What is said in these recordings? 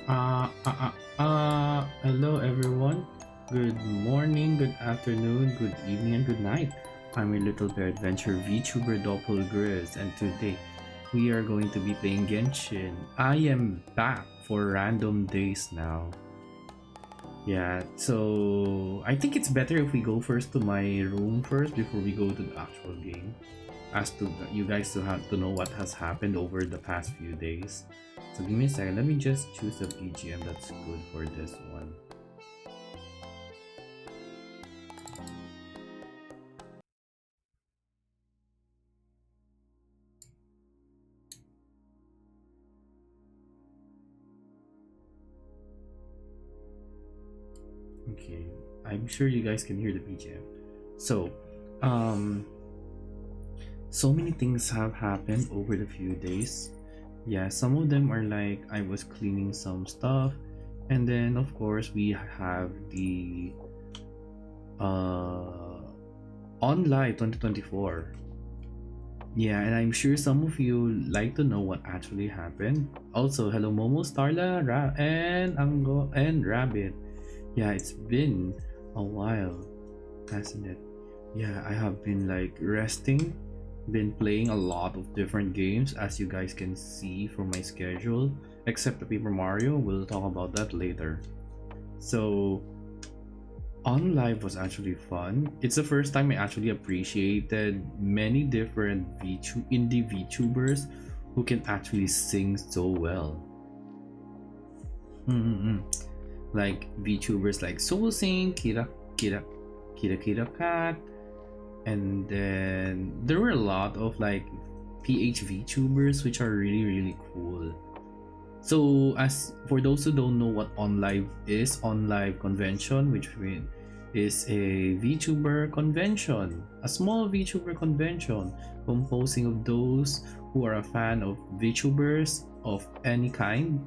Hello everyone. Good morning, good afternoon, good evening, and good night. I'm your little bear adventure VTuber Doppelgriz, and today we are going to be playing Genshin. I am back for random days now. Yeah, so I think it's better if we go first to my room first before we go to the actual game. As to you guys to have to know what has happened over the past few days. So give me a second. Let me just choose a BGM that's good for this one. Okay, I'm sure you guys can hear the BGM. So, um, so many things have happened over the few days. Yeah, some of them are like I was cleaning some stuff, and then of course we have the on live 2024. Yeah, and I'm sure some of you like to know what actually happened. Also, hello Momo, Starla, and Ango and Rabbit. Yeah, it's been a while, hasn't it? Yeah, I have been like resting, been playing a lot of different games as you guys can see from my schedule, except the Paper Mario. We'll talk about that later. So, on live was actually fun. It's the first time I actually appreciated many different indie VTubers who can actually sing so well. Mm-hmm. Like VTubers like Soul Sing, Kira Cat, and then there were a lot of like PH VTubers which are really cool. So as for those who don't know what OnLive is, OnLive convention, which is a VTuber convention, a small VTuber convention composing of those who are a fan of VTubers of any kind.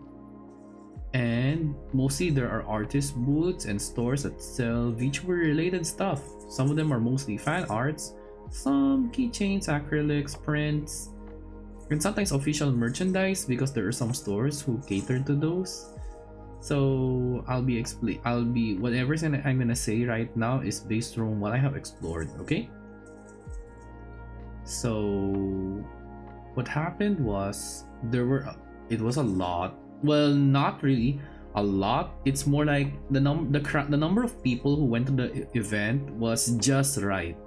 And mostly there are artist booths and stores that sell VTuber related stuff. Some of them are mostly fan arts, some keychains, acrylics, prints, and sometimes official merchandise because there are some stores who cater to those. So I'll be whatever I'm gonna say right now is based on what I have explored. Okay. So what happened was it was a lot. Well, not really a lot. It's more like the number of people who went to the event was just right.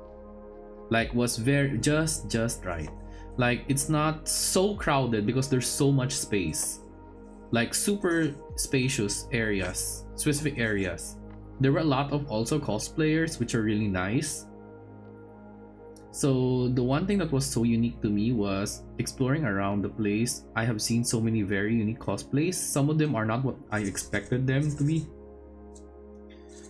Like was very just right. Like it's not so crowded because there's so much space. Like super spacious areas, specific areas. There were a lot of also cosplayers which are really nice. So the one thing that was so unique to me was exploring around the place. I have seen so many very unique cosplays. Some of them are not what I expected them to be.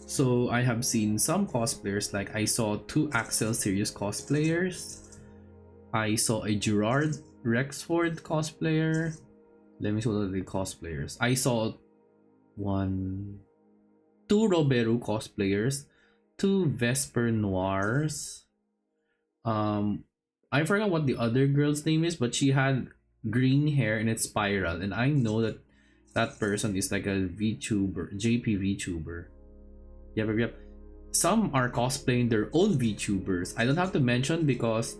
So I have seen some cosplayers, like I saw two Axel Serious cosplayers. I saw a Gerard Rexford cosplayer. Let me show the cosplayers. I saw two Roberu cosplayers, two Vesper Noirs. I forgot what the other girl's name is, but she had green hair and it's spiral, and I know that that person is like a VTuber, JP VTuber. Yep. Some are cosplaying their own VTubers. I don't have to mention because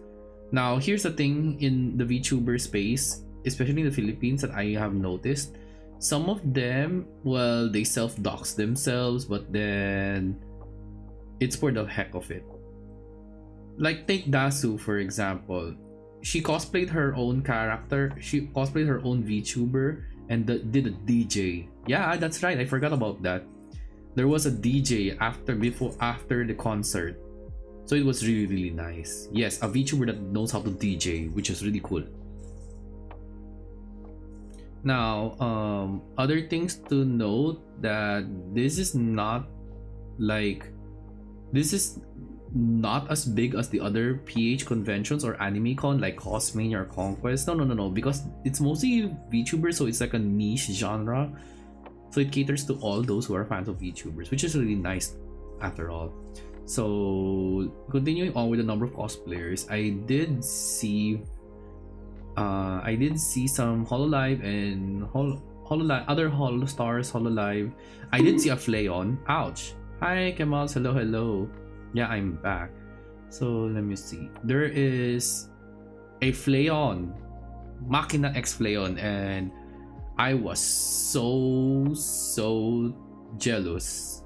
now here's the thing in the VTuber space, especially in the Philippines, that I have noticed. Some of them, well, they self-dox themselves, but then it's for the heck of it. Like take Dasu for example. She cosplayed her own character. She cosplayed her own VTuber and did a DJ. Yeah, that's right. I forgot about that. There was a DJ after the concert. So it was really nice. Yes, a VTuber that knows how to DJ, which is really cool. Now, other things to note that this is not as big as the other PH conventions or anime con like Cosmania or Conquest. No, because it's mostly VTubers, so it's like a niche genre. So it caters to all those who are fans of VTubers, which is really nice after all. So continuing on with the number of cosplayers, I did see some Hololive and other Holo Stars, Hololive. I did see a Flayon. Ouch. Hi, Kemals. Hello, hello. Yeah, I'm back. So let me see. There is a Flayon, Machina X Flayon, and I was so jealous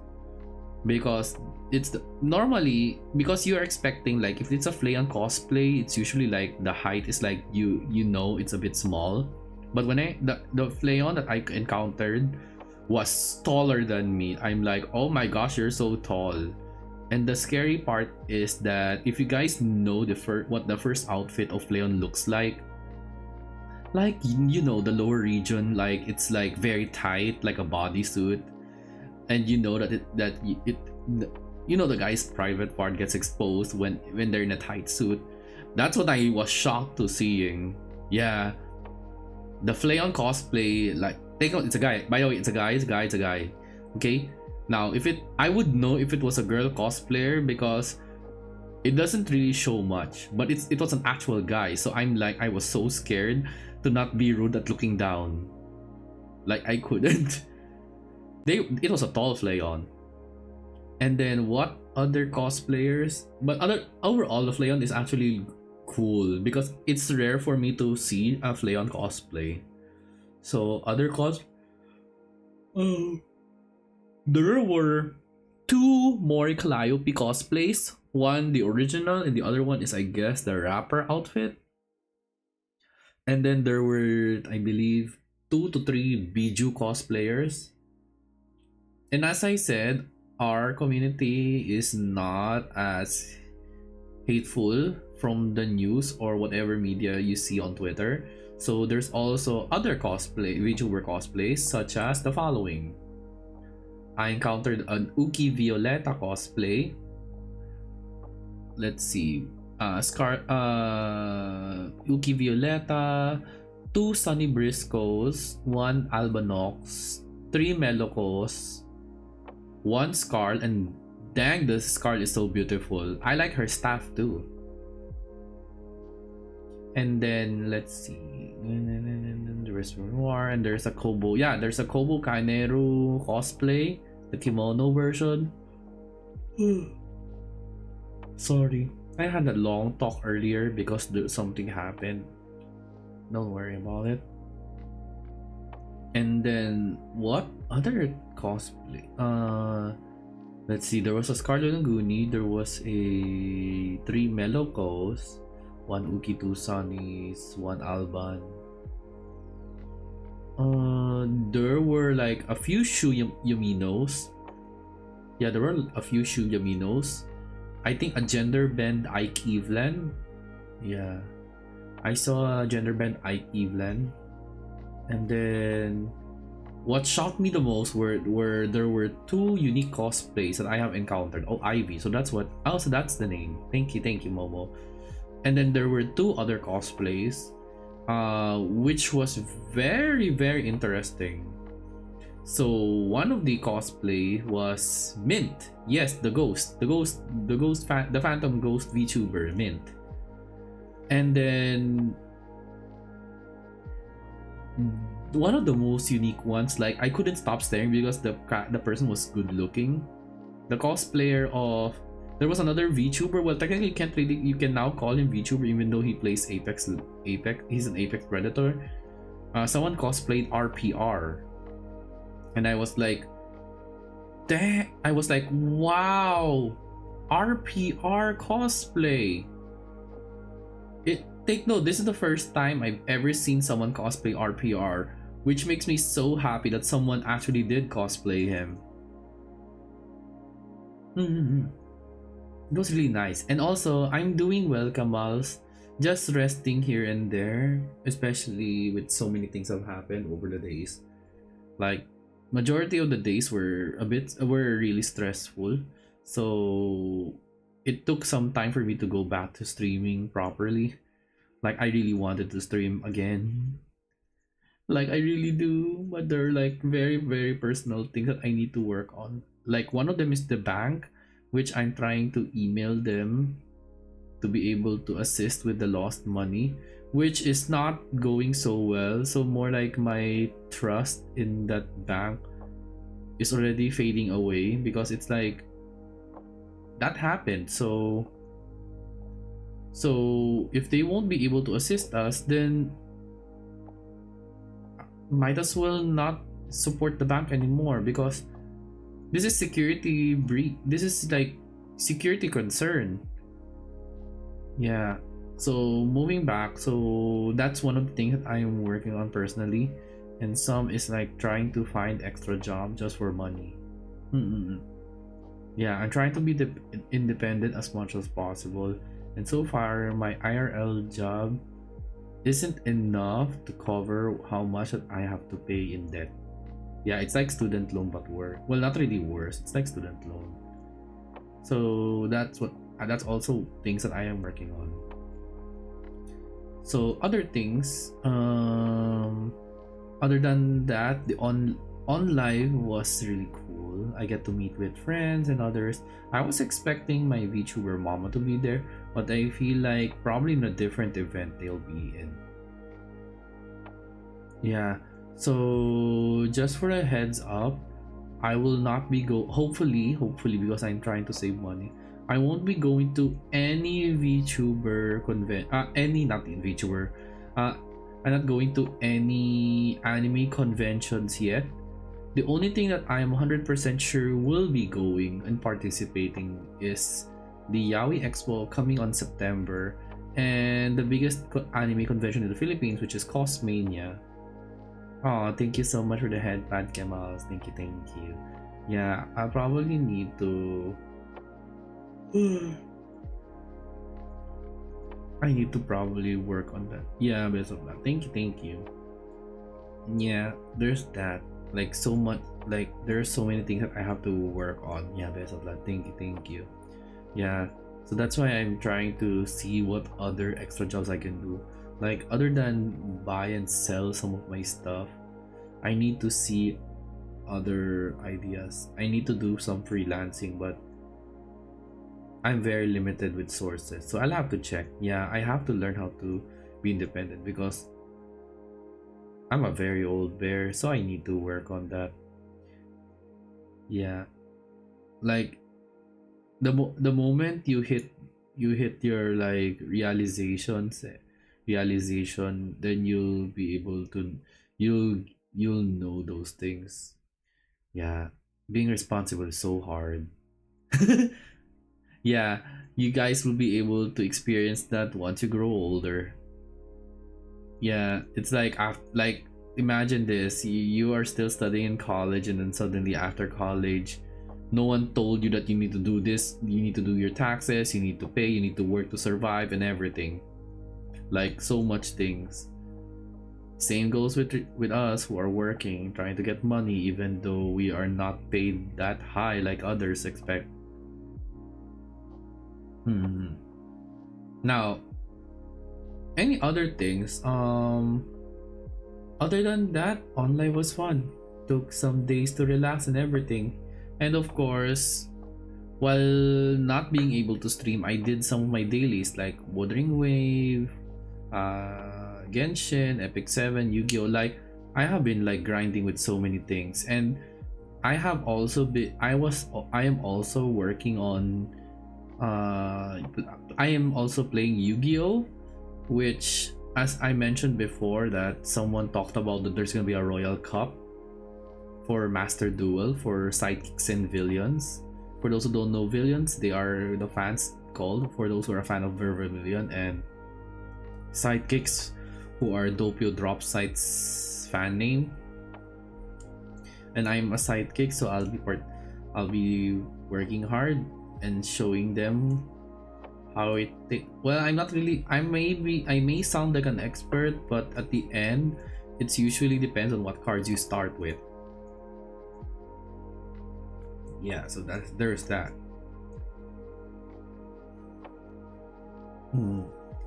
because normally, because you're expecting, like, if it's a Flayon cosplay, it's usually like the height is like you know it's a bit small, but when the Flayon that I encountered was taller than me. I'm like, oh my gosh, you're so tall. And the scary part is that if you guys know what the first outfit of Flayon looks like, you know, the lower region, like it's like very tight, like a bodysuit, and you know that you know, the guy's private part gets exposed when they're in a tight suit. That's what I was shocked to seeing. Yeah, the Flayon cosplay, like, take note, it's a guy. By the way, it's a guy. Okay, now I would know if it was a girl cosplayer because it doesn't really show much, but it was an actual guy. So I'm like, I was so scared to not be rude at looking down. Like, I couldn't. It was a tall Flayon. And then what other cosplayers? But overall, the Flayon is actually cool because it's rare for me to see a Flayon cosplay. So other there were two more Calliope cosplays. One the original, and the other one is, I guess, the rapper outfit. And then there were, I believe, 2 to 3 Biju cosplayers. And as I said, our community is not as hateful from the news or whatever media you see on Twitter. So there's also other VTuber cosplays, such as the following. I encountered an Uki Violeta cosplay. Let's see. Uki Violeta, 2 Sunny Briscoes, 1 Albanox, 3 Melocos, 1 Scarl, and dang, the Scarl is so beautiful. I like her staff too. And then let's see. There's War, and there's a Kobo. Yeah, there's a Kobo Kaineru cosplay, the kimono version. Sorry, I had a long talk earlier because something happened. Don't worry about it. And then what other cosplay? Let's see. There was a Scarlet Laguni. There was a 3 Melocos, 1 Uki, 2 Sunnies, 1 Alban. There were like a few Shu Yaminos. Yeah, there were a few Shu Yaminos. I think a gender bend Ike Evelyn. Yeah, I saw a gender bend Ike Evelyn. And then what shocked me the most were there were 2 unique cosplays that I have encountered. Oh, Ivy. So that's what. Oh, so that's the name. Thank you, Momo. And then there were 2 other cosplays, which was very interesting. So one of the cosplay was Mint. Yes, the Phantom Ghost VTuber Mint. And then one of the most unique ones, like, I couldn't stop staring because the person was good looking. The cosplayer of, there was another VTuber. Well, technically you can now call him VTuber even though he plays Apex. He's an Apex Predator. Someone cosplayed RPR, and I was like, dang, I was like, wow, RPR cosplay. Take note, this is the first time I've ever seen someone cosplay RPR, which makes me so happy that someone actually did cosplay him. It was really nice. And also, I'm doing well, Kamals. Just resting here and there, especially with so many things have happened over the days. Like, majority of the days were really stressful. So it took some time for me to go back to streaming properly. Like, I really wanted to stream again. Like, I really do, but there are like very personal things that I need to work on. Like, one of them is the bank, which I'm trying to email them to be able to assist with the lost money. which is not going so well. So more like my trust in that bank is already fading away because it's like that happened. So if they won't be able to assist us, then might as well not support the bank anymore, because this is security breach. This is like security concern. Yeah. So moving back, so that's one of the things that I am working on personally, and some is like trying to find extra job just for money. Mm-mm. Yeah, I'm trying to be independent as much as possible, and so far my IRL job isn't enough to cover how much that I have to pay in debt. Yeah, it's like student loan but worse. Well, not really worse. It's like student loan. So that's also things that I am working on. So other things, other than that, the on live was really cool. I get to meet with friends and others. I was expecting my VTuber mama to be there, but I feel like probably in a different event they'll be in. Yeah. So just for a heads up, I will not be hopefully because I'm trying to save money. I won't be going to any VTuber any not in VTuber. I'm not going to any anime conventions yet. The only thing that I am 100% sure will be going and participating is the Yaoi Expo coming on September, and the biggest anime convention in the Philippines, which is Cosmania. Oh, thank you so much for the headband, Kemals. Thank you. Yeah, I probably need to. I need to probably work on that. Yeah, best of luck. Thank you. Yeah, there's that. Like so much. Like there's so many things that I have to work on. Yeah, best of luck. Thank you. Yeah, so that's why I'm trying to see what other extra jobs I can do. Like other than buy and sell some of my stuff, I need to see other ideas. I need to do some freelancing, but I'm very limited with sources. So I'll have to check. Yeah, I have to learn how to be independent because I'm a very old bear, so I need to work on that. Yeah. Like the moment you hit your like realization, then you'll be able to you'll you'll know those things. Yeah, being responsible is so hard. Yeah, you guys will be able to experience that once you grow older. Yeah, it's like like imagine this, you are still studying in college, and then suddenly after college no one told you that you need to do this, you need to do your taxes, you need to pay, you need to work to survive and everything. Like so much things. Same goes with us who are working, trying to get money even though we are not paid that high like others expect. Now, any other things? Other than that, online was fun. Took some days to relax and everything. And of course, while not being able to stream, I did some of my dailies like Wuthering Wave, Genshin, Epic 7, Yu-Gi-Oh! Like I have been like grinding with so many things, and I have also been I am also working on I am also playing Yu-Gi-Oh! Which, as I mentioned before, that someone talked about that there's gonna be a Royal Cup for Master Duel for sidekicks and villains. For those who don't know villains, they are the fans called. For those who are a fan of Vermilion, and sidekicks, who are Doppio Drop Sight's fan name. And I'm a sidekick, so I'll be working hard and showing them how well, I'm not really, I may sound like an expert, but at the end it's usually depends on what cards you start with. Yeah, so there's that.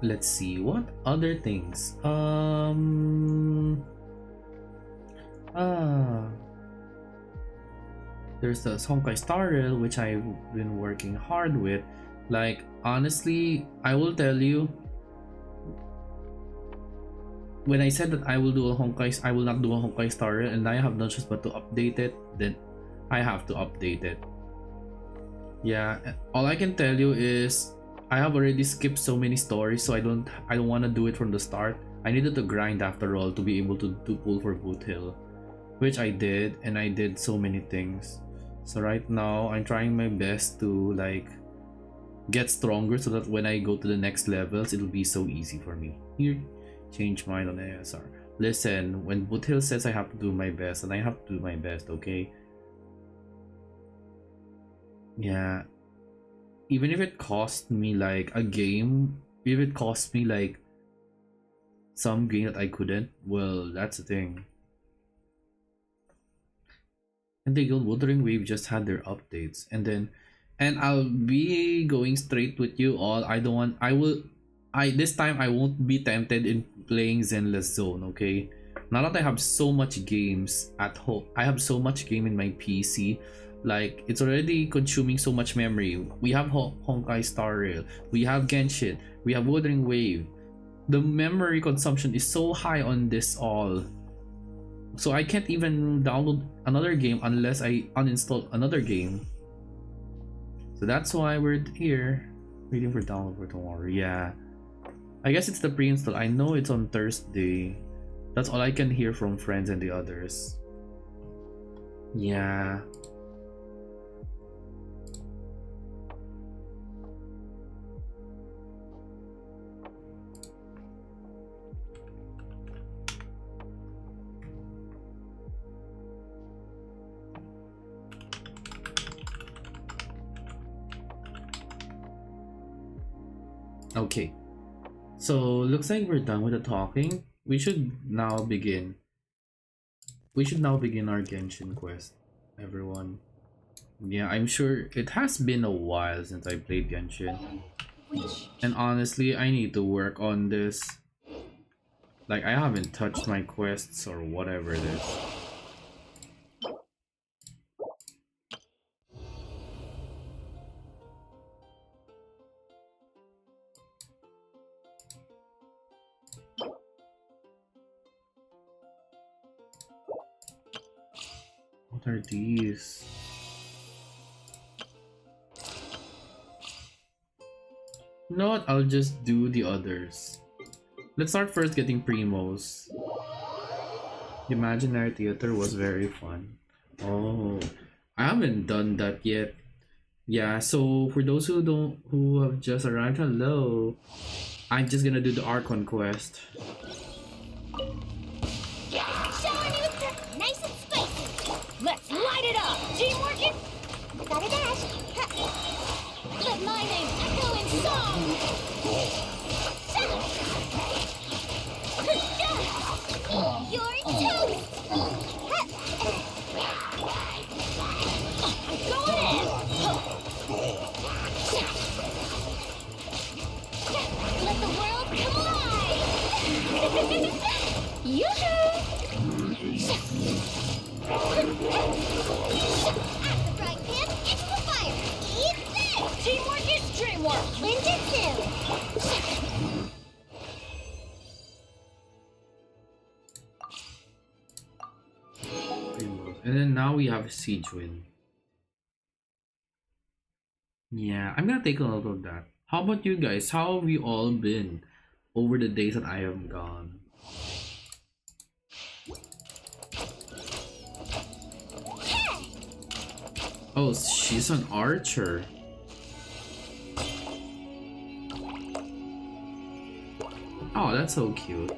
Let's see what other things. There's the Honkai Star Rail, which I've been working hard with. Like honestly, I will tell you, when I said that I will do a Honkai, I will not do a Honkai Star Rail, and I have no choice but to update it, then I have to update it. Yeah, all I can tell you is I have already skipped so many stories, so I don't want to do it from the start. I needed to grind after all to be able to pull for Boot Hill, which I did, and I did so many things. So right now I'm trying my best to like get stronger so that when I go to the next levels it'll be so easy for me. Here, change mind on ASR. Listen, when Boot Hill says I have to do my best, and I have to do my best, okay? Yeah, even if it cost me like a game, if it cost me like some game that I couldn't, well, that's the thing. And the Guild Wuthering Wave just had their updates, and I'll be going straight with you all. This time I won't be tempted in playing Zenless Zone, okay? Now that I have so much games at home, I have so much game in my PC, like it's already consuming so much memory. We have Honkai Star Rail, we have Genshin, we have Wuthering Wave. The memory consumption is so high on this all, so I can't even download another game unless I uninstall another game. So that's why we're here waiting for download for tomorrow. Yeah, I guess it's the pre-install. I know it's on Thursday. That's all I can hear from friends and the others. Yeah. Okay, so looks like we're done with the talking. We should now begin. We should now begin our Genshin quest, everyone. Yeah, I'm sure it has been a while since I played Genshin. And honestly, I need to work on this. Like, I haven't touched my quests or whatever it is. What are these? You know what? I'll just do the others. Let's start first getting Primos. Imaginary Theater was very fun. Oh, I haven't done that yet. Yeah, so for those who have just arrived, hello. I'm just gonna do the Archon quest. Nice and spicy. Let's light it up. Teamwork it. Got a dash. Let my name echo in song. You're toast. I'm going in. Let the world collide. Yoo-hoo! At the frying pan, into the fire. Eat this! Teamwork is dreamwork. Ninjutsu. And then now we have Siegewin. Yeah, I'm gonna take a note of that. How about you guys? How have you all been over the days that I am gone? Oh, she's an archer. Oh, that's so cute.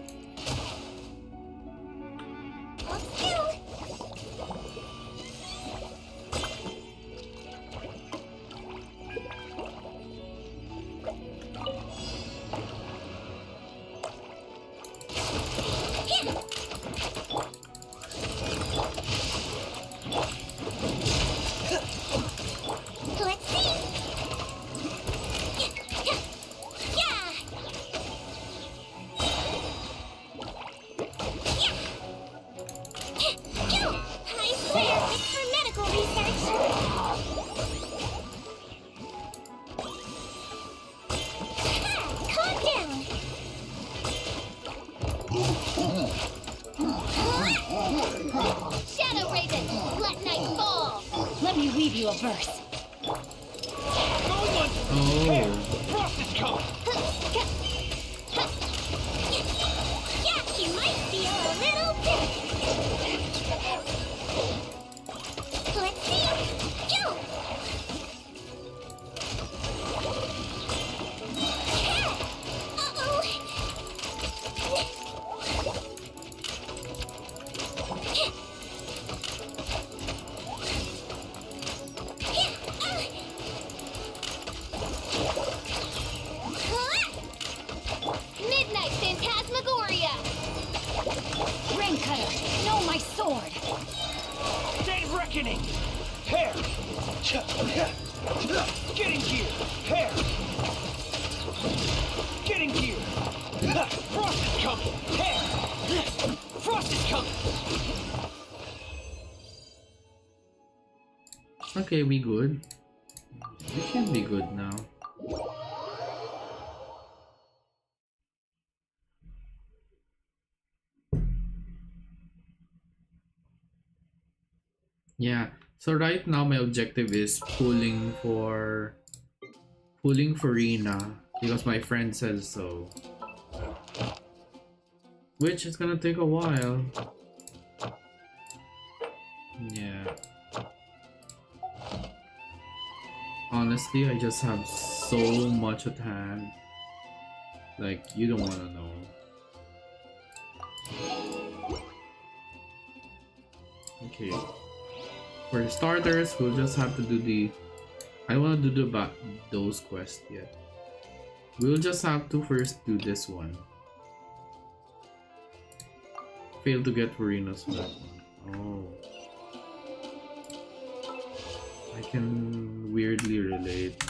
Let me weave you a verse. Oh. Frost is coming! Yeah, you might feel a little bit. Let's see. Go! Uh-oh. Midnight Phantasmagoria! Ring Cutter, know my sword! Day Reckoning! Hair! Getting here! Hair! Getting here! Frost is coming! Hair! Frost is coming! Okay, we good. We should be good now. Yeah. So right now my objective is pulling for Rina because my friend says so. Which is gonna take a while. Yeah. Honestly, I just have so much at hand. Like, you don't wanna know. Okay. For starters, we'll just have to do the... I don't wanna do those quests yet. We'll just have to first do this one. Fail to get Verina's weapon. Oh. I can weirdly relate.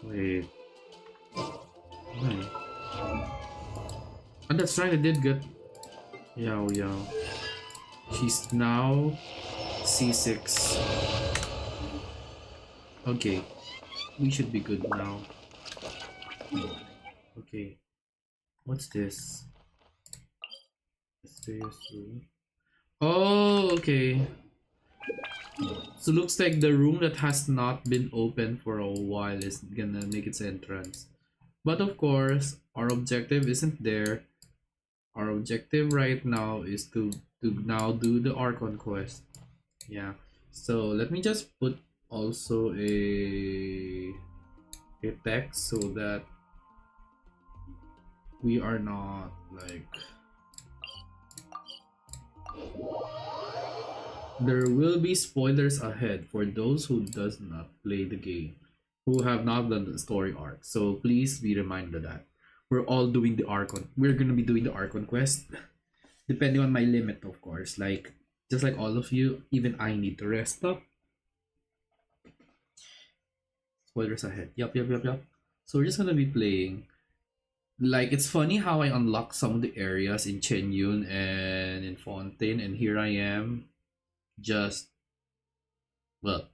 Wait. Why? Oh, that's right, I did get Yao Yao. She's now C6. Okay. We should be good now. Okay. What's this? Mysterious room. Oh, okay. So looks like the room that has not been open for a while is gonna make its entrance. But of course, our objective isn't there. Our objective right now is to now do the Archon quest. Yeah. So let me just put also a text so that we are not like... There will be spoilers ahead for those who does not play the game, who have not done the story arc. So please be reminded that we're all doing the Archon. We're gonna be doing the Archon quest, depending on my limit, of course. Like just like all of you, even I need to rest up. Spoilers ahead. Yup. So we're just gonna be playing. Like it's funny how I unlock some of the areas in Chenyun and in Fontaine, and here I am. Just, well,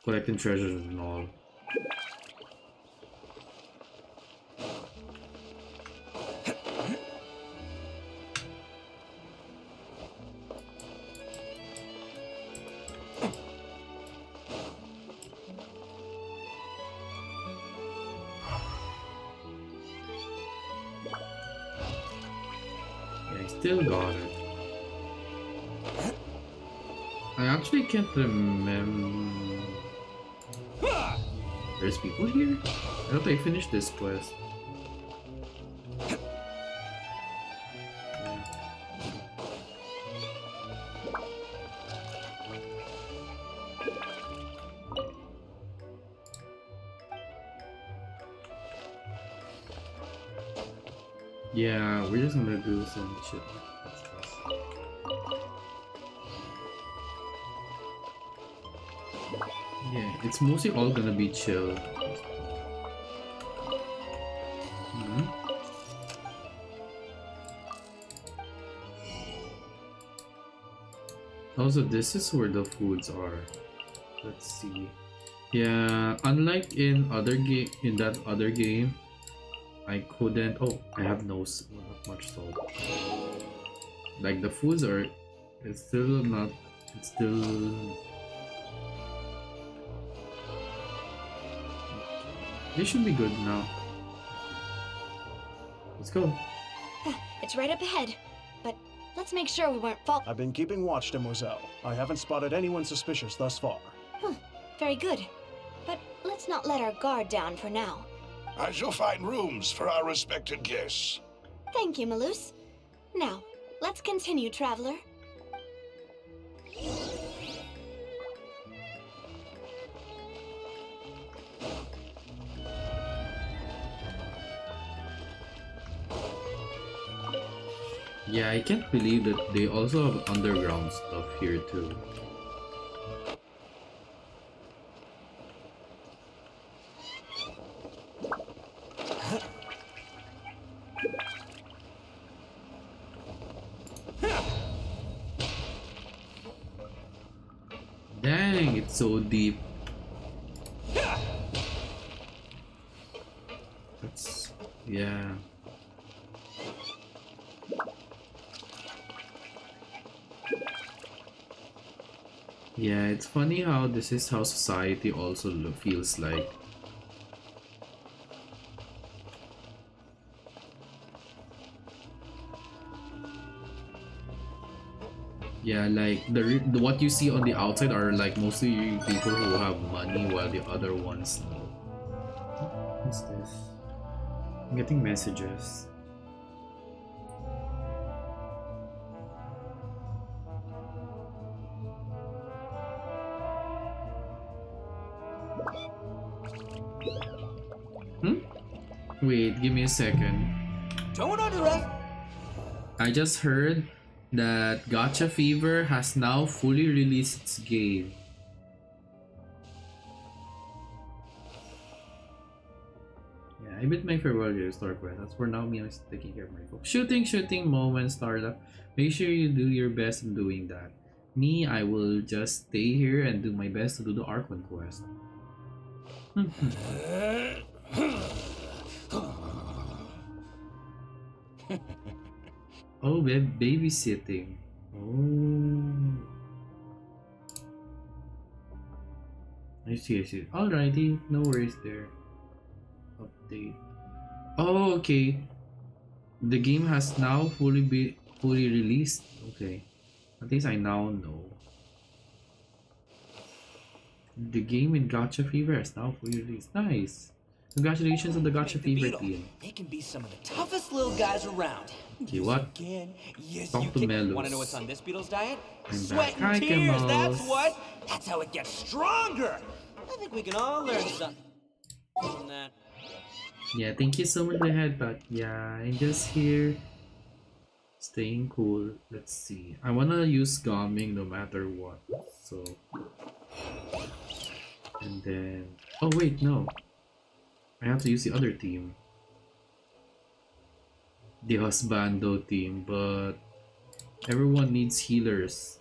collecting treasures and all. I still got it. I actually can't remember. There's people here? I thought I finished this quest. Yeah, we're just gonna do some shit. Yeah, it's mostly all gonna be chill. Also, this is where the foods are. Let's see. Yeah, unlike in that other game, I couldn't. Oh, I have not much salt. Like the foods are It's still not. It's still. This should be good now. Let's go. It's right up ahead, but let's make sure we weren't I've been keeping watch, Demoiselle. I haven't spotted anyone suspicious thus far. Very good. But let's not let our guard down for now. I shall find rooms for our respected guests. Thank you, Malus. Now, let's continue, traveler. Yeah, I can't believe that they also have underground stuff here too. Dang, it's so deep. That's yeah. Yeah, it's funny how this is how society also feels like. Yeah, like the what you see on the outside are like mostly people who have money, while the other ones. What's this? I'm getting messages. Wait, give me a second. Don't underestimate. I just heard that Gacha Fever has now fully released its game. Yeah, I bit my farewell here, Star Quest. That's for now me, I'm taking care of my folks. Shooting moments, Starla. Make sure you do your best in doing that. Me, I will just stay here and do my best to do the Archon Quest. Oh, babysitting. Oh. I see. Alrighty, no worries there. Update. Oh, okay. The game has now fully released. Okay. At least I now know. The game in Gacha Fever has now fully released. Nice. Congratulations on the Gacha Fever team. They can be some of the toughest little guys around. Okay, what? Yes, Talk you to can. Melus. Want to know what's on this beetle's diet? I'm Sweat back. Hi, and tears, Kemal. that's what. That's how it gets stronger. I think we can all learn something from that. Yeah, thank you so much for the headbutt. Yeah, I'm just here staying cool. Let's see. I wanna use Gaming no matter what. So and then oh wait, no. I have to use the other team. The Husbando team, but everyone needs healers.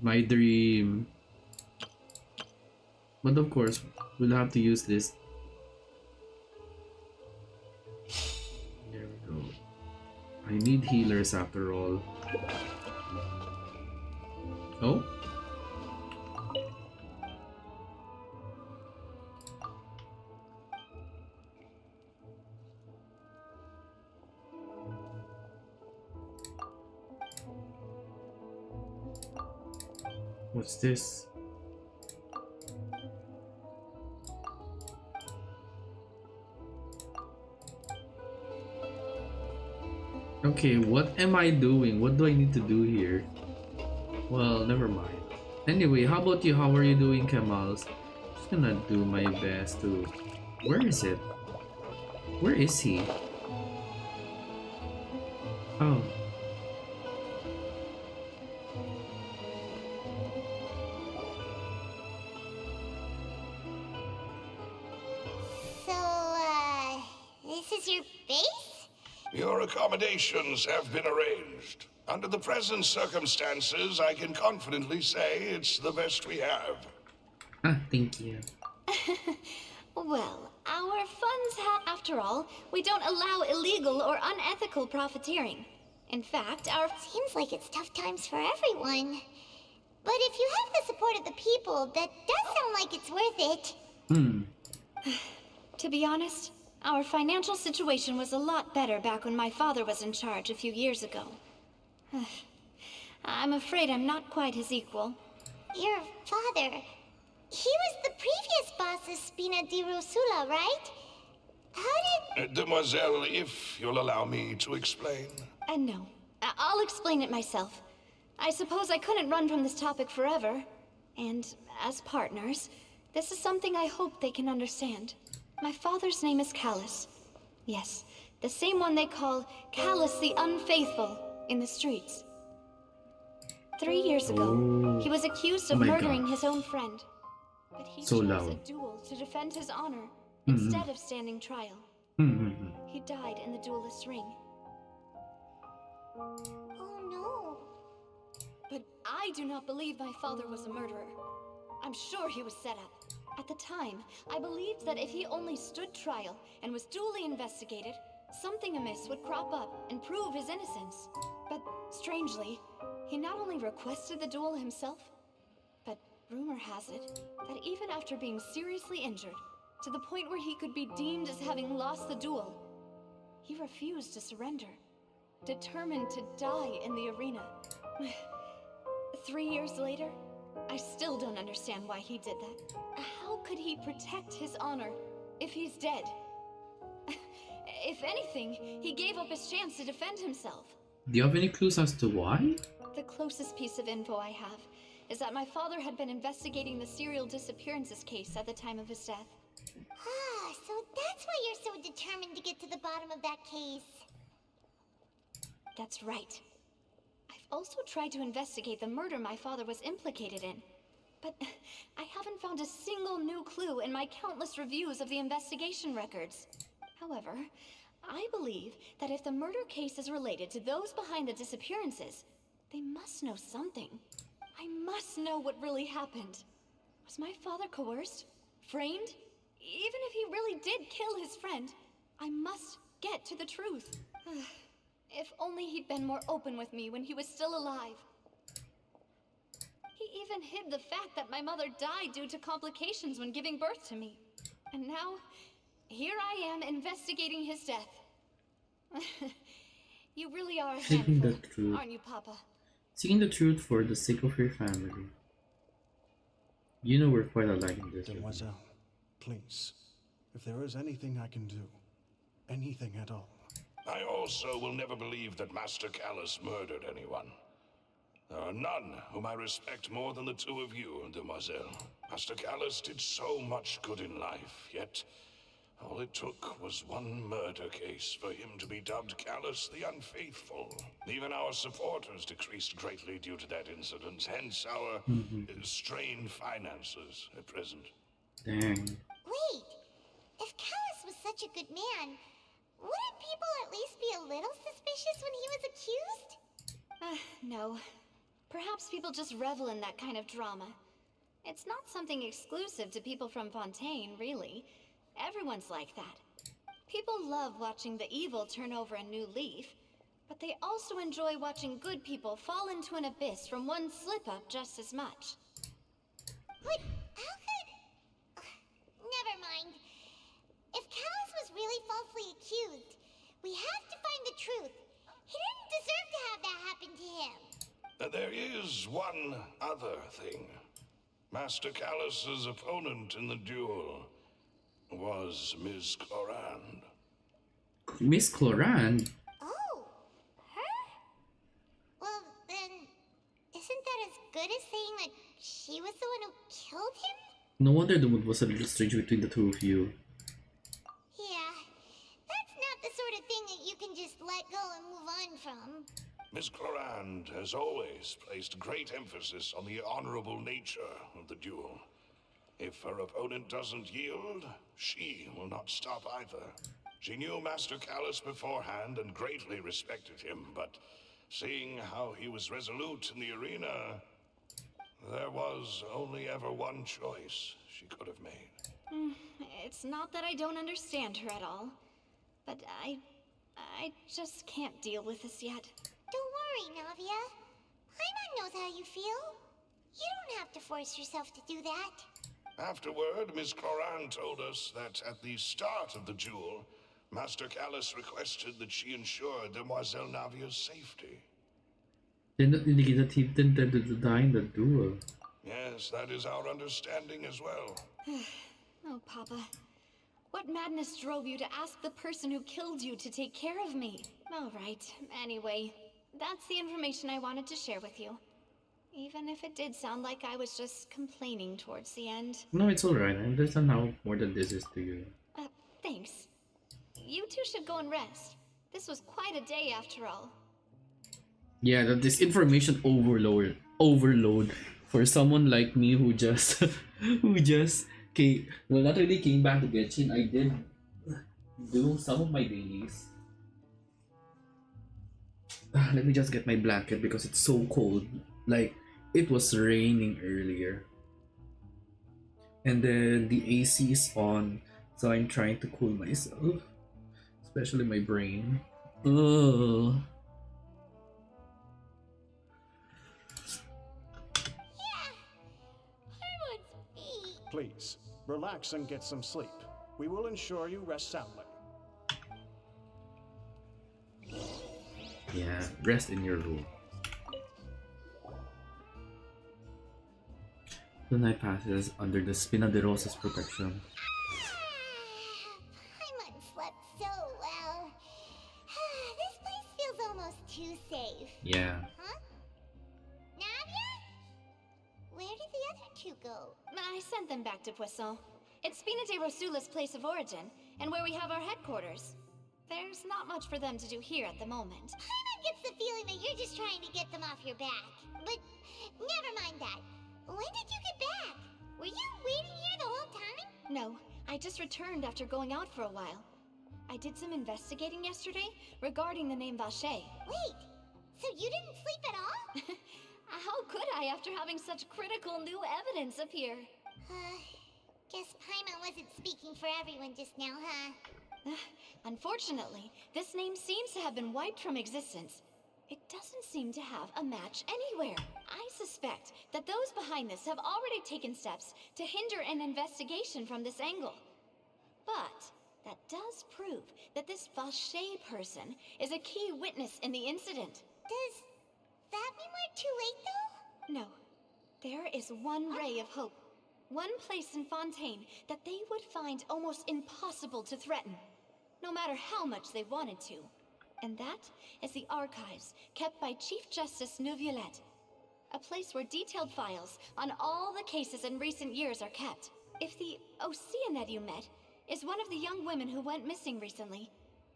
My dream. But of course, we'll have to use this. There we go. I need healers after all. Oh? What's this? Okay, what am I doing? What do I need to do here? Well, never mind. Anyway, how about you? How are you doing, Kamals? Just gonna do my best to... Where is it? Where is he? Oh. So, this is your base? Your accommodations have been arranged. Under the present circumstances, I can confidently say it's the best we have. Ah, thank you. Well, our funds after all, we don't allow illegal or unethical profiteering. In fact, our... Seems like it's tough times for everyone. But if you have the support of the people, that does sound like it's worth it. To be honest, our financial situation was a lot better back when my father was in charge a few years ago. I'm afraid I'm not quite his equal. Your father... He was the previous boss of Spina di Rosula, right? How did... Demoiselle, if you'll allow me to explain. No. I'll explain it myself. I suppose I couldn't run from this topic forever. And as partners, this is something I hope they can understand. My father's name is Callus. Yes, the same one they call Callus the Unfaithful in the streets. 3 years ago, he was accused of murdering his own friend. But he chose a duel to defend his honor instead of standing trial. He died in the duelist's ring. Oh no. But I do not believe my father was a murderer. I'm sure he was set up. At the time, I believed that if he only stood trial and was duly investigated, something amiss would crop up and prove his innocence. But strangely, he not only requested the duel himself, but rumor has it that even after being seriously injured, to the point where he could be deemed as having lost the duel, he refused to surrender, determined to die in the arena. 3 years later, I still don't understand why he did that. How could he protect his honor if he's dead? If anything, he gave up his chance to defend himself. Do you have any clues as to why? The closest piece of info I have is that my father had been investigating the serial disappearances case at the time of his death. Ah, so that's why you're so determined to get to the bottom of that case. That's right. I've also tried to investigate the murder my father was implicated in, but I haven't found a single new clue in my countless reviews of the investigation records. However, I believe that if the murder case is related to those behind the disappearances, they must know something. I must know what really happened. Was my father coerced? Framed? Even if he really did kill his friend, I must get to the truth. If only he'd been more open with me when he was still alive. He even hid the fact that my mother died due to complications when giving birth to me. And now, here I am investigating his death. You really are a Seeking the handful, truth. aren't you, Papa? Seeking the truth for the sake of your family. You know we're quite alike in this. Mademoiselle, please, if there is anything I can do, anything at all. I also will never believe that Master Callus murdered anyone. There are none whom I respect more than the two of you, Demoiselle. Master Callus did so much good in life, yet all it took was one murder case for him to be dubbed Callus the Unfaithful. Even our supporters decreased greatly due to that incident, hence our strained finances at present. Dang. Wait, if Callus was such a good man, wouldn't people at least be a little suspicious when he was accused? No. Perhaps people just revel in that kind of drama. It's not something exclusive to people from Fontaine, really. Everyone's like that. People love watching the evil turn over a new leaf, but they also enjoy watching good people fall into an abyss from one slip-up just as much. But how could... Never mind. If Callus was really falsely accused, we have to find the truth. He didn't deserve to have that happen to him. There is one other thing. Master Callus's opponent in the duel was Miss Clorand. Miss Clorand? Oh, her? Well, then, isn't that as good as saying that she was the one who killed him? No wonder the mood was a little strange between the two of you. Yeah, that's not the sort of thing that you can just let go and move on from. Miss Clorand has always placed great emphasis on the honorable nature of the duel. If her opponent doesn't yield, she will not stop either. She knew Master Callus beforehand and greatly respected him, but seeing how he was resolute in the arena, there was only ever one choice she could have made. It's not that I don't understand her at all, but I just can't deal with this yet. Don't worry, Navia. Paimon knows how you feel. You don't have to force yourself to do that. Afterward, Miss Cloran told us that at the start of the duel, Master Callus requested that she ensure Demoiselle Navia's safety. Hindi kita intended to die in the duel. Yes, that is our understanding as well. Oh, Papa. What madness drove you to ask the person who killed you to take care of me? All right, anyway, that's the information I wanted to share with you. Even if it did sound like I was just complaining towards the end. No, it's alright. I understand how important this is to you. Thanks. You two should go and rest. This was quite a day after all. Yeah, that this information overload for someone like me who just came, well, not really came back to Genshin. I did do some of my dailies. Let me just get my blanket because it's so cold. Like, it was raining earlier. And then the AC is on, so I'm trying to cool myself. Especially my brain. Ugh. Please, relax and get some sleep. We will ensure you rest soundly. Yeah, rest in your room. The night passes under the Spina de Rosa's protection. Paimon slept so well. This place feels almost too safe. Yeah. Huh? Navia? Where did the other two go? I sent them back to Poisson. It's Spina de Rosula's place of origin, and where we have our headquarters. There's not much for them to do here at the moment. Paimon gets the feeling that you're just trying to get them off your back. But never mind that. When did you get back? Were you waiting here the whole time? No, I just returned after going out for a while. I did some investigating yesterday regarding the name Vache. Wait, so you didn't sleep at all? How could I after having such critical new evidence appear? Guess Paimon wasn't speaking for everyone just now, huh? Unfortunately, this name seems to have been wiped from existence. It doesn't seem to have a match anywhere. I suspect that those behind this have already taken steps to hinder an investigation from this angle. But that does prove that this Vache person is a key witness in the incident. Does that mean we're too late, though? No. There is one ray of hope. One place in Fontaine that they would find almost impossible to threaten, no matter how much they wanted to. And that is the archives kept by Chief Justice Neuvillette. A place where detailed files on all the cases in recent years are kept. If the Oceanette you met is one of the young women who went missing recently,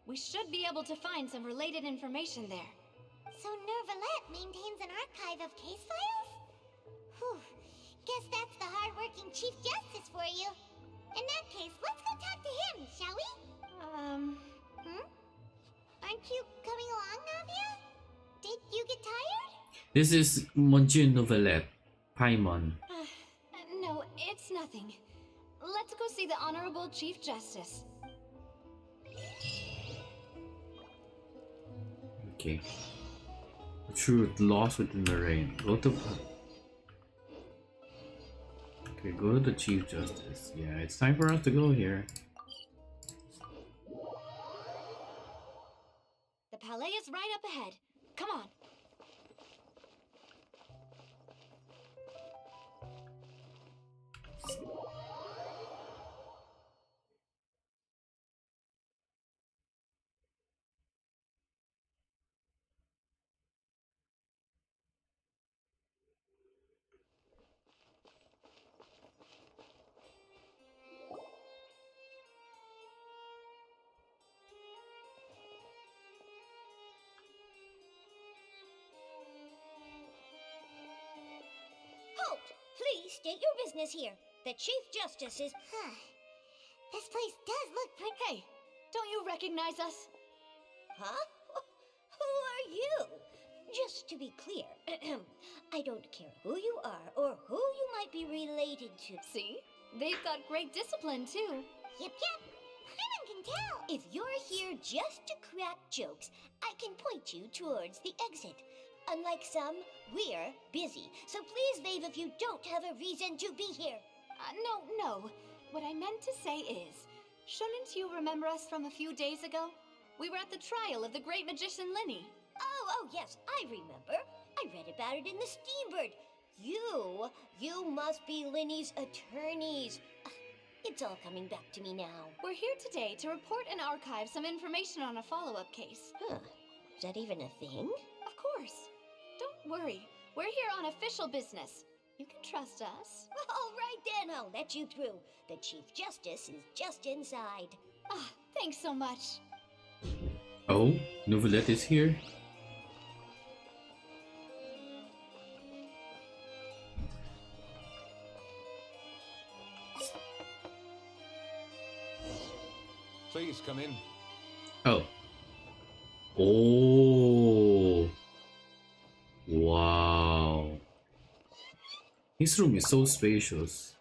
we should be able to find some related information there. So Neuvillette maintains an archive of case files? Whew. Guess that's the hard-working Chief Justice for you. In that case, let's go talk to him, shall we? Aren't you coming along, Navia? Did you get tired? This is Monsieur Novelette, Paimon. No, it's nothing. Let's go see the Honorable Chief Justice. Okay. Truth lost within the rain. Go to the Chief Justice. Yeah, it's time for us to go here. The palais is right up ahead. Come on. Halt! Please state your business here. The Chief Justice is... This place does look pretty... Hey, don't you recognize us? Huh? Who are you? Just to be clear, I don't care who you are or who you might be related to. See? They've got great discipline, too. Yep, yep. Paimon can tell. If you're here just to crack jokes, I can point you towards the exit. Unlike some, we're busy, so please leave if you don't have a reason to be here. No. What I meant to say is, shouldn't you remember us from a few days ago? We were at the trial of the great magician Linny. Oh, yes, I remember. I read about it in the Steambird. You must be Linny's attorneys. It's all coming back to me now. We're here today to report and archive some information on a follow-up case. Huh. Is that even a thing? Of course. Don't worry. We're here on official business. You can trust us. All right then, I'll let you through. The Chief Justice is just inside. Thanks so much. Oh, Novelette is here. Please come in. Oh. Oh. Wow. His room is so spacious.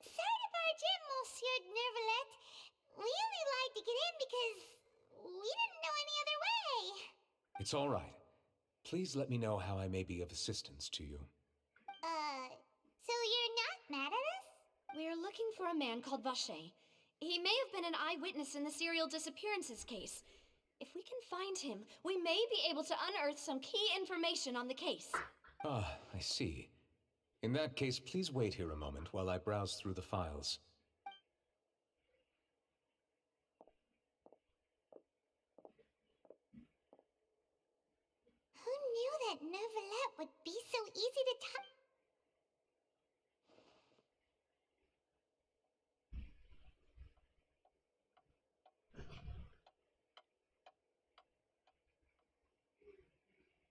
Sorry to barge in, Monsieur Nervalet. We only lied to get in because we didn't know any other way. It's all right. Please let me know how I may be of assistance to you. So you're not mad at us? We're looking for a man called Vacher. He may have been an eyewitness in the serial disappearances case. If we can find him, we may be able to unearth some key information on the case. Ah, I see. In that case, please wait here a moment while I browse through the files. Who knew that Nervalet would be so easy to talk?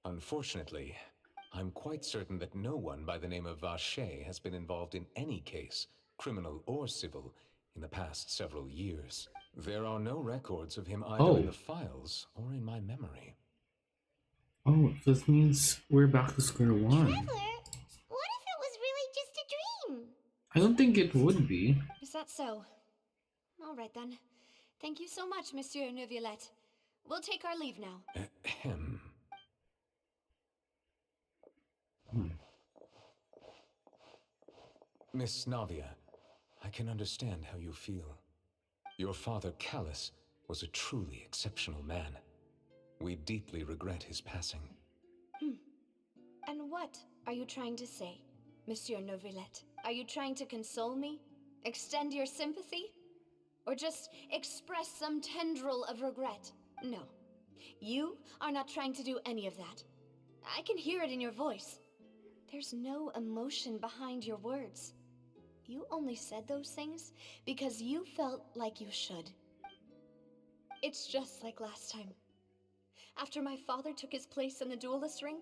Unfortunately, I'm quite certain that no one by the name of Vacher has been involved in any case, criminal or civil, in the past several years. There are no records of him either in the files or in my memory. Oh, this means we're back to square one. Traveler, what if it was really just a dream? I don't think it would be. Is that so? All right then. Thank you so much, Monsieur Neuvillette. We'll take our leave now. Ahem. Miss Navia, I can understand how you feel. Your father, Callus, was a truly exceptional man. We deeply regret his passing. And what are you trying to say, Monsieur Neuvillette? Are you trying to console me? Extend your sympathy? Or just express some tendril of regret? No. You are not trying to do any of that. I can hear it in your voice. There's no emotion behind your words. You only said those things because you felt like you should. It's just like last time. After my father took his place in the duelist ring,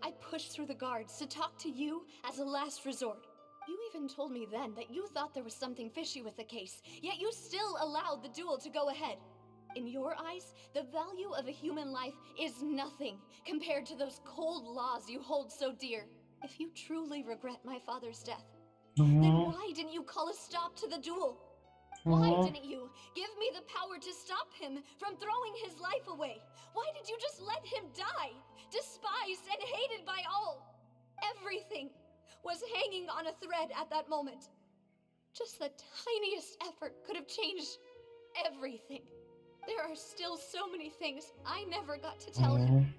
I pushed through the guards to talk to you as a last resort. You even told me then that you thought there was something fishy with the case, yet you still allowed the duel to go ahead. In your eyes, the value of a human life is nothing compared to those cold laws you hold so dear. If you truly regret my father's death, then why didn't you call a stop to the duel? Why didn't you give me the power to stop him from throwing his life away? Why did you just let him die, despised and hated by all? Everything was hanging on a thread at that moment. Just the tiniest effort could have changed everything. There are still so many things I never got to tell him.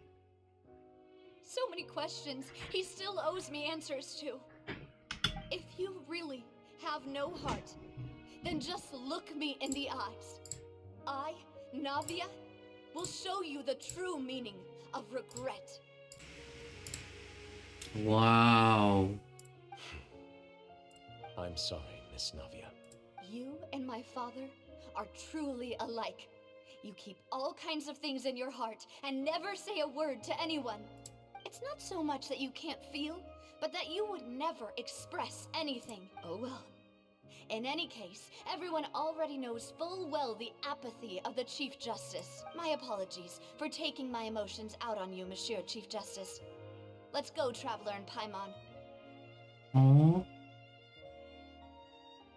So many questions he still owes me answers to. If you really have no heart, then just look me in the eyes. I, Navia, will show you the true meaning of regret. Wow. I'm sorry, Miss Navia. You and my father are truly alike. You keep all kinds of things in your heart and never say a word to anyone. It's not so much that you can't feel, but that you would never express anything. Oh well. In any case, everyone already knows full well the apathy of the Chief Justice. My apologies for taking my emotions out on you, Monsieur Chief Justice. Let's go, Traveler and Paimon. Oh.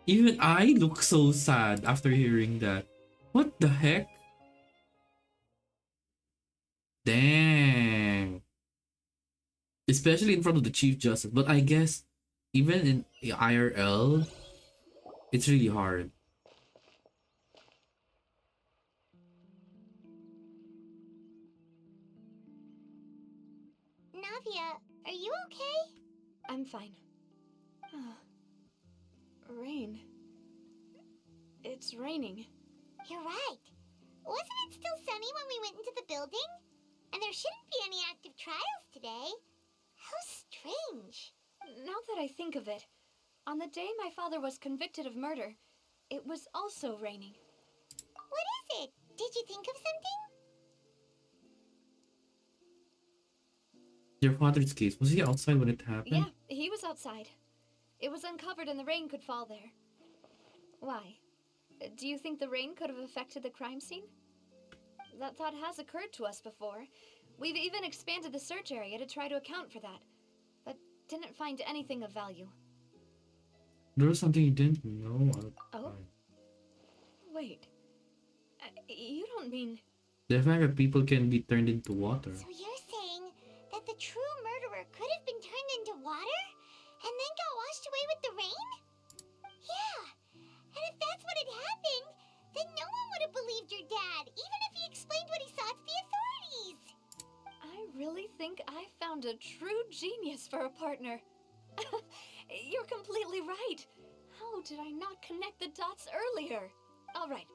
Even I look so sad after hearing that. What the heck? Dang. Especially in front of the Chief Justice. But I guess even in IRL, it's really hard. Navia, are you okay? I'm fine. Rain. It's raining. You're right. Wasn't it still sunny when we went into the building? And there shouldn't be any active trials today. How strange. Now that I think of it, on the day my father was convicted of murder, it was also raining. What is it? Did you think of something? Your father's case, was he outside when it happened? Yeah, he was outside. It was uncovered and the rain could fall there. Why? Do you think the rain could have affected the crime scene? That thought has occurred to us before. We've even expanded the search area to try to account for that, but didn't find anything of value. There was something you didn't know. Oh? Wait. You don't mean... The fact that people can be turned into water. So you're saying that the true murderer could have been turned into water? And then got washed away with the rain? Yeah. And if that's what had happened, then no one would have believed your dad, even if he explained what he saw to the authorities. I really think I found a true genius for a partner. You're completely right. How did I not connect the dots earlier? All right,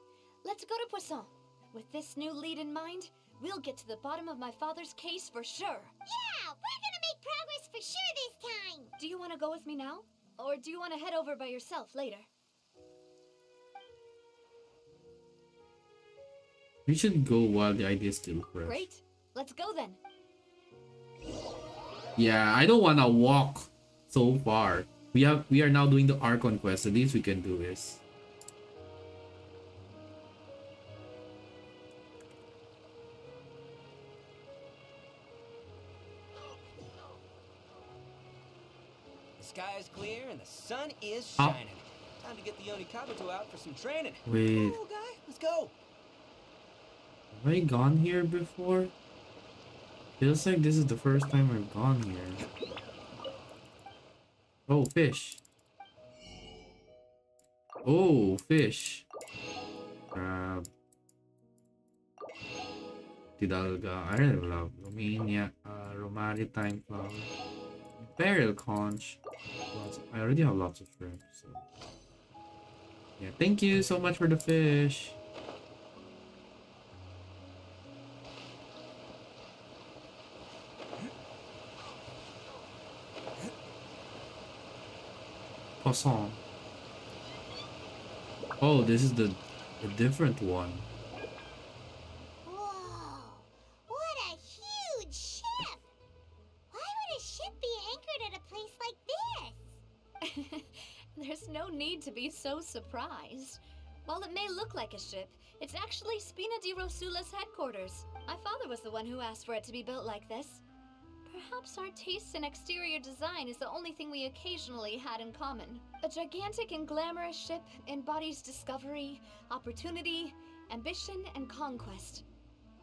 let's go to Poisson. With this new lead in mind, we'll get to the bottom of my father's case for sure. Yeah, we're gonna make progress for sure this time. Do you want to go with me now? Or do you want to head over by yourself later? We should go while the idea is still fresh. Great. Let's go then. Yeah, I don't wanna walk so far. We are now doing the Archon Quest. The least we can do is. The sky is clear and the sun is shining. Time to get the Yoni Kabuto out for some training. Wait. Come on, guy. Let's go. Have I gone here before? Feels like this is the first time I've gone here. Oh, fish. Oh, fish. Crab. Tidalga. I really love Romania. Romaritime flower. Barrel conch. I already have lots of shrimp, so. Yeah, thank you so much for the fish. Poisson. Oh, this is the different one. Whoa, what a huge ship! Why would a ship be anchored at a place like this? There's no need to be so surprised. While it may look like a ship, it's actually Spina di Rosula's headquarters. My father was the one who asked for it to be built like this. Perhaps our tastes in exterior design is the only thing we occasionally had in common. A gigantic and glamorous ship embodies discovery, opportunity, ambition, and conquest.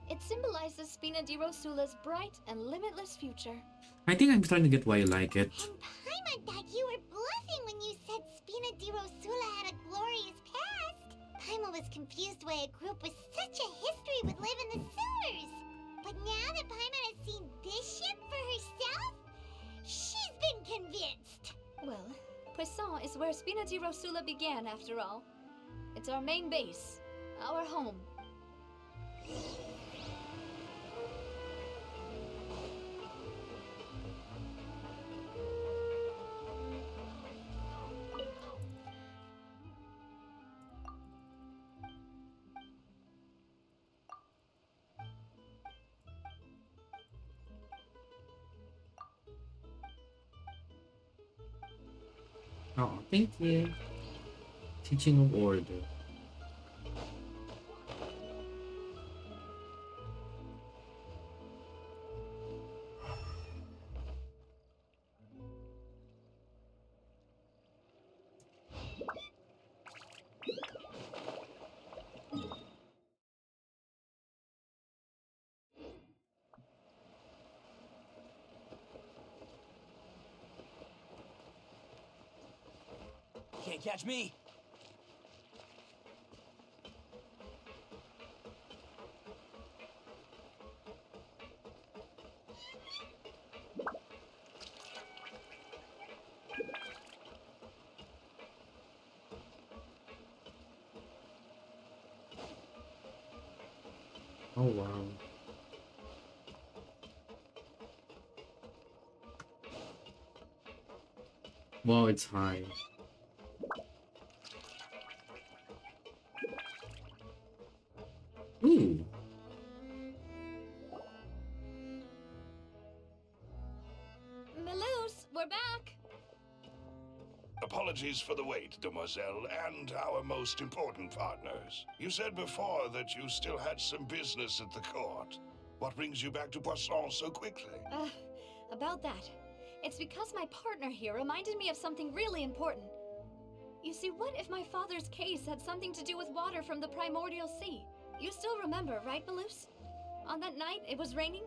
It symbolizes Spina di Rosula's bright and limitless future. I think I'm starting to get why you like it. And Paimon thought you were bluffing when you said Spina di Rosula had a glorious past. Paimon was confused why a group with such a history would live in the sewers. But now that Paimon has seen this ship for herself, she's been convinced. Well, Poisson is where Spina di Rosula began, after all. It's our main base, our home. Oh, thank you. Teaching of order. Can't catch me. Oh wow. Wow, it's high. Ooh. Malouse, we're back. Apologies for the wait, demoiselle, and our most important partners. You said before that you still had some business at the court. What brings you back to Poisson so quickly? About that. It's because my partner here reminded me of something really important. You see, what if my father's case had something to do with water from the primordial sea? You still remember, right, Malouse? On that night, it was raining?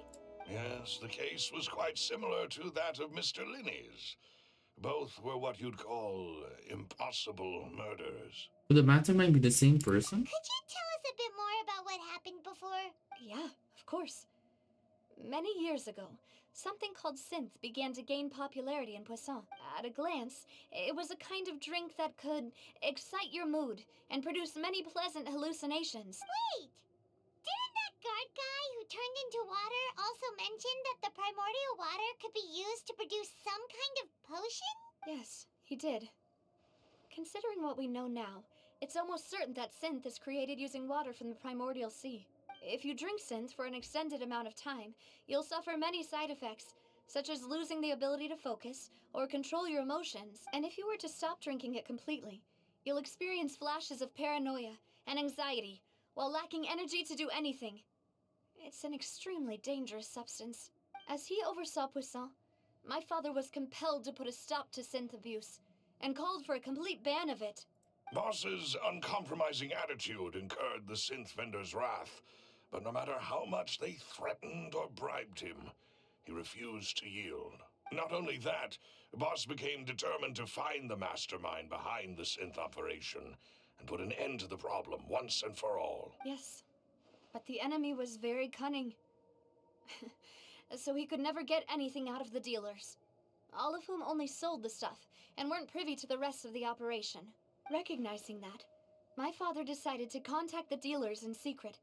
Yes, the case was quite similar to that of Mr. Linney's. Both were what you'd call impossible murders. Could the mastermind be the same person? Could you tell us a bit more about what happened before? Yeah, of course. Many years ago, something called synth began to gain popularity in Poisson. At a glance, it was a kind of drink that could excite your mood and produce many pleasant hallucinations. Wait! Didn't that guard guy who turned into water also mention that the primordial water could be used to produce some kind of potion? Yes, he did. Considering what we know now, it's almost certain that synth is created using water from the primordial sea. If you drink synth for an extended amount of time, you'll suffer many side effects, such as losing the ability to focus or control your emotions. And if you were to stop drinking it completely, you'll experience flashes of paranoia and anxiety while lacking energy to do anything. It's an extremely dangerous substance. As he oversaw Poisson, my father was compelled to put a stop to synth abuse and called for a complete ban of it. Boss's uncompromising attitude incurred the synth vendor's wrath, but no matter how much they threatened or bribed him, he refused to yield. Not only that, Boss became determined to find the mastermind behind the synth operation and put an end to the problem once and for all. Yes, but the enemy was very cunning. So he could never get anything out of the dealers, all of whom only sold the stuff and weren't privy to the rest of the operation. Recognizing that, my father decided to contact the dealers in secret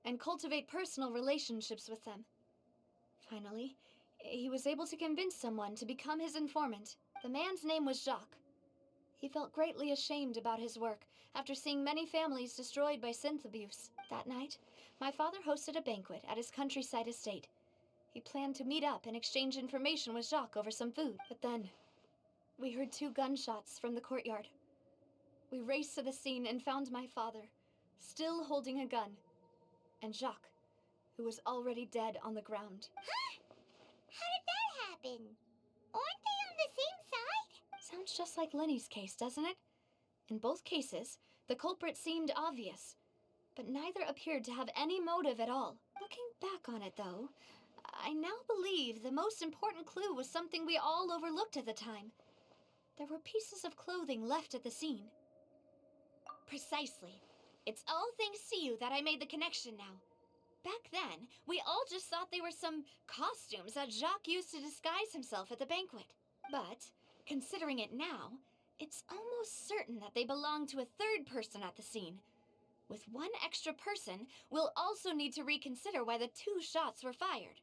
and cultivate personal relationships with them. Finally, he was able to convince someone to become his informant. The man's name was Jacques. He felt greatly ashamed about his work after seeing many families destroyed by synth abuse. That night, my father hosted a banquet at his countryside estate. He planned to meet up and exchange information with Jacques over some food. But then, we heard 2 gunshots from the courtyard. We raced to the scene and found my father, still holding a gun, and Jacques, who was already dead on the ground. Huh? How did that happen? Aren't they on the same side? Sounds just like Lenny's case, doesn't it? In both cases, the culprit seemed obvious, but neither appeared to have any motive at all. Looking back on it, though, I now believe the most important clue was something we all overlooked at the time. There were pieces of clothing left at the scene. Precisely. It's all thanks to you that I made the connection now. Back then, we all just thought they were some costumes that Jacques used to disguise himself at the banquet. But, considering it now, it's almost certain that they belong to a third person at the scene. With one extra person, we'll also need to reconsider why the 2 shots were fired.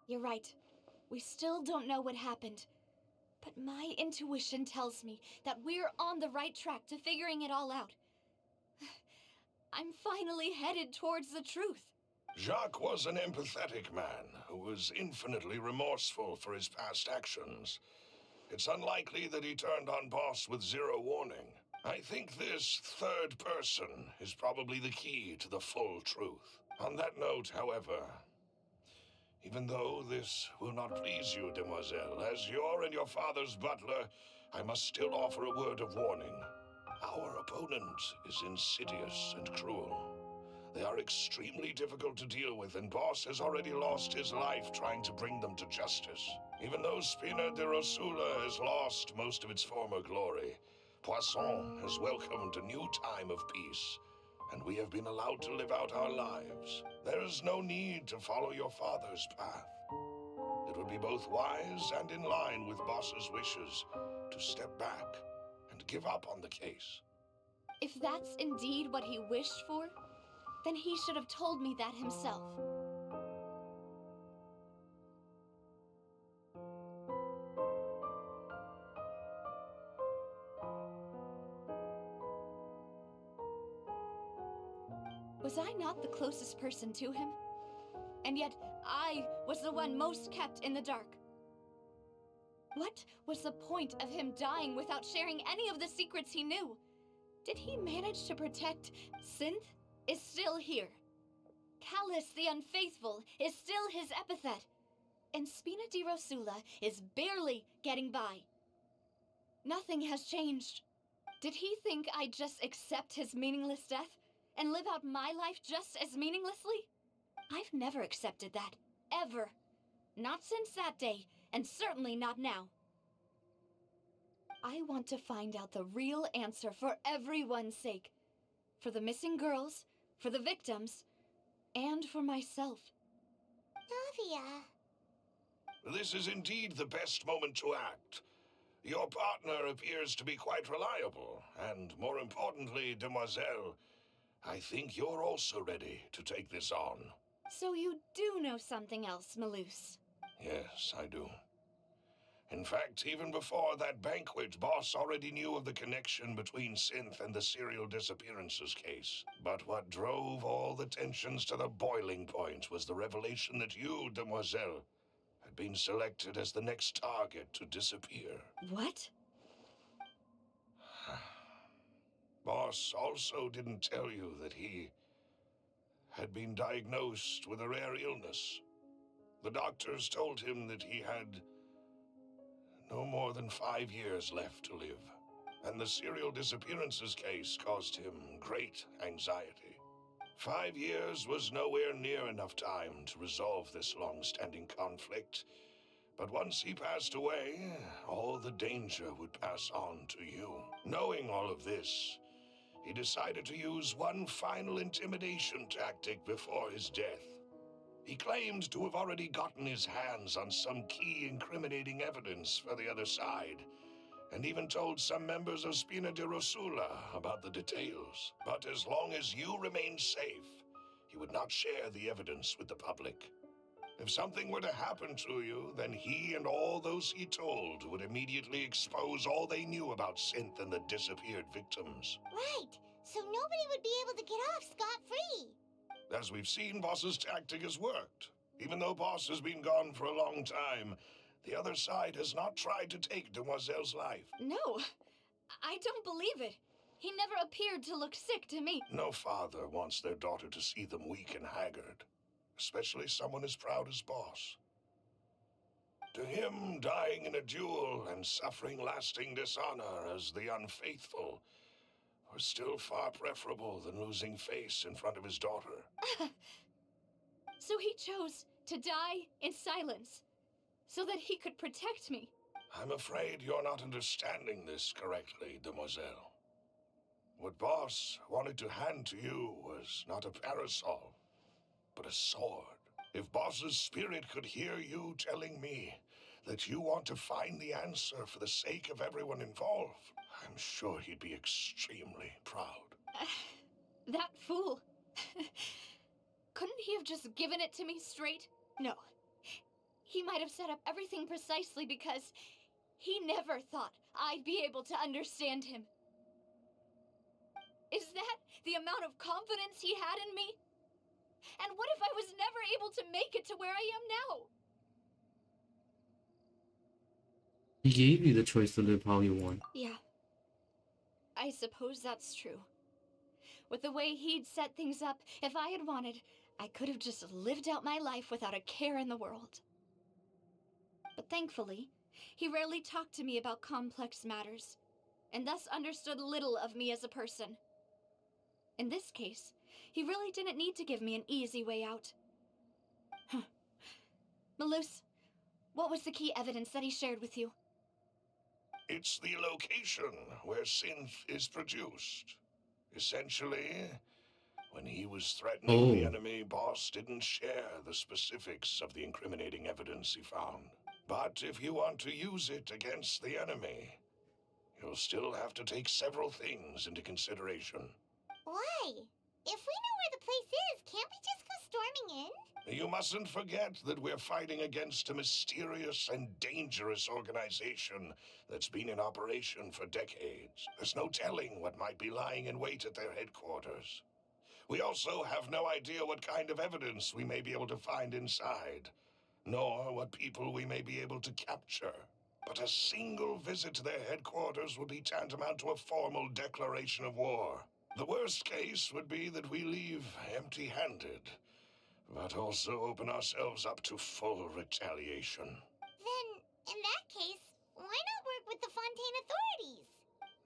You're right. We still don't know what happened. But my intuition tells me that we're on the right track to figuring it all out. I'm finally headed towards the truth. Jacques was an empathetic man who was infinitely remorseful for his past actions. It's unlikely that he turned on Boss with zero warning. I think this third person is probably the key to the full truth. On that note, however, even though this will not please you, demoiselle, as your and your father's butler, I must still offer a word of warning. Our opponent is insidious and cruel. They are extremely difficult to deal with, and Boss has already lost his life trying to bring them to justice. Even though Spina de Rosula has lost most of its former glory, Poisson has welcomed a new time of peace, and we have been allowed to live out our lives. There is no need to follow your father's path. It would be both wise and in line with Boss's wishes to step back and give up on the case. If that's indeed what he wished for, then he should have told me that himself. Was I not the closest person to him? And yet, I was the one most kept in the dark. What was the point of him dying without sharing any of the secrets he knew? Did he manage to protect Synth? Is still here. Callus the Unfaithful is still his epithet. And Spina di Rosula is barely getting by. Nothing has changed. Did he think I'd just accept his meaningless death and live out my life just as meaninglessly? I've never accepted that. Ever. Not since that day, and certainly not now. I want to find out the real answer for everyone's sake. For the missing girls, for the victims, and for myself. Navia. This is indeed the best moment to act. Your partner appears to be quite reliable, and more importantly, demoiselle, I think you're also ready to take this on. So you do know something else, Malus? Yes, I do. In fact, even before that banquet, Boss already knew of the connection between Synth and the serial disappearances case. But what drove all the tensions to the boiling point was the revelation that you, demoiselle, had been selected as the next target to disappear. What? Boss also didn't tell you that he had been diagnosed with a rare illness. The doctors told him that he had no more than 5 years left to live, and the serial disappearances case caused him great anxiety. 5 years was nowhere near enough time to resolve this long-standing conflict, but once he passed away, all the danger would pass on to you. Knowing all of this, he decided to use one final intimidation tactic before his death. He claimed to have already gotten his hands on some key incriminating evidence for the other side, and even told some members of Spina de Rosula about the details. But as long as you remained safe, he would not share the evidence with the public. If something were to happen to you, then he and all those he told would immediately expose all they knew about Synth and the disappeared victims. Right, so nobody would be able to get off scot-free. As we've seen, Boss's tactic has worked. Even though Boss has been gone for a long time, the other side has not tried to take Demoiselle's life. No, I don't believe it. He never appeared to look sick to me. No father wants their daughter to see them weak and haggard, especially someone as proud as Boss. To him, dying in a duel and suffering lasting dishonor as the unfaithful was still far preferable than losing face in front of his daughter. So he chose to die in silence, so that he could protect me. I'm afraid you're not understanding this correctly, demoiselle. What Boss wanted to hand to you was not a parasol, but a sword. If Boss's spirit could hear you telling me that you want to find the answer for the sake of everyone involved, I'm sure he'd be extremely proud. That fool. Couldn't he have just given it to me straight? No. He might have set up everything precisely because he never thought I'd be able to understand him. Is that the amount of confidence he had in me? And what if I was never able to make it to where I am now? He gave you the choice to live how you want. Yeah. I suppose that's true. With the way he'd set things up, if I had wanted, I could have just lived out my life without a care in the world. But thankfully, he rarely talked to me about complex matters, and thus understood little of me as a person. In this case, he really didn't need to give me an easy way out. Malus, what was the key evidence that he shared with you? It's the location where synth is produced. Essentially, when he was threatening the enemy, Boss didn't share the specifics of the incriminating evidence he found. But if you want to use it against the enemy, you'll still have to take several things into consideration. Why? If we know where the place is, can't we just go storming in? You mustn't forget that we're fighting against a mysterious and dangerous organization that's been in operation for decades. There's no telling what might be lying in wait at their headquarters. We also have no idea what kind of evidence we may be able to find inside, nor what people we may be able to capture. But a single visit to their headquarters would be tantamount to a formal declaration of war. The worst case would be that we leave empty-handed, but also open ourselves up to full retaliation. Then, in that case, why not work with the Fontaine authorities?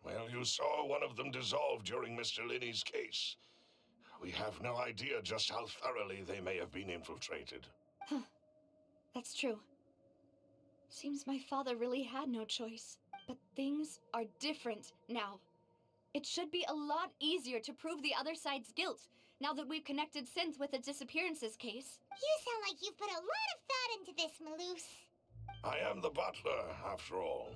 Well, you saw one of them dissolve during Mr. Linney's case. We have no idea just how thoroughly they may have been infiltrated. Huh. That's true. Seems my father really had no choice. But things are different now. It should be a lot easier to prove the other side's guilt, now that we've connected Synth with the disappearances case. You sound like you've put a lot of thought into this, Malus. I am the butler, after all.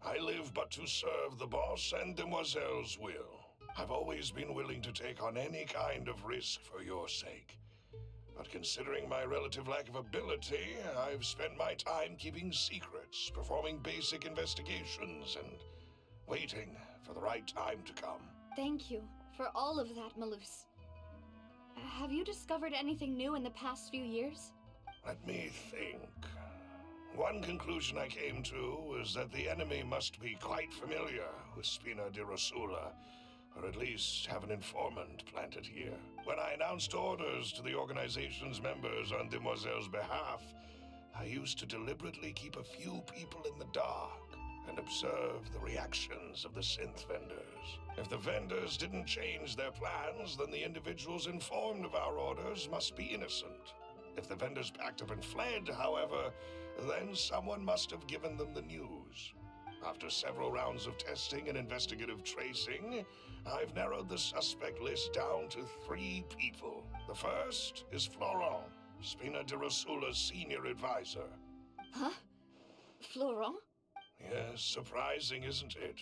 I live but to serve the boss and Demoiselle's will. I've always been willing to take on any kind of risk for your sake. But considering my relative lack of ability, I've spent my time keeping secrets, performing basic investigations, and waiting for the right time to come. Thank you for all of that, Malus. Have you discovered anything new in the past few years? Let me think. One conclusion I came to was that the enemy must be quite familiar with Spina di Rosula, or at least have an informant planted here. When I announced orders to the organization's members on Demoiselle's behalf, I used to deliberately keep a few people in the dark and observe the reactions of the synth vendors. If the vendors didn't change their plans, then the individuals informed of our orders must be innocent. If the vendors packed up and fled, however, then someone must have given them the news. After several rounds of testing and investigative tracing, I've narrowed the suspect list down to 3 people. The first is Florent, Spina di Rosula's senior advisor. Huh? Florent? Yes, surprising, isn't it?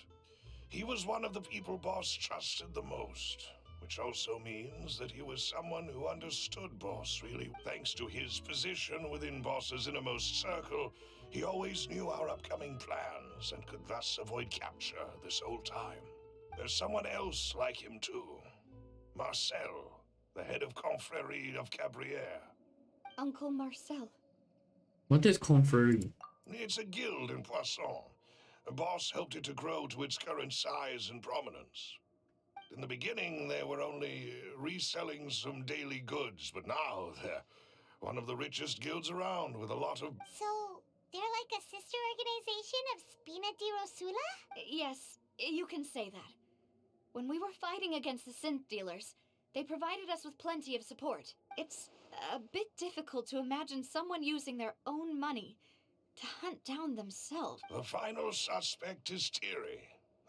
He was one of the people Boss trusted the most, which also means that he was someone who understood Boss really. Thanks to his position within Boss's innermost circle, he always knew our upcoming plans and could thus avoid capture this whole time. There's someone else like him too. Marcel, the head of Confrérie of Cabrières. Uncle Marcel. What is Confrérie? It's a guild in Poisson. Boss helped it to grow to its current size and prominence. In the beginning, they were only reselling some daily goods, but now they're one of the richest guilds around with a lot of... So, they're like a sister organization of Spina di Rosula? Yes, you can say that. When we were fighting against the synth dealers, they provided us with plenty of support. It's a bit difficult to imagine someone using their own money to hunt down themselves. The final suspect is Thierry,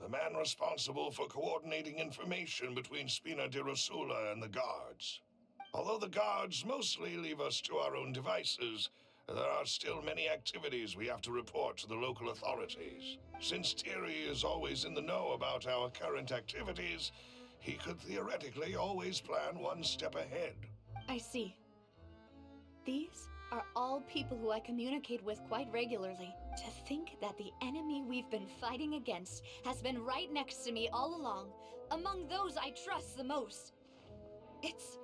the man responsible for coordinating information between Spina di Rosula and the guards. Although the guards mostly leave us to our own devices, there are still many activities we have to report to the local authorities. Since Thierry is always in the know about our current activities, he could theoretically always plan one step ahead. I see. These are all people who I communicate with quite regularly. To think that the enemy we've been fighting against has been right next to me all along, among those I trust the most. It's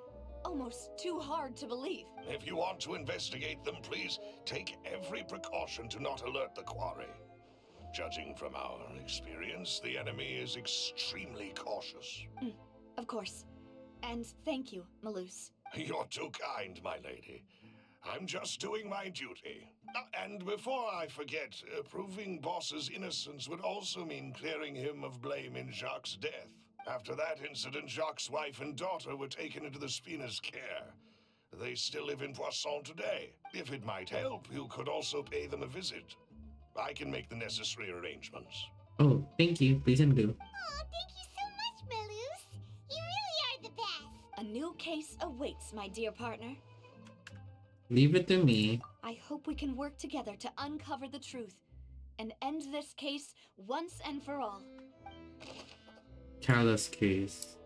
almost too hard to believe. If you want to investigate them, please take every precaution to not alert the quarry. Judging from our experience, the enemy is extremely cautious. Of course. And thank you, Malus. You're too kind, my lady. I'm just doing my duty. And before I forget, proving Boss's innocence would also mean clearing him of blame in Jacques' death. After that incident, Jacques' wife and daughter were taken into the Spina's care. They still live in Poisson today. If it might help, you could also pay them a visit. I can make the necessary arrangements. Oh, thank you. Please and do. Oh, thank you so much, Malus. You really are the best. A new case awaits, my dear partner. Leave it to me. I hope we can work together to uncover the truth and end this case once and for all. Callus case.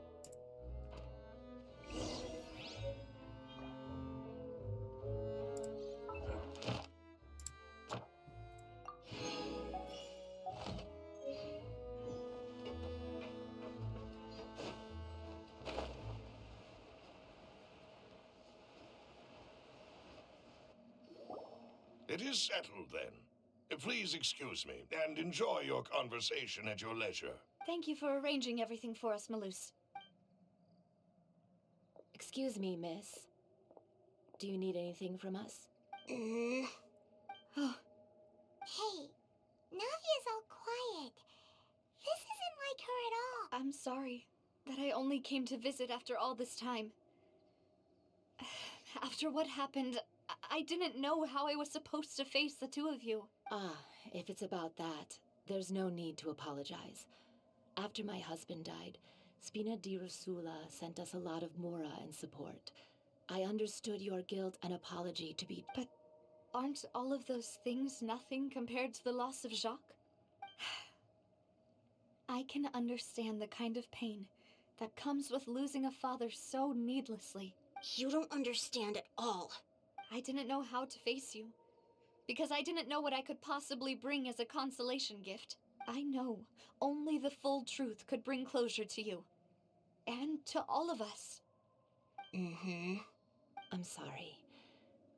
It is settled, then. Please excuse me, and enjoy your conversation at your leisure. Thank you for arranging everything for us, Malus. Excuse me, miss. Do you need anything from us? Mm. Oh, Hey, Navia's all quiet. This isn't like her at all. I'm sorry that I only came to visit after all this time. After what happened, I didn't know how I was supposed to face the two of you. Ah, if it's about that, there's no need to apologize. After my husband died, Spina di Rusula sent us a lot of mora and support. I understood your guilt and apology to be... But aren't all of those things nothing compared to the loss of Jacques? I can understand the kind of pain that comes with losing a father so needlessly. You don't understand at all. I didn't know how to face you, because I didn't know what I could possibly bring as a consolation gift. I know only the full truth could bring closure to you, and to all of us. Mm-hmm. I'm sorry.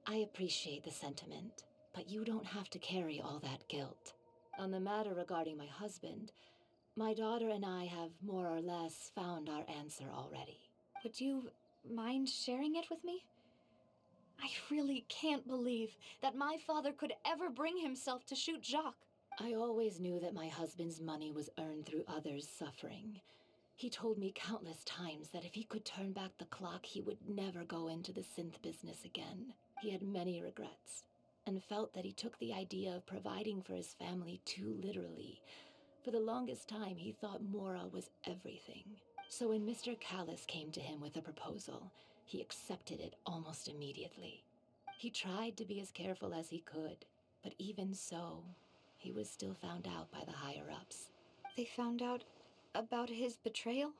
I appreciate the sentiment, but you don't have to carry all that guilt. On the matter regarding my husband, my daughter and I have more or less found our answer already. Would you mind sharing it with me? I really can't believe that my father could ever bring himself to shoot Jacques. I always knew that my husband's money was earned through others' suffering. He told me countless times that if he could turn back the clock, he would never go into the synth business again. He had many regrets, and felt that he took the idea of providing for his family too literally. For the longest time, he thought Mora was everything. So when Mr. Callus came to him with a proposal, he accepted it almost immediately. He tried to be as careful as he could, but even so, he was still found out by the higher-ups. They found out about his betrayal?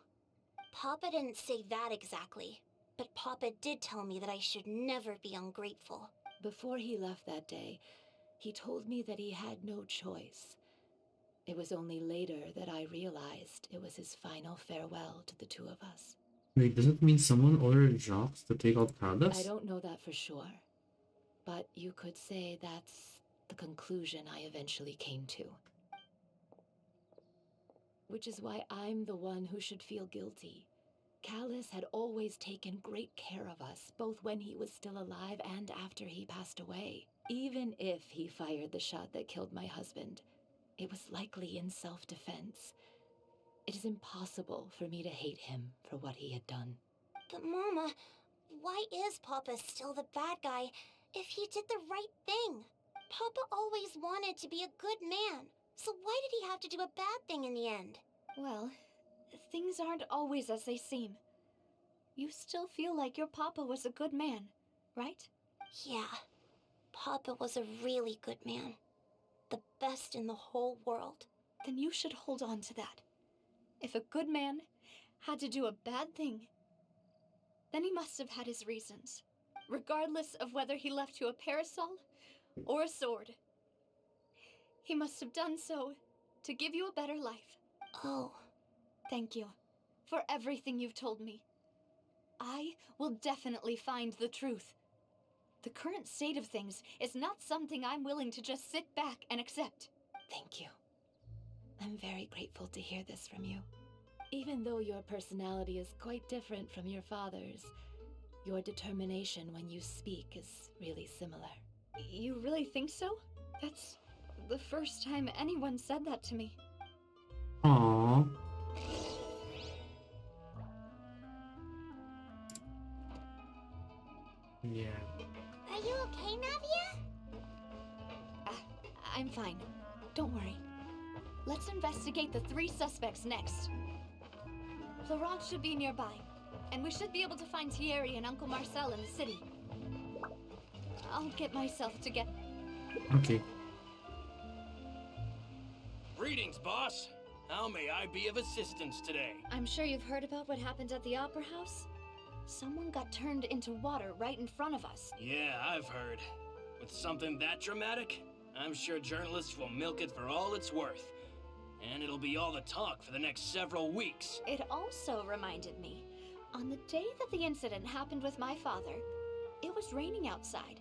Papa didn't say that exactly, but Papa did tell me that I should never be ungrateful. Before he left that day, he told me that he had no choice. It was only later that I realized it was his final farewell to the two of us. Wait, does it mean someone ordered Jacques to take out Callus? I don't know that for sure, but you could say that's the conclusion I eventually came to. Which is why I'm the one who should feel guilty. Callus had always taken great care of us, both when he was still alive and after he passed away. Even if he fired the shot that killed my husband, it was likely in self-defense. It is impossible for me to hate him for what he had done. But Mama, why is Papa still the bad guy if he did the right thing? Papa always wanted to be a good man, so why did he have to do a bad thing in the end? Well, things aren't always as they seem. You still feel like your papa was a good man, right? Yeah, Papa was a really good man. The best in the whole world. Then you should hold on to that. If a good man had to do a bad thing, then he must have had his reasons, regardless of whether he left you a parasol or a sword. He must have done so to give you a better life. Oh. Thank you for everything you've told me. I will definitely find the truth. The current state of things is not something I'm willing to just sit back and accept. Thank you. I'm very grateful to hear this from you. Even though your personality is quite different from your father's, your determination when you speak is really similar. You really think so? That's the first time anyone said that to me. Aww. Yeah. Are you okay, Navia? I'm fine. Don't worry. Let's investigate the 3 suspects next. Florent should be nearby, and we should be able to find Thierry and Uncle Marcel in the city. I'll get myself to get... Okay. Greetings, boss. How may I be of assistance today? I'm sure you've heard about what happened at the Opera House? Someone got turned into water right in front of us. Yeah, I've heard. With something that dramatic, I'm sure journalists will milk it for all it's worth. And it'll be all the talk for the next several weeks. It also reminded me, on the day that the incident happened with my father, it was raining outside,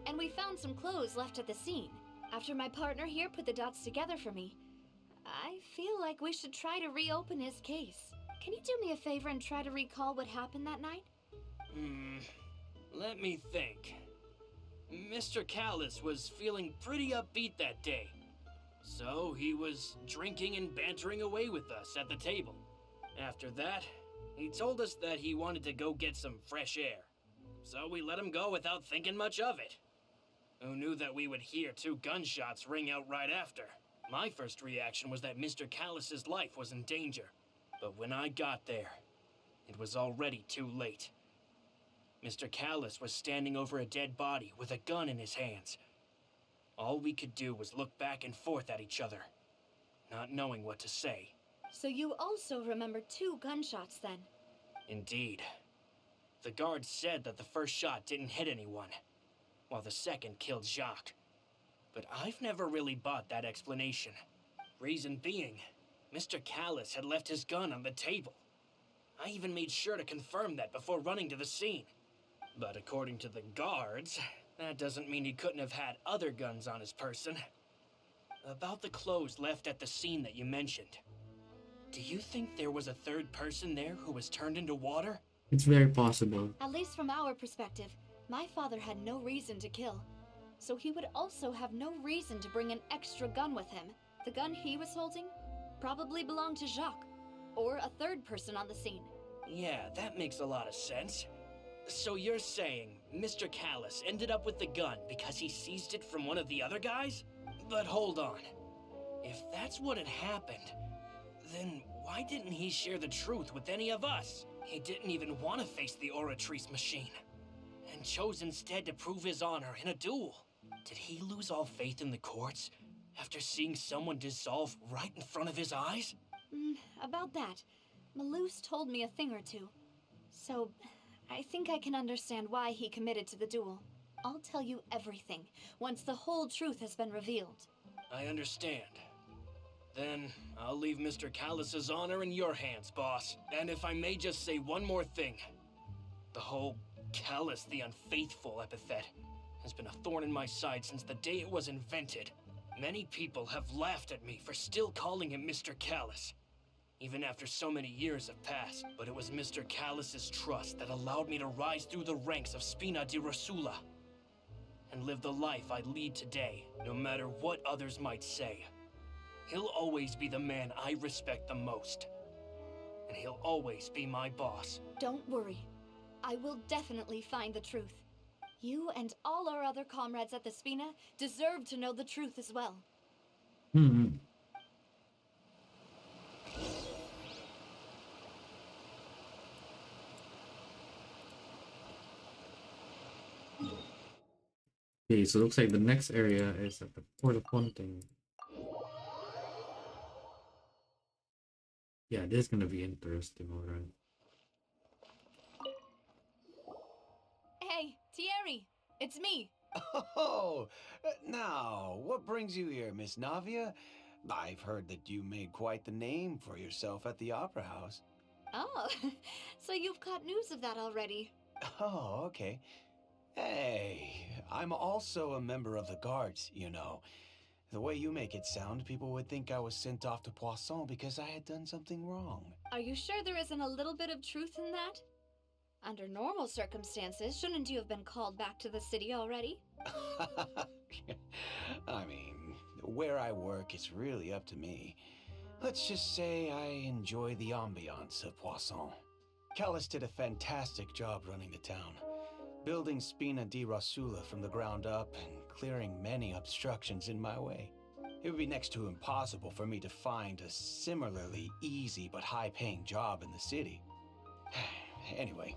and we found some clothes left at the scene. After my partner here put the dots together for me, I feel like we should try to reopen his case. Can you do me a favor and try to recall what happened that night? Let me think. Mr. Callis was feeling pretty upbeat that day. So he was drinking and bantering away with us at the table. After that, he told us that he wanted to go get some fresh air. So we let him go without thinking much of it. Who knew that we would hear 2 gunshots ring out right after? My first reaction was that Mr. Callis's life was in danger. But when I got there, it was already too late. Mr. Callis was standing over a dead body with a gun in his hands. All we could do was look back and forth at each other, not knowing what to say. So you also remember 2 gunshots then? Indeed. The guard said that the first shot didn't hit anyone, while the second killed Jacques. But I've never really bought that explanation. Reason being, Mr. Callis had left his gun on the table. I even made sure to confirm that before running to the scene. But according to the guards, that doesn't mean he couldn't have had other guns on his person. About the clothes left at the scene that you mentioned, do you think there was a 3rd person there who was turned into water? It's very possible. At least from our perspective, my father had no reason to kill. So he would also have no reason to bring an extra gun with him. The gun he was holding probably belonged to Jacques, or a 3rd person on the scene. Yeah, that makes a lot of sense. So you're saying Mr. Callis ended up with the gun because he seized it from one of the other guys? But hold on. If that's what had happened, then why didn't he share the truth with any of us? He didn't even want to face the Oratrice machine, and chose instead to prove his honor in a duel. Did he lose all faith in the courts after seeing someone dissolve right in front of his eyes? About that, Malouse told me a thing or two. So, I think I can understand why he committed to the duel. I'll tell you everything once the whole truth has been revealed. I understand. Then I'll leave Mr. Callis's honor in your hands, boss. And if I may just say one more thing. The whole Callis the Unfaithful epithet has been a thorn in my side since the day it was invented. Many people have laughed at me for still calling him Mr. Callis, even after so many years have passed. But it was Mr. Callis's trust that allowed me to rise through the ranks of Spina di Rosula and live the life I lead today, no matter what others might say. He'll always be the man I respect the most, and he'll always be my boss. Don't worry. I will definitely find the truth. You and all our other comrades at the Spina deserve to know the truth as well. Okay, so it looks like the next area is at the Port of Fontaine. Yeah, this is gonna be interesting, alright. Hey, Thierry! It's me! Oh, now, what brings you here, Miss Navia? I've heard that you made quite the name for yourself at the Opera House. Oh, so you've caught news of that already. Oh, okay. Hey, I'm also a member of the Guards, you know. The way you make it sound, people would think I was sent off to Poisson because I had done something wrong. Are you sure there isn't a little bit of truth in that? Under normal circumstances, shouldn't you have been called back to the city already? I mean, where I work, it's really up to me. Let's just say I enjoy the ambiance of Poisson. Callus did a fantastic job running the town, building Spina di Rosula from the ground up and clearing many obstructions in my way. It would be next to impossible for me to find a similarly easy but high-paying job in the city. Anyway,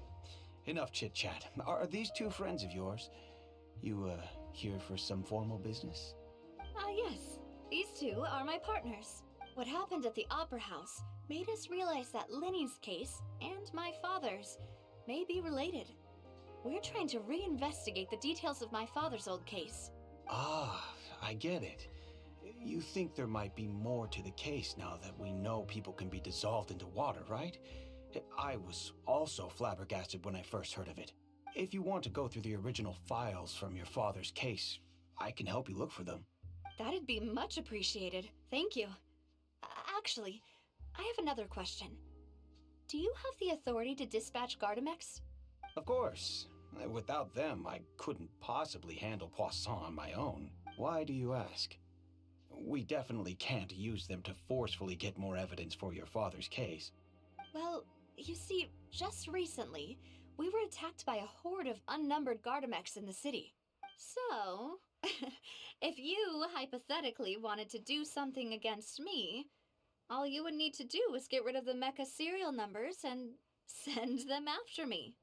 enough chit-chat. Are these two friends of yours? You, here for some formal business? Yes. These two are my partners. What happened at the Opera House made us realize that Linny's case and my father's may be related. We're trying to reinvestigate the details of my father's old case. Ah, I get it. You think there might be more to the case now that we know people can be dissolved into water, right? I was also flabbergasted when I first heard of it. If you want to go through the original files from your father's case, I can help you look for them. That'd be much appreciated. Thank you. Actually, I have another question. Do you have the authority to dispatch Gardamex? Of course. Without them, I couldn't possibly handle Poisson on my own. Why do you ask? We definitely can't use them to forcefully get more evidence for your father's case. Well, you see, just recently, we were attacked by a horde of unnumbered Gardamex in the city. So, if you hypothetically wanted to do something against me, all you would need to do is get rid of the mecha serial numbers and send them after me.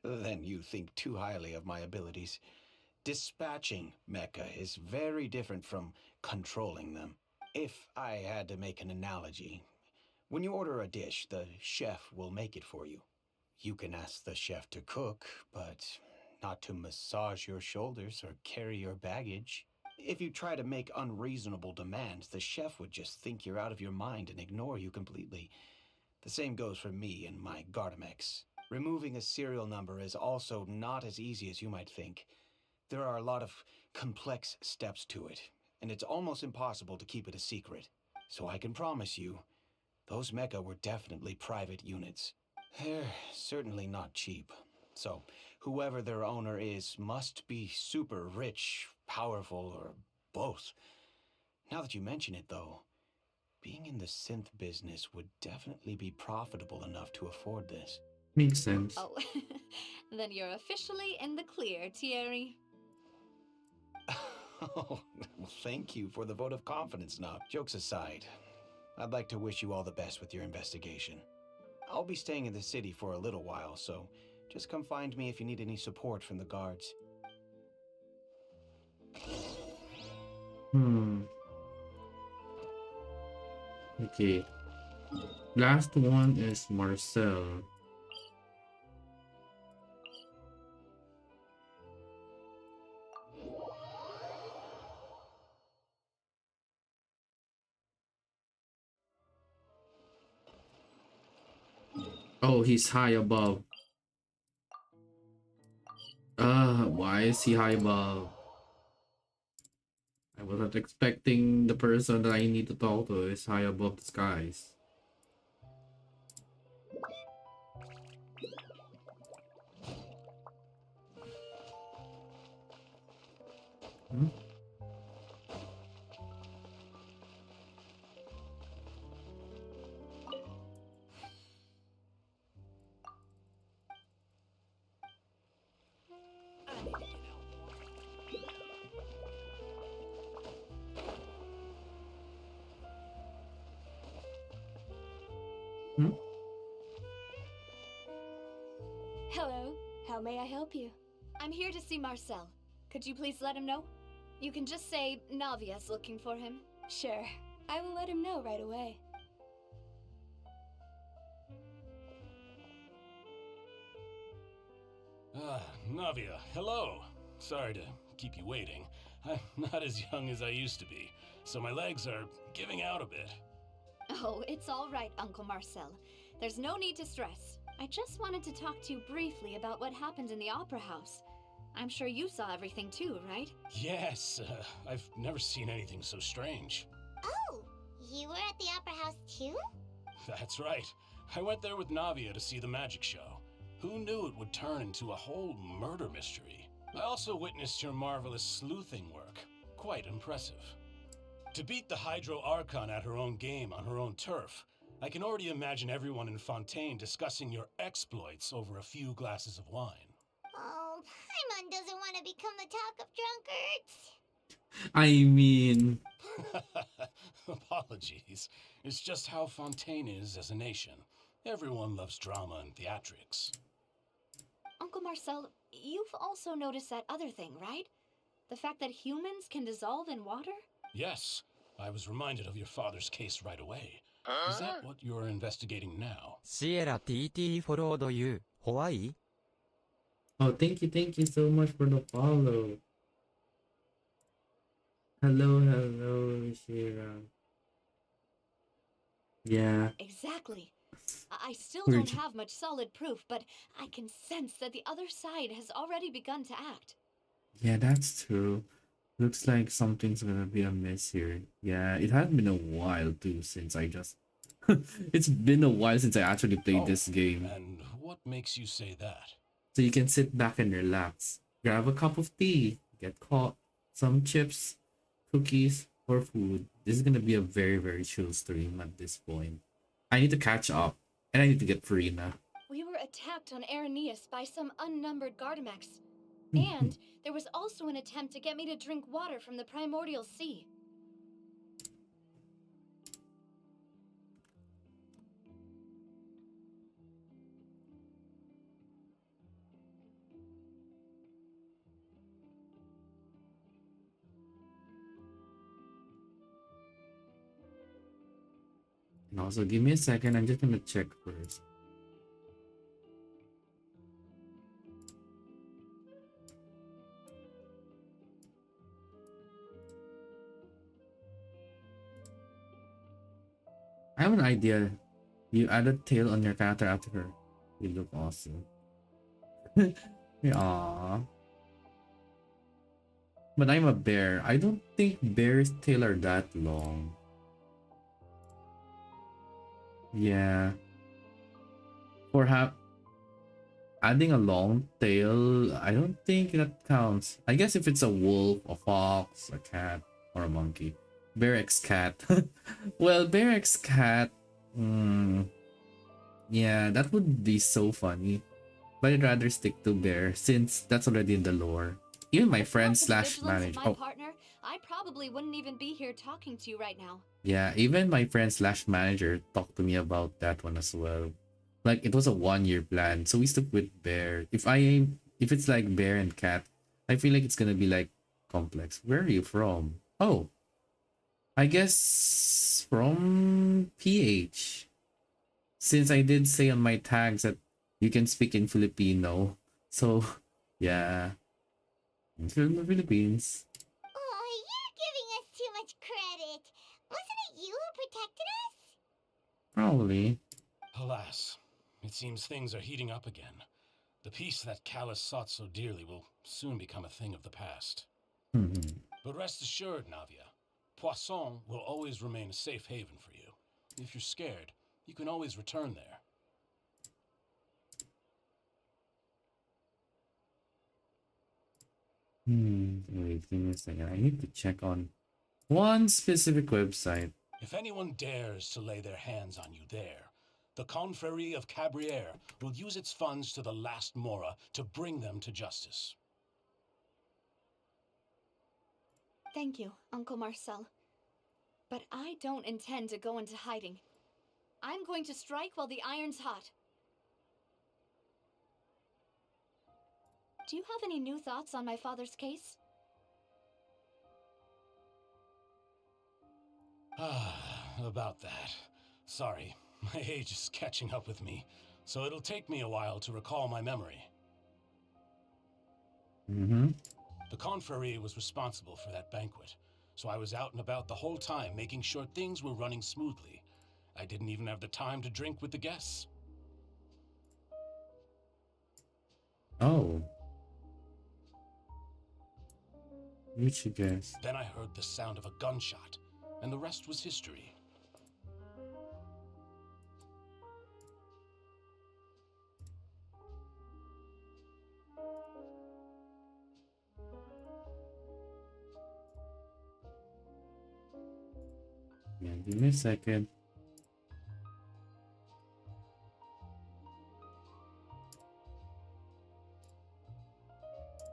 Then you think too highly of my abilities. Dispatching mecha is very different from controlling them. If I had to make an analogy, when you order a dish, the chef will make it for you. You can ask the chef to cook, but not to massage your shoulders or carry your baggage. If you try to make unreasonable demands, the chef would just think you're out of your mind and ignore you completely. The same goes for me and my Gardamex. Removing a serial number is also not as easy as you might think. There are a lot of complex steps to it, and it's almost impossible to keep it a secret. So I can promise you, those mecha were definitely private units. They're certainly not cheap. So whoever their owner is must be super rich, powerful, or both. Now that you mention it, though, being in the synth business would definitely be profitable enough to afford this. Makes sense. Oh, then you're officially in the clear, Thierry. Oh, well, thank you for the vote of confidence, Nob. Jokes aside, I'd like to wish you all the best with your investigation. I'll be staying in the city for a little while, so just come find me if you need any support from the guards. Okay. Last one is Marcel. Oh, he's high above. Why is he high above? I wasn't expecting the person that I need to talk to is high above the skies. Hmm? Hello, how may I help you? I'm here to see Marcel. Could you please let him know? You can just say Navia's looking for him. Sure, I will let him know right away. Navia, hello. Sorry to keep you waiting. I'm not as young as I used to be, so my legs are giving out a bit. Oh, it's all right, Uncle Marcel. There's no need to stress. I just wanted to talk to you briefly about what happened in the Opera House. I'm sure you saw everything too, right? Yes, I've never seen anything so strange. Oh, you were at the Opera House too? That's right. I went there with Navia to see the magic show. Who knew it would turn into a whole murder mystery? I also witnessed your marvelous sleuthing work. Quite impressive. To beat the Hydro Archon at her own game on her own turf, I can already imagine everyone in Fontaine discussing your exploits over a few glasses of wine. Oh, Paimon doesn't want to become the talk of drunkards. I mean, Apologies. It's just how Fontaine is as a nation. Everyone loves drama and theatrics. Uncle Marcel, you've also noticed that other thing, right? The fact that humans can dissolve in water? Yes, I was reminded of your father's case right away. Is that what you're investigating now? Sierra TT followed you. Hawaii? oh, thank you so much for the follow. Hello, Shira. Yeah. Exactly. I still We're don't j- have much solid proof, but I can sense that the other side has already begun to act. Yeah, that's true. Looks like something's gonna be amiss here. Yeah, it has been a while too since I just. It's been a while since I actually played this game. And what makes you say that? So you can sit back and relax. Grab a cup of tea, get caught, some chips, cookies, or food. This is gonna be a very chill stream at this point. I need to catch up, and I need to get Farina. We were attacked on Araneus by some unnumbered Gardamex. And there was also an attempt to get me to drink water from the primordial sea. And also, give me a second. I'm just gonna check first. I have an idea. You add a tail on your character after her. You look awesome. Aww. But I'm a bear. I don't think bears' tail are that long. Yeah. For adding a long tail, I don't think that counts. I guess if it's a wolf, a fox, a cat, or a monkey. Bear X cat. Well, Bear X cat. Yeah, that would be so funny. But I'd rather stick to bear since that's already in the lore. Even my friend slash manager. My partner, I probably wouldn't even be here talking to you right now. Yeah, even my friend slash manager talked to me about that one as well. Like it was a 1 year plan, so we stuck with bear. If it's like bear and cat, I feel like it's gonna be like complex. Where are you from? Oh, I guess from PH. Since I did say on my tags that you can speak in Filipino, so yeah, from the Philippines. Oh, you're giving us too much credit. Wasn't it you who protected us? Probably. Alas, it seems things are heating up again. The peace that Callus sought so dearly will soon become a thing of the past. But rest assured, Navia, Poisson will always remain a safe haven for you. If you're scared, you can always return there. Wait, give me a second. I need to check on one specific website. If anyone dares to lay their hands on you there, the Confrérie of Cabriere will use its funds to the last Mora to bring them to justice. Thank you, Uncle Marcel. But I don't intend to go into hiding. I'm going to strike while the iron's hot. Do you have any new thoughts on my father's case? About that. Sorry, my age is catching up with me, so it'll take me a while to recall my memory. The Confrérie was responsible for that banquet, so I was out and about the whole time making sure things were running smoothly. I didn't even have the time to drink with the guests. Oh. Which you guess? Then I heard the sound of a gunshot, and the rest was history. Yeah, give me a second.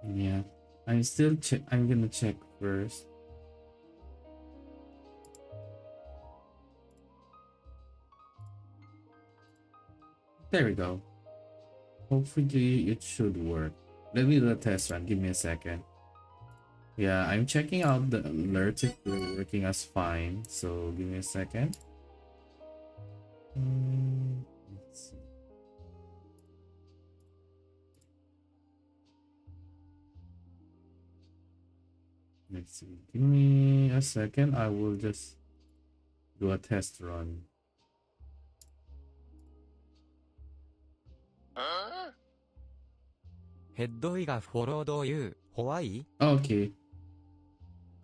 Yeah, I'm still check. I'm gonna check first. There we go. Hopefully it should work. Let me do a test run. Give me a second. Yeah, I'm checking out the alerts if they're working as fine. So give me a second. Let's see. Let's see. Give me a second. I will just do a test run. Headboyが followed you. Why? Okay.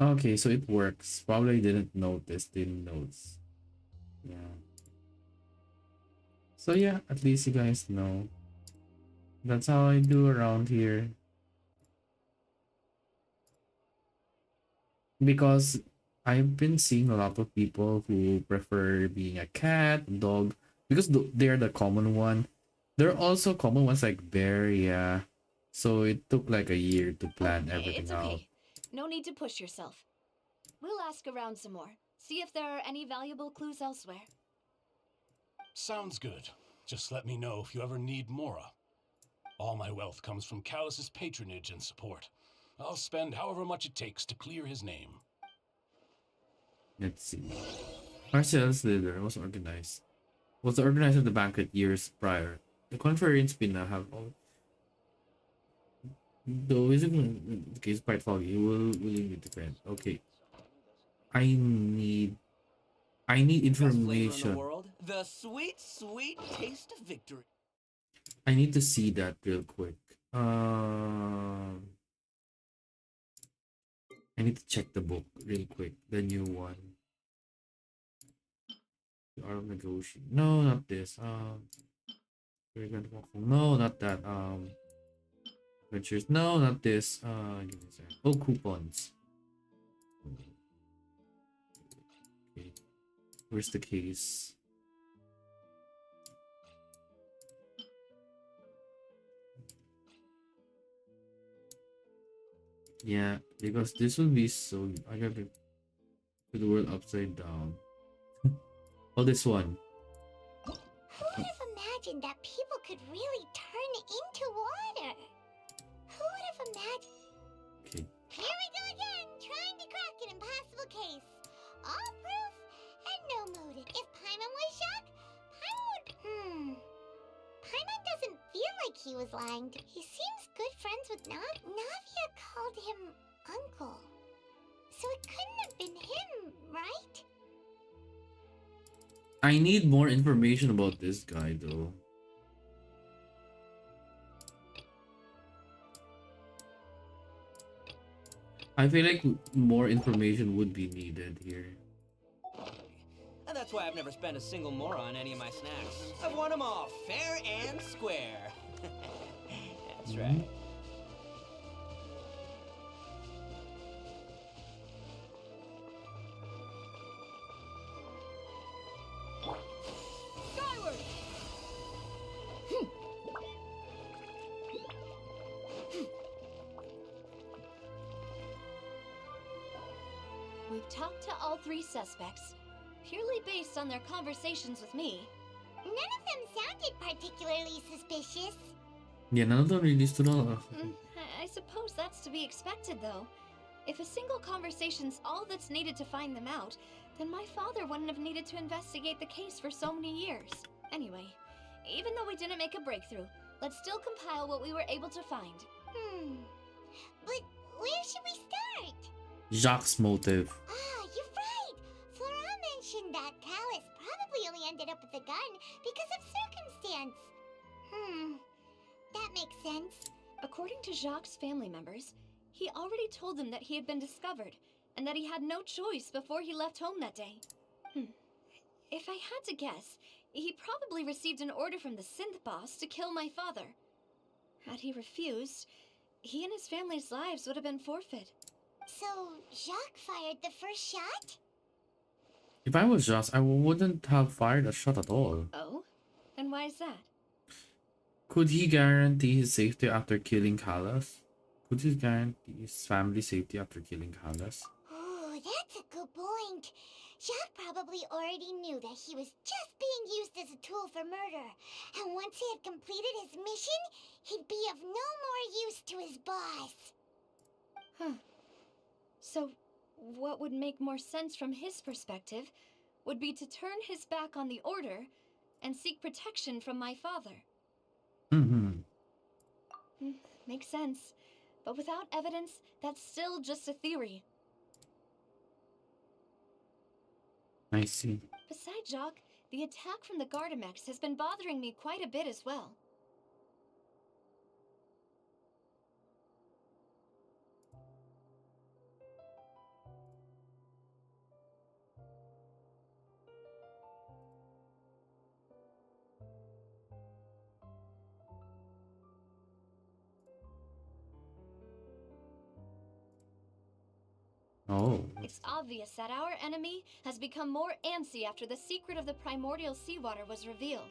Okay, so it works. Probably didn't notice. Didn't notice. Yeah. So yeah, at least you guys know. That's how I do around here. Because I've been seeing a lot of people who prefer being a cat, dog, because they're the common one. There are also common ones like bear, yeah. So it took like a year to plan everything It's out. okay. No need to push yourself. We'll ask around some more. See if there are any valuable clues elsewhere. Sounds good. Just let me know if you ever need Mora. All my wealth comes from Callus's patronage and support. I'll spend however much it takes to clear his name. Let's see. Our sales leader was organized. Was the organizer of the banquet years prior. The conference been have all. Though isn't the case quite foggy, will be different. Okay. I need information. The sweet, sweet taste of victory. I need to see that real quick. I need to check the book real quick. The new one. The Art of Negotiation. No, not this. No, not that. Adventures. No, not this. Give me a second. Oh, coupons. Okay. Where's the case? Yeah, because this will be so. I gotta put the world upside down. Oh, this one. Who would have imagined that people could really turn into water? Who would have imagined? Okay. Here we go again, trying to crack an impossible case. All proof and no motive. If Paimon was shocked, Paimon would... Paimon doesn't feel like he was lying. He seems good friends with Navia called him uncle. So it couldn't have been him, right? I need more information about this guy, though. I feel like more information would be needed here. And that's why I've never spent a single Mora on any of my snacks. I've won them all, fair and square. That's right. Skyward! We've talked to all three suspects, purely based on their conversations with me. None of them sounded particularly suspicious. Yeah, none of them really stood out. I suppose that's to be expected, though. If a single conversation's all that's needed to find them out, then my father wouldn't have needed to investigate the case for so many years. Anyway, even though we didn't make a breakthrough, let's still compile what we were able to find. But where should we start? Jacques' motive. Ah, you're right! Flora mentioned that Callus probably only ended up with a gun because of circumstance. That makes sense. According to Jacques' family members, He already told them that he had been discovered, and that he had no choice before he left home that day. If I had to guess, he probably received an order from the synth boss to kill my father. Had he refused, he and his family's lives would have been forfeit. So, Jacques fired the first shot? If I was Joss, I wouldn't have fired a shot at all. Oh? And why is that? Could he guarantee his safety after killing Callas? Could he guarantee his family safety after killing Callas? Oh, that's a good point. Jacques probably already knew that he was just being used as a tool for murder. And once he had completed his mission, he'd be of no more use to his boss. Huh. So, what would make more sense from his perspective would be to turn his back on the order and seek protection from my father. Makes sense. But without evidence, that's still just a theory. I see. Besides Jacques, the attack from the Gardamex has been bothering me quite a bit as well. Oh. It's obvious that our enemy has become more antsy after the secret of the primordial seawater was revealed.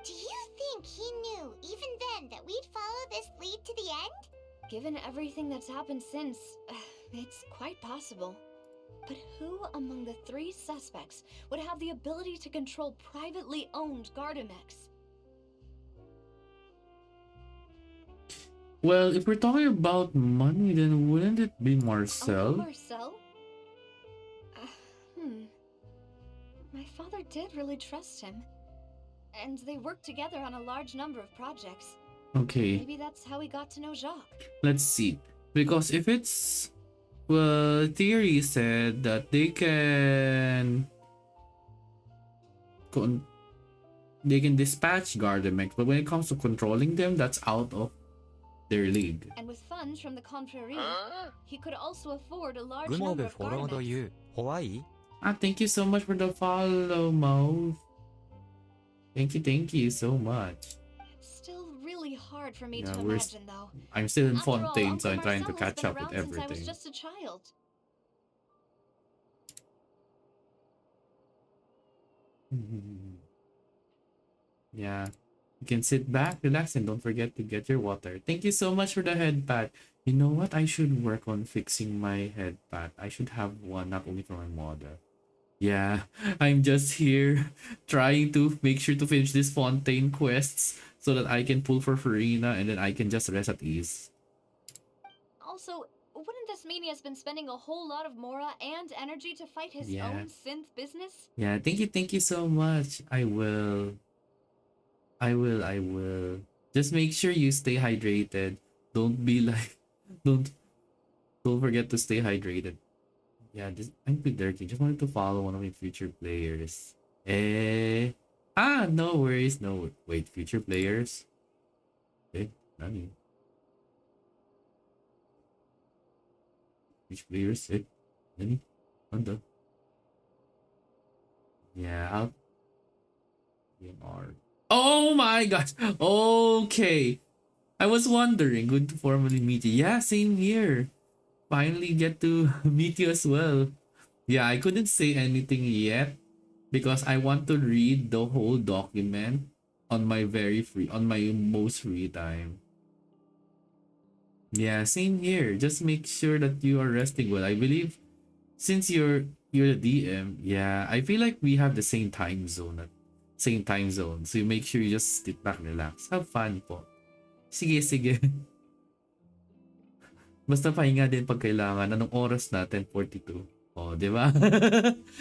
Do you think he knew, even then, that we'd follow this lead to the end? Given everything that's happened since, it's quite possible. But who among the three suspects would have the ability to control privately owned Gardamex? Well, if we're talking about money, then wouldn't it be Marcel? Uncle Marcel? My father did really trust him. And they worked together on a large number of projects. Okay. Maybe that's how he got to know Jacques. Let's see. Because if it's... Well, theory said that they can dispatch Gardamex, but when it comes to controlling them, that's out of their league. And with funds from the Confrérie, he could also afford a large グモ number ブ of フォロード Gardamex. ユーホワイ Thank you so much for the follow, Mo. Thank you so much. It's still really hard for me Yeah, to imagine, though. I'm still in After all, Fontaine, so I'm Uncle trying to Marcel has catch been up with around since I was everything. just a child. Yeah. You can sit back, relax, and don't forget to get your water. Thank you so much for the head pat. You know what? I should work on fixing my head pat. I should have one, not only for my mother. Yeah, I'm just here trying to make sure to finish this Fontaine quests so that I can pull for Farina and then I can just rest at ease. Also, wouldn't this mean he has been spending a whole lot of Mora and energy to fight his Yeah. own synth business? Yeah, thank you so much. I will. Just make sure you stay hydrated. Don't be like, don't forget to stay hydrated. Yeah, I'm with Dirty. Just wanted to follow one of my future players. No worries. No, wait, future players. Nani? Future players, Nani? Anda. Yeah, I'll. Oh my gosh. Okay. I was wondering. Good to formally meet you. Yeah, same here. Finally get to meet you as well. Yeah, I couldn't say anything yet because I want to read the whole document on my most free time. Yeah, same here. Just make sure that you are resting well. I believe since you're the DM, yeah, I feel like we have the same time zone. So you make sure you just sit back, relax. Have fun po. Sige. Basta pahinga din pag kailangan. Anong oras na? 10:42. Oh, di ba?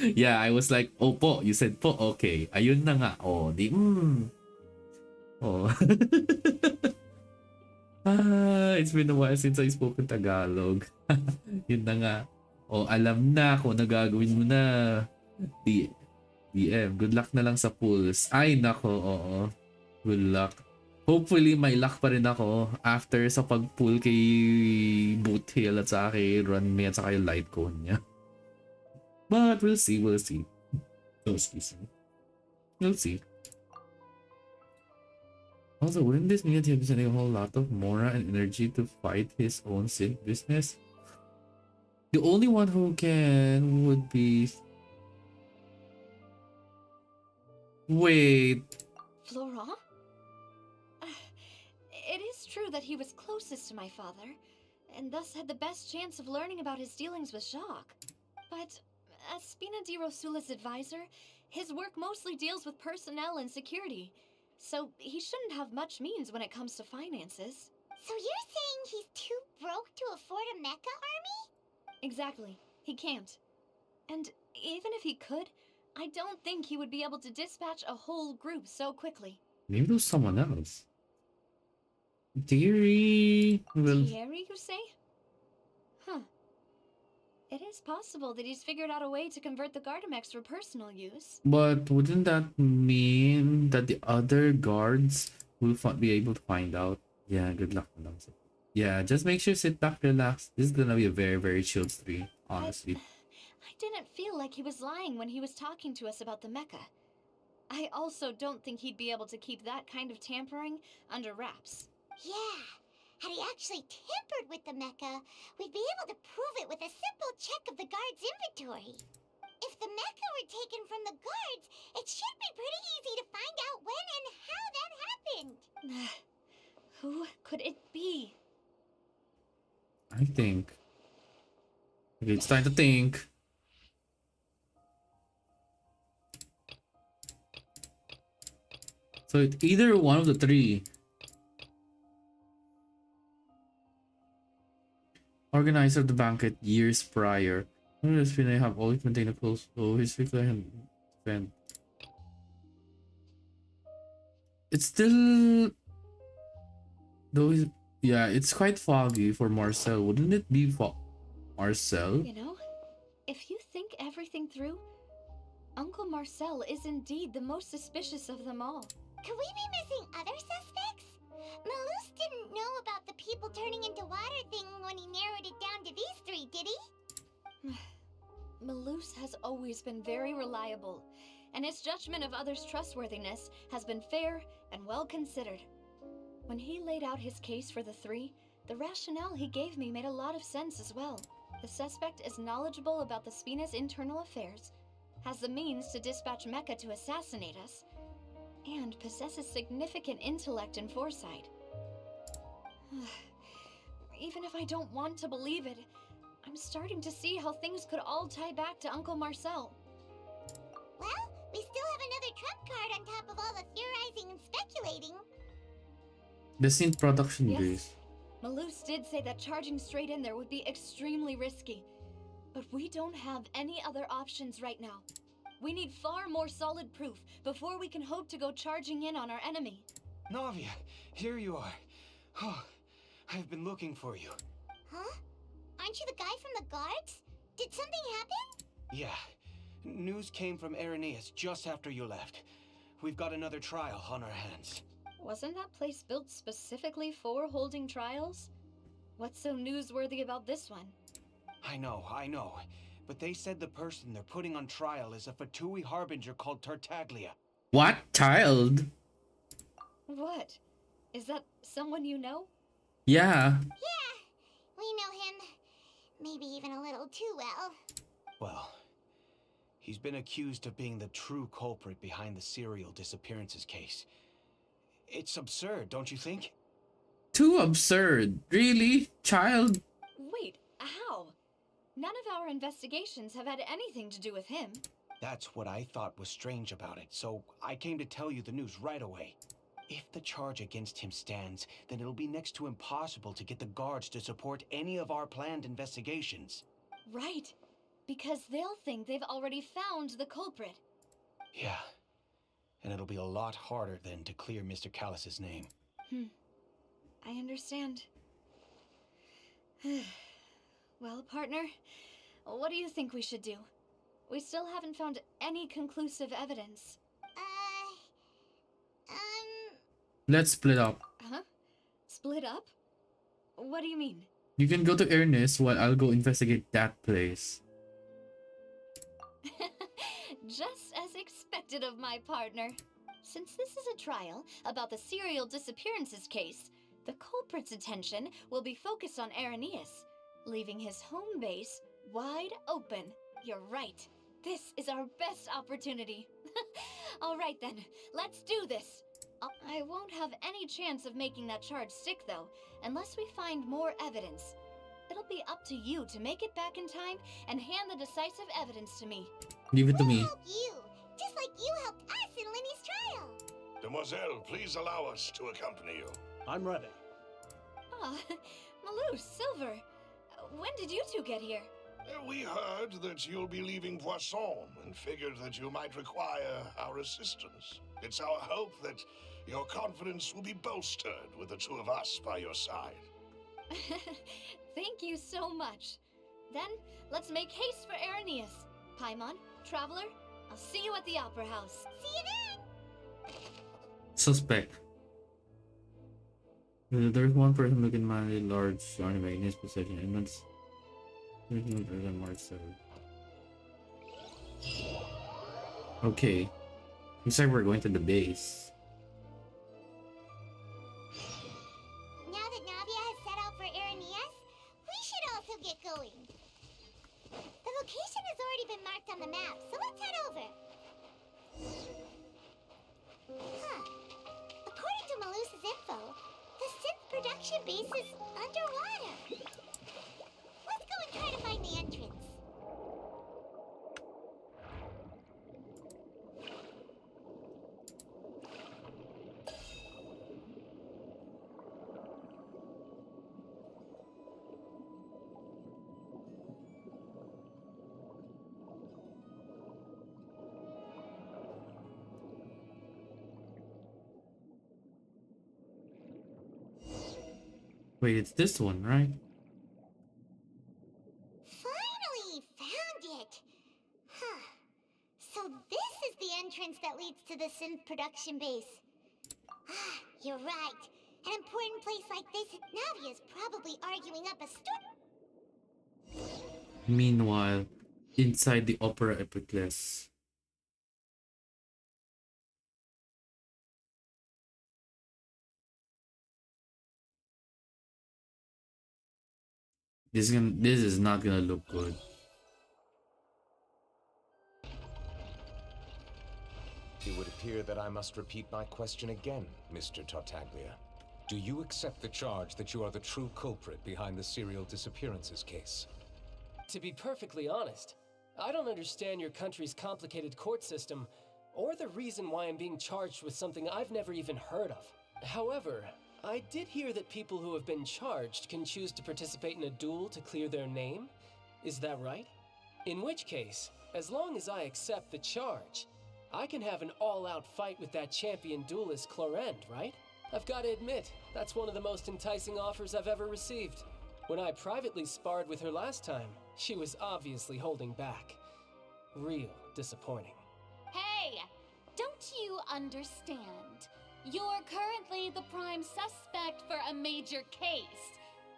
Yeah, I was like, oh po. You said po. Okay. Ayun na nga. Oh, Oh. It's been a while since I spoke in Tagalog. Yun na nga. Oh, alam na kung nagagawin mo na. DM. Good luck na lang sa pools. Ay, nako. Oo. Good luck. Hopefully, may luck pa rin ako after sa pag-pull kay Boot Hill at sa kay Runme at sa kay Light Cone niya. But we'll see, we'll see. Oh, excuse me. We'll see. Also, wouldn't this mean that he'll be sending a whole lot of Mora and energy to fight his own synth business? The only one who can would be... Wait. Florent? It is true that he was closest to my father, and thus had the best chance of learning about his dealings with Jacques. But as Spina di Rosula's advisor, his work mostly deals with personnel and security, so he shouldn't have much means when it comes to finances. So you're saying he's too broke to afford a mecha army? Exactly. He can't. And even if he could, I don't think he would be able to dispatch a whole group so quickly. Maybe it was someone else. Thierry will... Thierry, you say? Huh. It is possible that he's figured out a way to convert the Gardamex for personal use. But wouldn't that mean that the other guards will be able to find out? Yeah, good luck. Yeah, just make sure sit back, relax. This is gonna be a very, very chilled stream, honestly. I didn't feel like he was lying when he was talking to us about the mecha. I also don't think he'd be able to keep that kind of tampering under wraps. Yeah. Had he actually tampered with the mecha, we'd be able to prove it with a simple check of the guard's inventory. If the mecha were taken from the guards, it should be pretty easy to find out when and how that happened. Who could it be? I think. Okay, it's time to think. So it's either one of the three. Organizer of the banquet years prior. Notice when I have always maintained a close flow. His event. It's still though he's, yeah, it's quite foggy for Marcel. Wouldn't it be Marcel? You know, if you think everything through, Uncle Marcel is indeed the most suspicious of them all. Could we be missing other suspects? Malus didn't know about the people turning into water thing when he narrowed it down to these three, did he? Malus has always been very reliable, and his judgment of others' trustworthiness has been fair and well considered. When he laid out his case for the three, the rationale he gave me made a lot of sense as well. The suspect is knowledgeable about the Spina's internal affairs, has the means to dispatch Mecha to assassinate us, and possesses significant intellect and foresight. Even if I don't want to believe it, I'm starting to see how things could all tie back to Uncle Marcel. Well, we still have another trump card on top of all the theorizing and speculating. The synth production Yes. base. Malus did say that charging straight in there would be extremely risky, but we don't have any other options right now. We need far more solid proof before we can hope to go charging in on our enemy. Navia, here you are. Oh, I've been looking for you. Huh? Aren't you the guy from the guards? Did something happen? Yeah. News came from Irenaeus just after you left. We've got another trial on our hands. Wasn't that place built specifically for holding trials? What's so newsworthy about this one? I know. But they said the person they're putting on trial is a Fatui harbinger called Tartaglia. What child? What? Is that someone you know? Yeah. Yeah, we know him. Maybe even a little too well. Well, he's been accused of being the true culprit behind the serial disappearances case. It's absurd, don't you think? Too absurd. Really? Child? Wait, how? None of our investigations have had anything to do with him. That's what I thought was strange about it, so I came to tell you the news right away. If the charge against him stands, then it'll be next to impossible to get the guards to support any of our planned investigations. Right, because they'll think they've already found the culprit. Yeah, and it'll be a lot harder then to clear Mr. Callus's name. I understand. Well, partner, what do you think we should do? We still haven't found any conclusive evidence. Let's split up. Huh? Split up? What do you mean? You can go to Ernest while I'll go investigate that place. Just as expected of my partner. Since this is a trial about the serial disappearances case, the culprit's attention will be focused on Irenaeus, leaving his home base wide open. You're right. This is our best opportunity. All right then, let's do this. I won't have any chance of making that charge stick though, unless we find more evidence. It'll be up to you to make it back in time and hand the decisive evidence to me. Leave it to me. We'll help you, just like you helped us in Linny's trial. Demoiselle, please allow us to accompany you. I'm ready. Ah, Malou, Silver, when did you two get here? We heard that you'll be leaving Poisson and figured that you might require our assistance. It's our hope that your confidence will be bolstered with the two of us by your side. Thank you so much. Then, let's make haste for Irenaeus. Paimon, Traveler, I'll see you at the Opera House. See you then! Suspect. There's one person who can manage a large army in his possession, and that's March 7th. Okay. Looks like we're going to the base. Now that Navia has set out for Irenaeus, we should also get going. The location has already been marked on the map, so let's head over. Huh. According to Malus's info, the synth production base is underwater. Let's go and try to find the entrance. Wait, it's this one, right? Finally found it! Huh. So this is the entrance that leads to the synth production base. Ah, you're right. An important place like this, Navia's probably arguing up a storm. Meanwhile, inside the Opera Epiclese. This is not gonna look good. It would appear that I must repeat my question again, Mr. Tartaglia. Do you accept the charge that you are the true culprit behind the serial disappearances case? To be perfectly honest, I don't understand your country's complicated court system, or the reason why I'm being charged with something I've never even heard of. However, I did hear that people who have been charged can choose to participate in a duel to clear their name. Is that right? In which case, as long as I accept the charge, I can have an all-out fight with that champion duelist Clorend, right? I've got to admit, that's one of the most enticing offers I've ever received. When I privately sparred with her last time, she was obviously holding back. Real disappointing. Hey! Don't you understand? You're currently the prime suspect for a major case.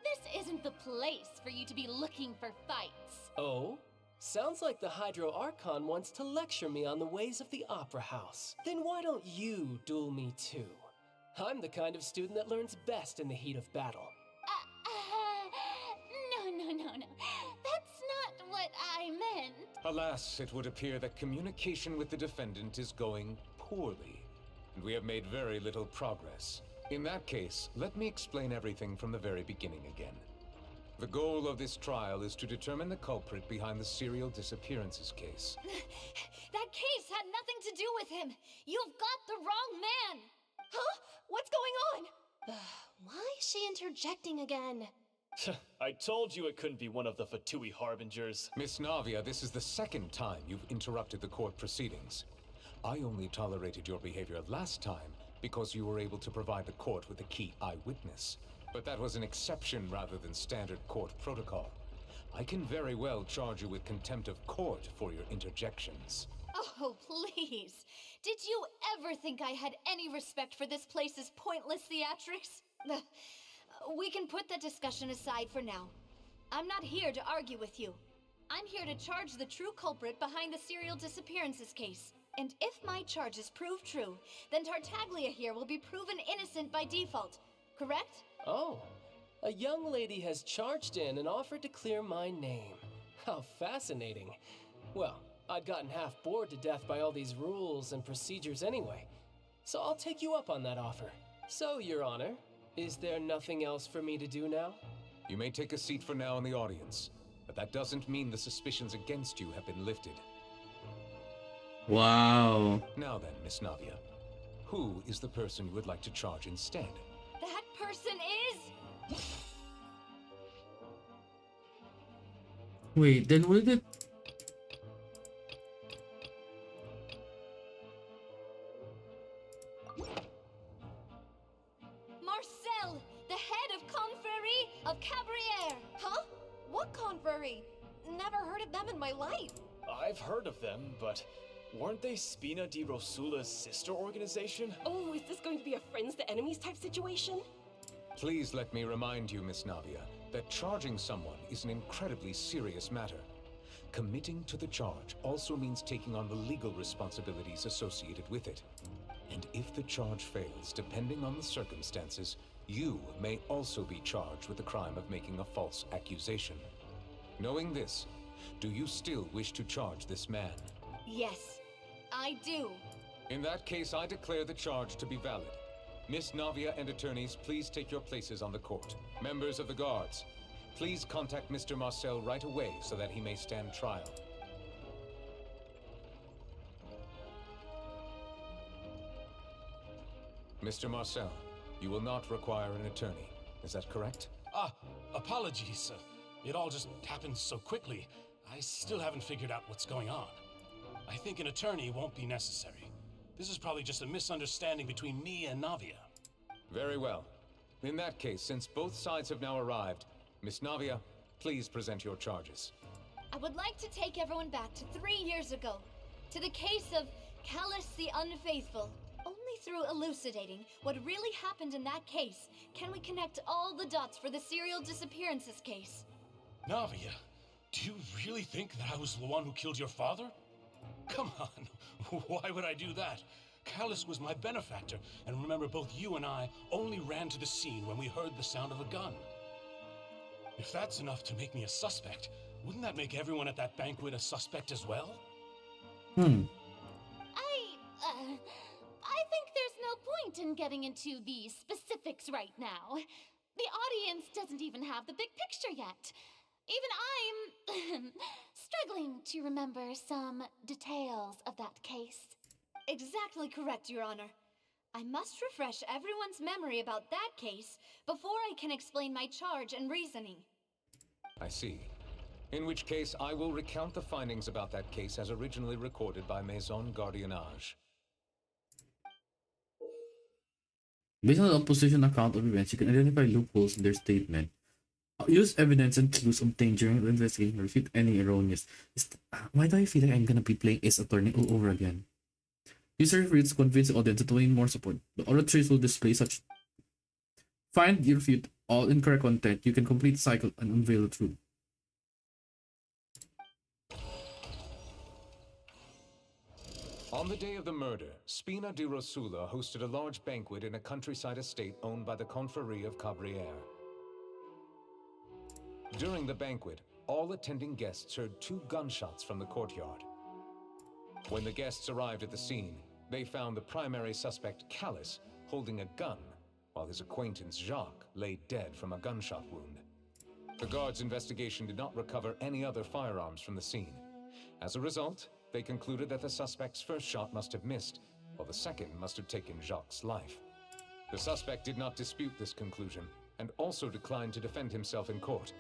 This isn't the place for you to be looking for fights. Oh? Sounds like the Hydro Archon wants to lecture me on the ways of the Opera House. Then why don't you duel me too? I'm the kind of student that learns best in the heat of battle. No. That's not what I meant. Alas, it would appear that communication with the defendant is going poorly, and we have made very little progress. In that case, let me explain everything from the very beginning again. The goal of this trial is to determine the culprit behind the serial disappearances case. That case had nothing to do with him. You've got the wrong man. Huh? What's going on? Why is she interjecting again? I told you it couldn't be one of the Fatui Harbingers. Miss Navia, this is the second time you've interrupted the court proceedings. I only tolerated your behavior last time because you were able to provide the court with a key eyewitness. But that was an exception rather than standard court protocol. I can very well charge you with contempt of court for your interjections. Oh, please. Did you ever think I had any respect for this place's pointless theatrics? We can put that discussion aside for now. I'm not here to argue with you. I'm here to charge the true culprit behind the serial disappearances case. And if my charges prove true, then Tartaglia here will be proven innocent by default, correct? Oh, a young lady has charged in and offered to clear my name. How fascinating. Well, I'd gotten half bored to death by all these rules and procedures anyway, so I'll take you up on that offer. So, Your Honor, is there nothing else for me to do now? You may take a seat for now in the audience, but that doesn't mean the suspicions against you have been lifted. Wow. Now then, Miss Navia, who is the person you would like to charge instead? That person is... Wait, then will it... Marcel, the head of Confrérie of Cabrières. Huh? What confrérie? Never heard of them in my life. I've heard of them, but weren't they Spina di Rosula's sister organization? Oh, is this going to be a friends to enemies type situation? Please let me remind you, Miss Navia, that charging someone is an incredibly serious matter. Committing to the charge also means taking on the legal responsibilities associated with it. And if the charge fails, depending on the circumstances, you may also be charged with the crime of making a false accusation. Knowing this, do you still wish to charge this man? Yes, I do. In that case, I declare the charge to be valid. Miss Navia and attorneys, please take your places on the court. Members of the guards, please contact Mr. Marcel right away so that he may stand trial. Mr. Marcel, you will not require an attorney. Is that correct? Apologies. It all just happened so quickly. I still haven't figured out what's going on. I think an attorney won't be necessary. This is probably just a misunderstanding between me and Navia. Very well. In that case, since both sides have now arrived, Miss Navia, please present your charges. I would like to take everyone back to 3 years ago, to the case of Callus the Unfaithful. Only through elucidating what really happened in that case can we connect all the dots for the serial disappearances case. Navia, do you really think that I was the one who killed your father? Come on, why would I do that? Callus was my benefactor, and remember both you and I only ran to the scene when we heard the sound of a gun. If that's enough to make me a suspect, wouldn't that make everyone at that banquet a suspect as well? I think there's no point in getting into the specifics right now. The audience doesn't even have the big picture yet. Even I'm struggling to remember some details of that case. Exactly correct, Your Honor. I must refresh everyone's memory about that case before I can explain my charge and reasoning. I see. In which case, I will recount the findings about that case as originally recorded by Maison Gardiennage. Based on the opposition account of events, you can identify loopholes in their statement. Use evidence and clues obtained during the investigation to refute any erroneous. Why do I feel like I'm gonna be playing Ace Attorney all over again? Use your refutes to convince the audience to win more support. The oratories will display such. Find, refute all incorrect content. You can complete the cycle and unveil the truth. On the day of the murder, Spina di Rosula hosted a large banquet in a countryside estate owned by the Confrérie of Cabrières. During the banquet, all attending guests heard 2 gunshots from the courtyard. When the guests arrived at the scene, they found the primary suspect, Callus, holding a gun, while his acquaintance, Jacques, lay dead from a gunshot wound. The guards' investigation did not recover any other firearms from the scene. As a result, they concluded that the suspect's first shot must have missed, while the second must have taken Jacques' life. The suspect did not dispute this conclusion, and also declined to defend himself in court.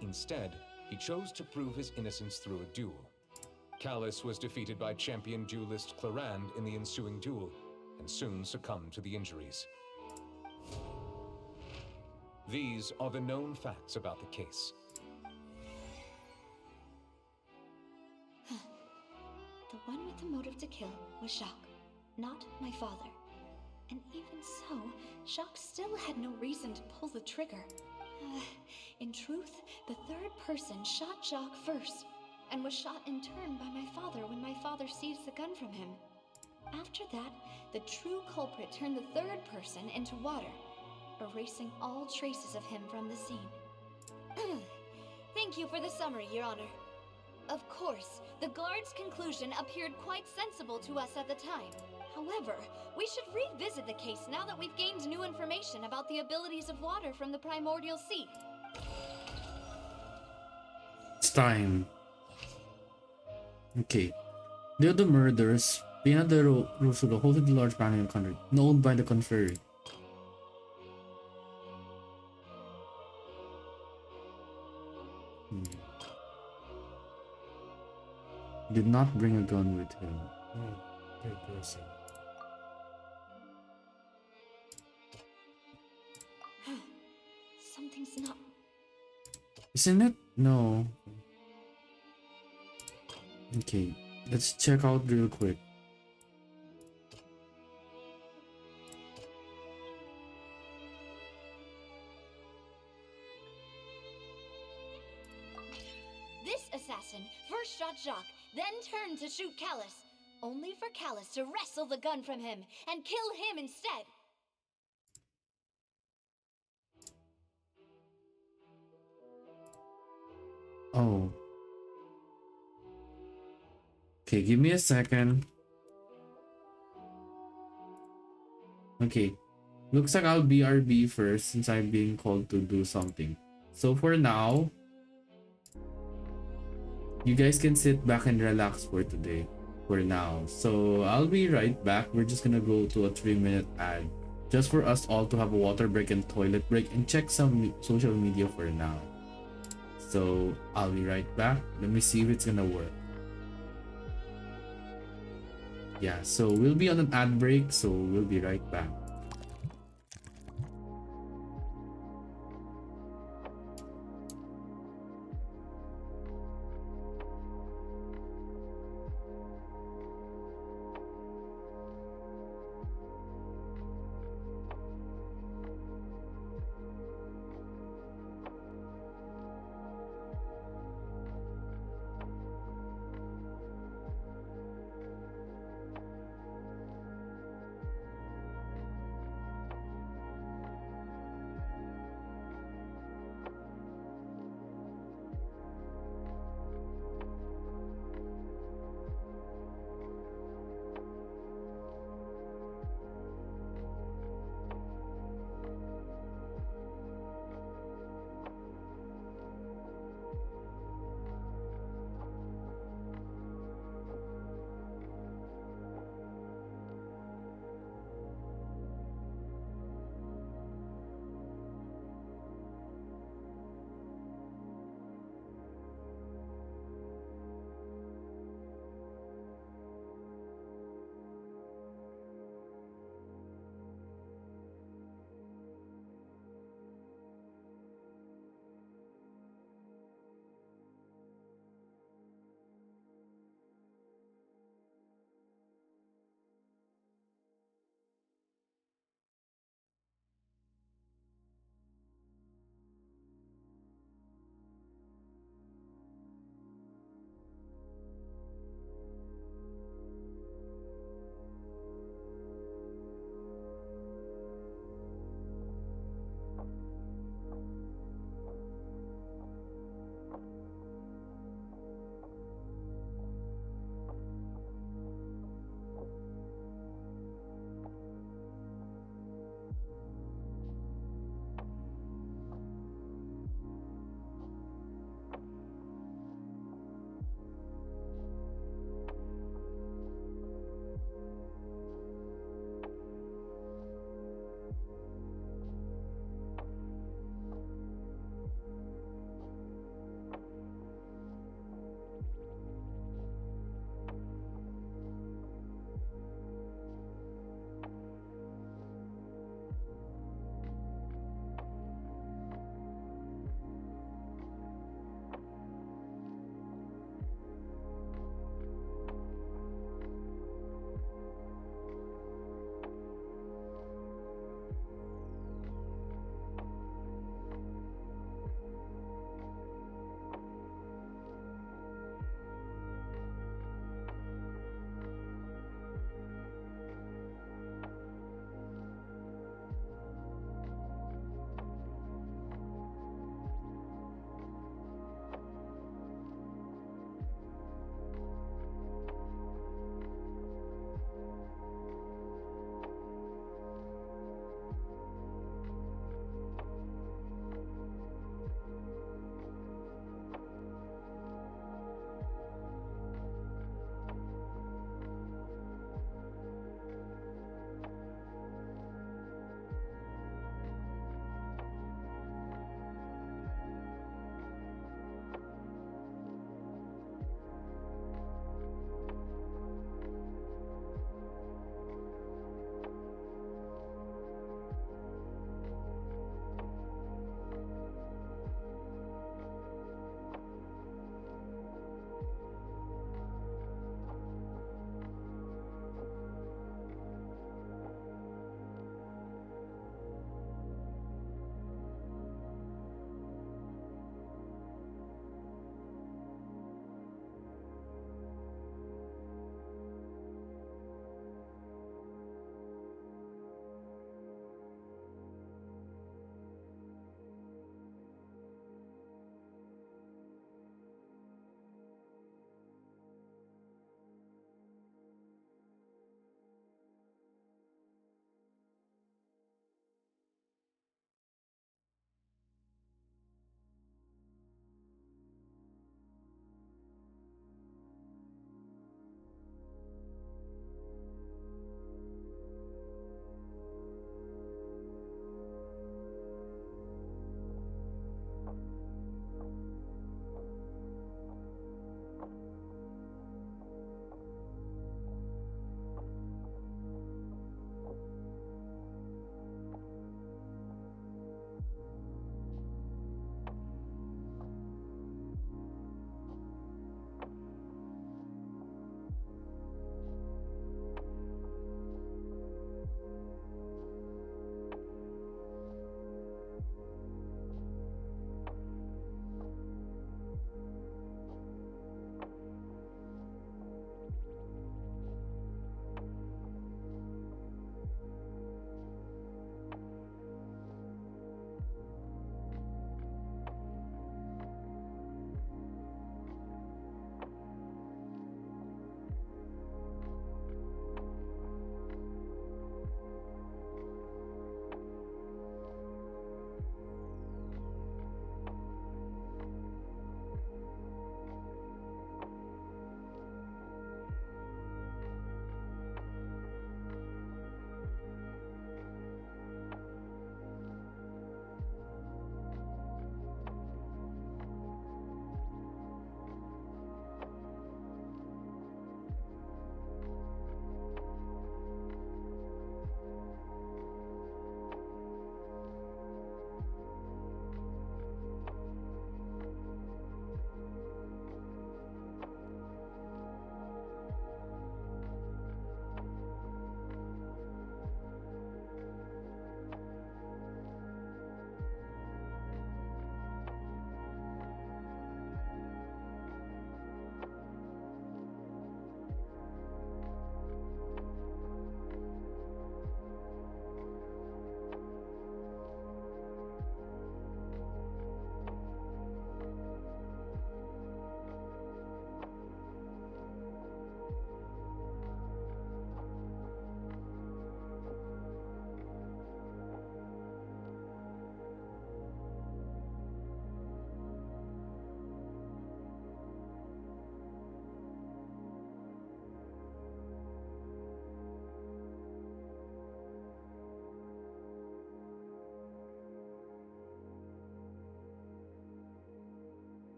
Instead, he chose to prove his innocence through a duel. Callus was defeated by champion duelist Clarande in the ensuing duel, and soon succumbed to the injuries. These are the known facts about the case. The one with the motive to kill was Jacques, not my father. And even so, Jacques still had no reason to pull the trigger. In truth, the third person shot Jacques first, and was shot in turn by my father when my father seized the gun from him. After that, the true culprit turned the third person into water, erasing all traces of him from the scene. Thank you for the summary, Your Honor. Of course, the guard's conclusion appeared quite sensible to us at the time. However, we should revisit the case now that we've gained new information about the abilities of water from the primordial sea. It's time. Okay. They are the murders. Pina de Rosula hosted the large panel country, known by the Conferi. Did not bring a gun with him. Third person. Something's not... Isn't it? No. Okay, let's check out real quick. This assassin first shot Jacques, then turned to shoot Callus, only for Callus to wrestle the gun from him and kill him instead. Oh. Okay, give me a second. Okay. Looks like I'll BRB first since I'm being called to do something. So for now, you guys can sit back and relax for today. For now. So I'll be right back. We're just gonna go to a 3-minute ad. Just for us all to have a water break and toilet break and check some social media for now. So I'll be right back. Let me see if it's gonna work. Yeah, so we'll be on an ad break, so we'll be right back.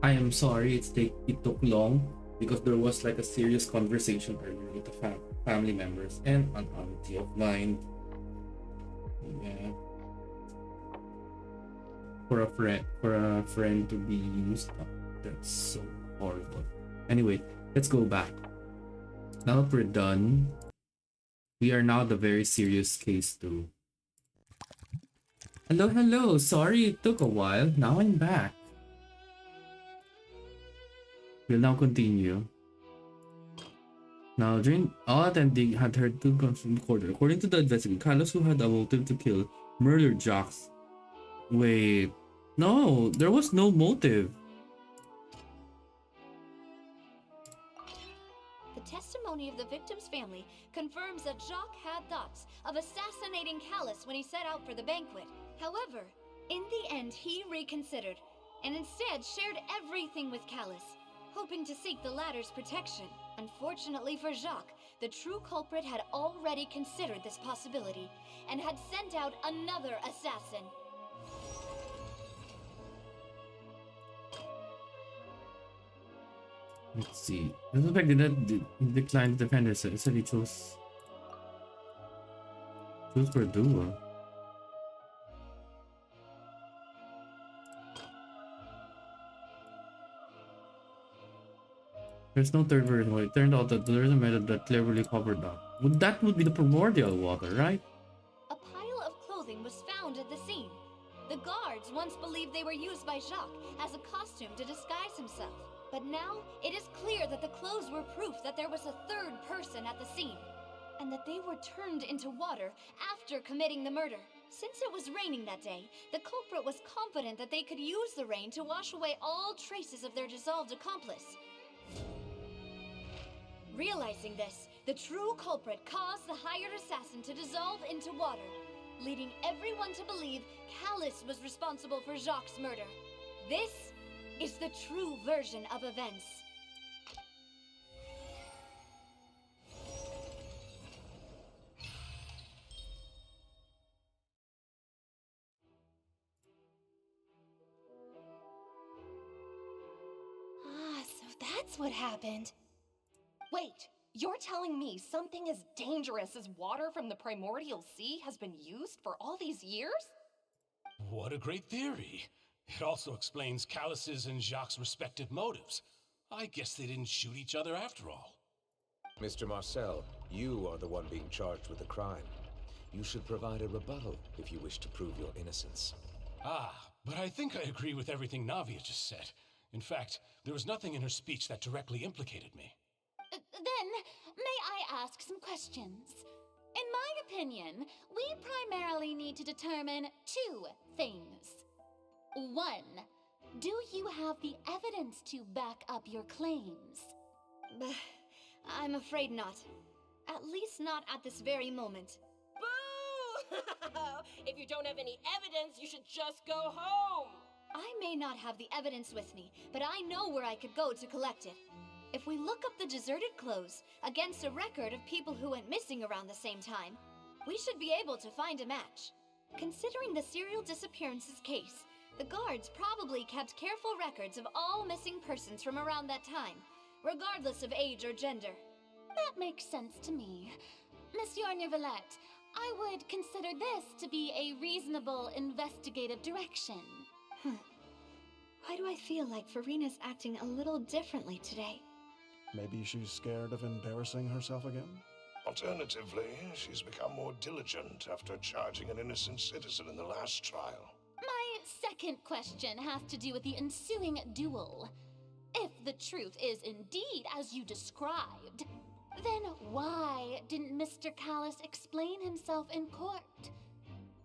I am sorry it took long because there was like a serious conversation earlier with the family members and an auntie of mine. Yeah. For a friend to be used up. That's so horrible. Anyway, let's go back. Now that we're done, we are now the very serious case too. Hello. Sorry it took a while. Now I'm back. We'll now continue. Now, during all attending had heard two guns from the corridor. According to the investigator, Carlos, who had a motive to kill, murdered Jacques. Wait, no, there was no motive. The testimony of the victim's family confirms that Jacques had thoughts of assassinating Callus when he set out for the banquet. However, in the end, he reconsidered and instead shared everything with Callus, hoping to seek the latter's protection. Unfortunately for Jacques, the true culprit had already considered this possibility and had sent out another assassin. Let's see. The suspect did not decline to defend himself. It said he chose for a duel. There's no third version. Well, it turned out that there is a method that cleverly covered up. That would be the primordial water, right? A pile of clothing was found at the scene. The guards once believed they were used by Jacques as a costume to disguise himself. But now, it is clear that the clothes were proof that there was a third person at the scene, and that they were turned into water after committing the murder. Since it was raining that day, the culprit was confident that they could use the rain to wash away all traces of their dissolved accomplice. Realizing this, the true culprit caused the hired assassin to dissolve into water, leading everyone to believe Callus was responsible for Jacques' murder. This is the true version of events. So that's what happened. Wait, you're telling me something as dangerous as water from the primordial sea has been used for all these years? What a great theory. It also explains Callus's and Jacques' respective motives. I guess they didn't shoot each other after all. Mr. Marcel, you are the one being charged with the crime. You should provide a rebuttal if you wish to prove your innocence. But I think I agree with everything Navia just said. In fact, there was nothing in her speech that directly implicated me. Then, may I ask some questions? In my opinion, we primarily need to determine two things. One, do you have the evidence to back up your claims? I'm afraid not. At least not at this very moment. Boo! If you don't have any evidence, you should just go home! I may not have the evidence with me, but I know where I could go to collect it. If we look up the deserted clothes against a record of people who went missing around the same time, we should be able to find a match. Considering the serial disappearances case, the guards probably kept careful records of all missing persons from around that time, regardless of age or gender. That makes sense to me. Monsieur Neuvillette, I would consider this to be a reasonable investigative direction. Why do I feel like Farina's acting a little differently today? Maybe she's scared of embarrassing herself again? Alternatively, she's become more diligent after charging an innocent citizen in the last trial. My second question has to do with the ensuing duel. If the truth is indeed as you described, then why didn't Mr. Callus explain himself in court?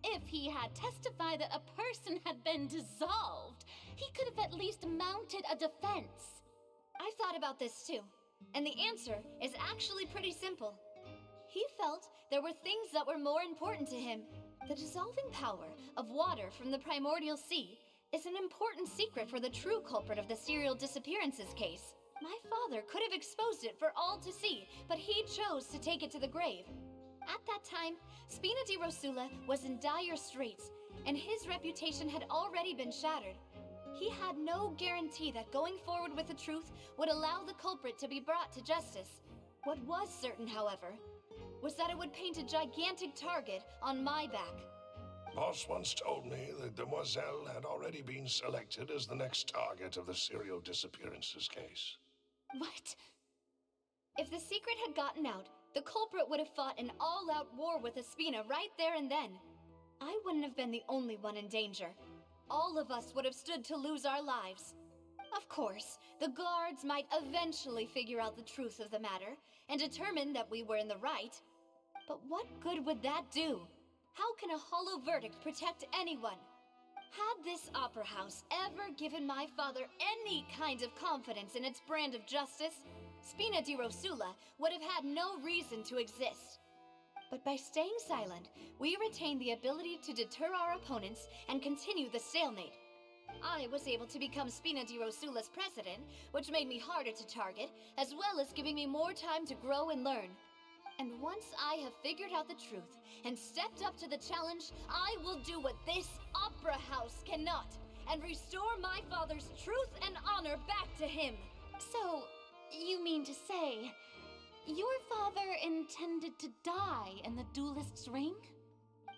If he had testified that a person had been dissolved, he could have at least mounted a defense. I thought about this too, and the answer is actually pretty simple. He felt there were things that were more important to him. The dissolving power of water from the primordial sea is an important secret for the true culprit of the serial disappearances case. My father could have exposed it for all to see, but he chose to take it to the grave. At that time, Spina di Rosula was in dire straits, and his reputation had already been shattered. He had no guarantee that going forward with the truth would allow the culprit to be brought to justice. What was certain, however, was that it would paint a gigantic target on my back. Boss once told me that Demoiselle had already been selected as the next target of the serial disappearances case. What? If the secret had gotten out, the culprit would have fought an all-out war with Espina right there and then. I wouldn't have been the only one in danger. All of us would have stood to lose our lives. Of course, the guards might eventually figure out the truth of the matter and determine that we were in the right. But what good would that do? How can a hollow verdict protect anyone? Had this opera house ever given my father any kind of confidence in its brand of justice, Spina di Rosula would have had no reason to exist. But by staying silent, we retained the ability to deter our opponents and continue the stalemate. I was able to become Spina di Rosula's president, which made me harder to target, as well as giving me more time to grow and learn. And once I have figured out the truth and stepped up to the challenge, I will do what this opera house cannot, and restore my father's truth and honor back to him. So, you mean to say, your father intended to die in the duelist's ring?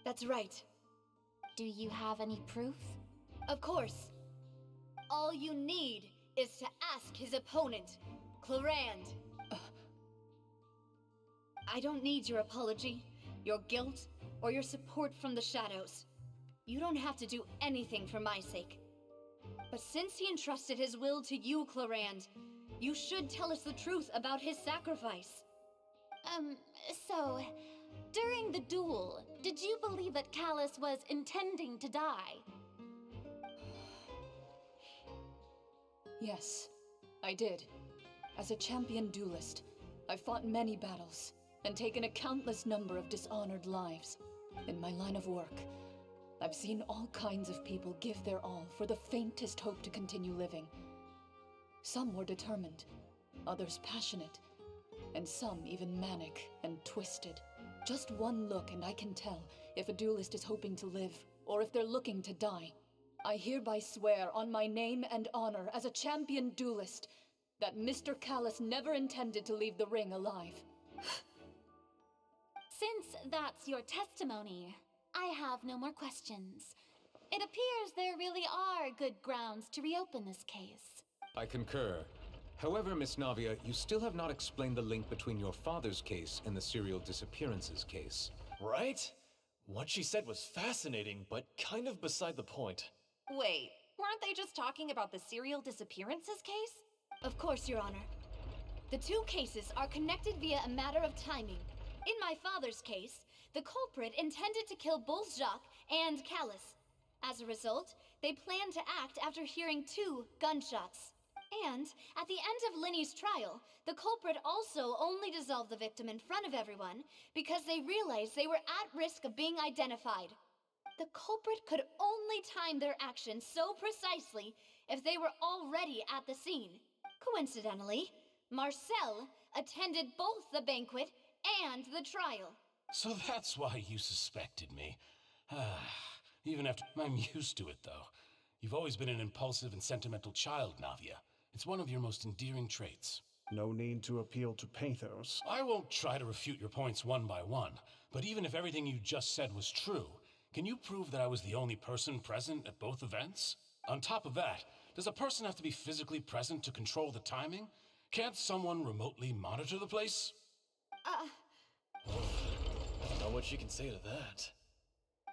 That's right. Do you have any proof? Of course. All you need is to ask his opponent, Clarand. I don't need your apology, your guilt, or your support from the shadows. You don't have to do anything for my sake. But since he entrusted his will to you, Clarand, you should tell us the truth about his sacrifice. So, during the duel, did you believe that Callus was intending to die? Yes, I did. As a champion duelist, I've fought many battles and taken a countless number of dishonored lives. In my line of work, I've seen all kinds of people give their all for the faintest hope to continue living. Some were determined, others passionate, and some even manic and twisted. Just one look and I can tell if a duelist is hoping to live or if they're looking to die. I hereby swear on my name and honor as a champion duelist that Mr. Callus never intended to leave the ring alive. Since that's your testimony, I have no more questions. It appears there really are good grounds to reopen this case. I concur. However, Miss Navia, you still have not explained the link between your father's case and the serial disappearances case. Right? What she said was fascinating, but kind of beside the point. Wait, weren't they just talking about the serial disappearances case? Of course, Your Honor. The two cases are connected via a matter of timing. In my father's case, the culprit intended to kill both Jacques and Callus. As a result, they planned to act after hearing 2 gunshots. And at the end of Linny's trial, the culprit also only dissolved the victim in front of everyone because they realized they were at risk of being identified. The culprit could only time their actions so precisely if they were already at the scene. Coincidentally, Marcel attended both the banquet and the trial. So that's why you suspected me. Even after... I'm used to it, though. You've always been an impulsive and sentimental child, Navia. It's one of your most endearing traits. No need to appeal to pathos. I won't try to refute your points one by one, but even if everything you just said was true, can you prove that I was the only person present at both events? On top of that, does a person have to be physically present to control the timing? Can't someone remotely monitor the place? I don't know what she can say to that.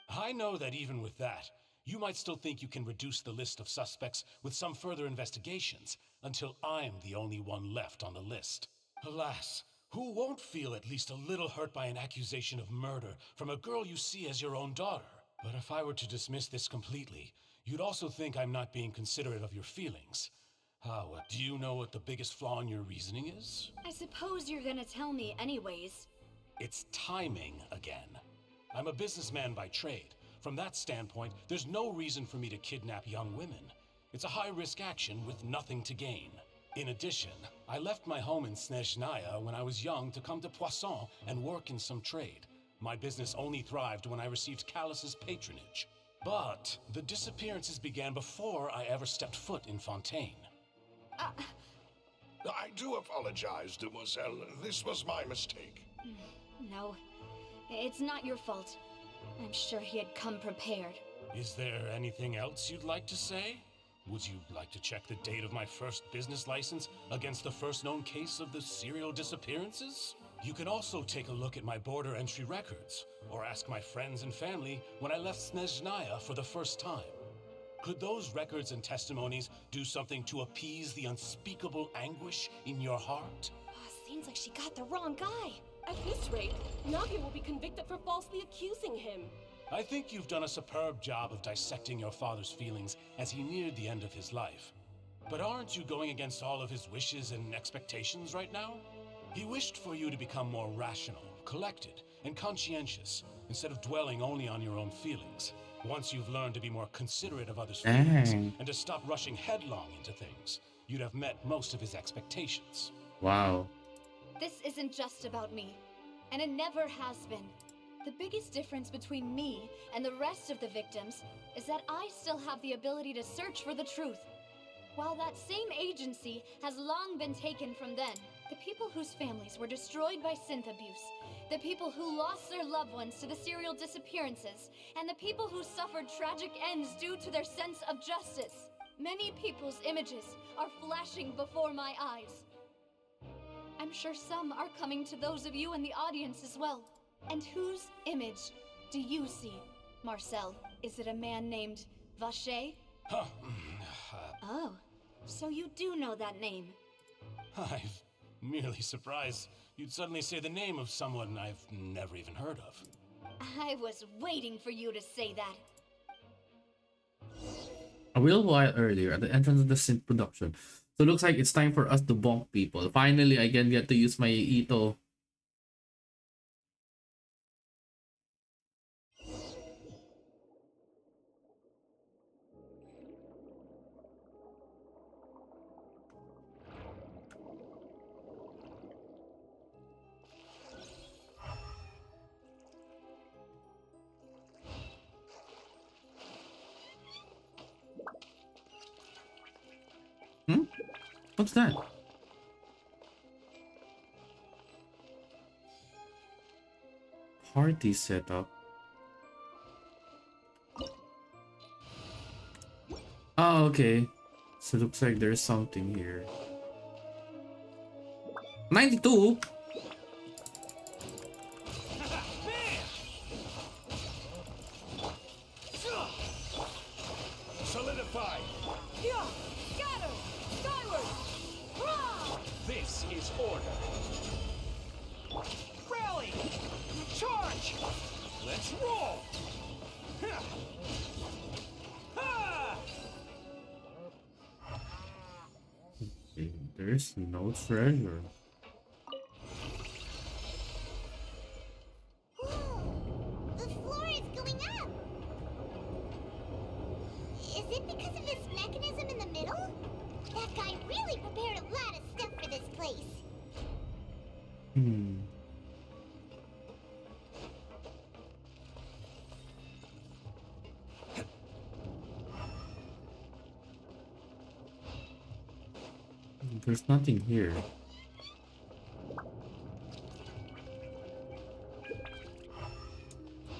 I know that even with that, you might still think you can reduce the list of suspects with some further investigations until I'm the only one left on the list. Alas, who won't feel at least a little hurt by an accusation of murder from a girl you see as your own daughter? But if I were to dismiss this completely, you'd also think I'm not being considerate of your feelings. Do you know what the biggest flaw in your reasoning is? I suppose you're gonna tell me anyways. It's timing again. I'm a businessman by trade. From that standpoint, there's no reason for me to kidnap young women. It's a high-risk action with nothing to gain. In addition, I left my home in Snezhnaya when I was young to come to Poisson and work in some trade. My business only thrived when I received Callus's patronage. But the disappearances began before I ever stepped foot in Fontaine. I do apologize, demoiselle. This was my mistake. No, it's not your fault. I'm sure he had come prepared. Is there anything else you'd like to say? Would you like to check the date of my first business license against the first known case of the serial disappearances? You can also take a look at my border entry records, or ask my friends and family when I left Snezhnaya for the first time. Could those records and testimonies do something to appease the unspeakable anguish in your heart? Seems like she got the wrong guy. At this rate, Navia will be convicted for falsely accusing him. I think you've done a superb job of dissecting your father's feelings as he neared the end of his life. But aren't you going against all of his wishes and expectations right now? He wished for you to become more rational, collected, and conscientious, instead of dwelling only on your own feelings. Once you've learned to be more considerate of others' feelings and to stop rushing headlong into things, you'd have met most of his expectations. Wow. This isn't just about me, and it never has been. The biggest difference between me and the rest of the victims is that I still have the ability to search for the truth. While that same agency has long been taken from them, the people whose families were destroyed by synth abuse, the people who lost their loved ones to the serial disappearances, and the people who suffered tragic ends due to their sense of justice. Many people's images are flashing before my eyes. I'm sure some are coming to those of you in the audience as well. And whose image do you see, Marcel? Is it a man named Vacher? Oh, so you do know that name. I'm merely surprised you'd suddenly say the name of someone I've never even heard of. I was waiting for you to say that. A little while earlier, at the entrance of the synth production. So it looks like it's time for us to bonk people. Finally, I can get to use my Ito. What's that? Party setup. Oh, okay. So it looks like there's something here. 92? Solidify! Yeah! Scatter! Skyward! Hurrah! This is order. Rally! Charge! Let's roll! Okay, there's no treasure. The floor is going up! Is it because of this mechanism in the middle? That guy really prepared a lot of stuff for this place. There's nothing here.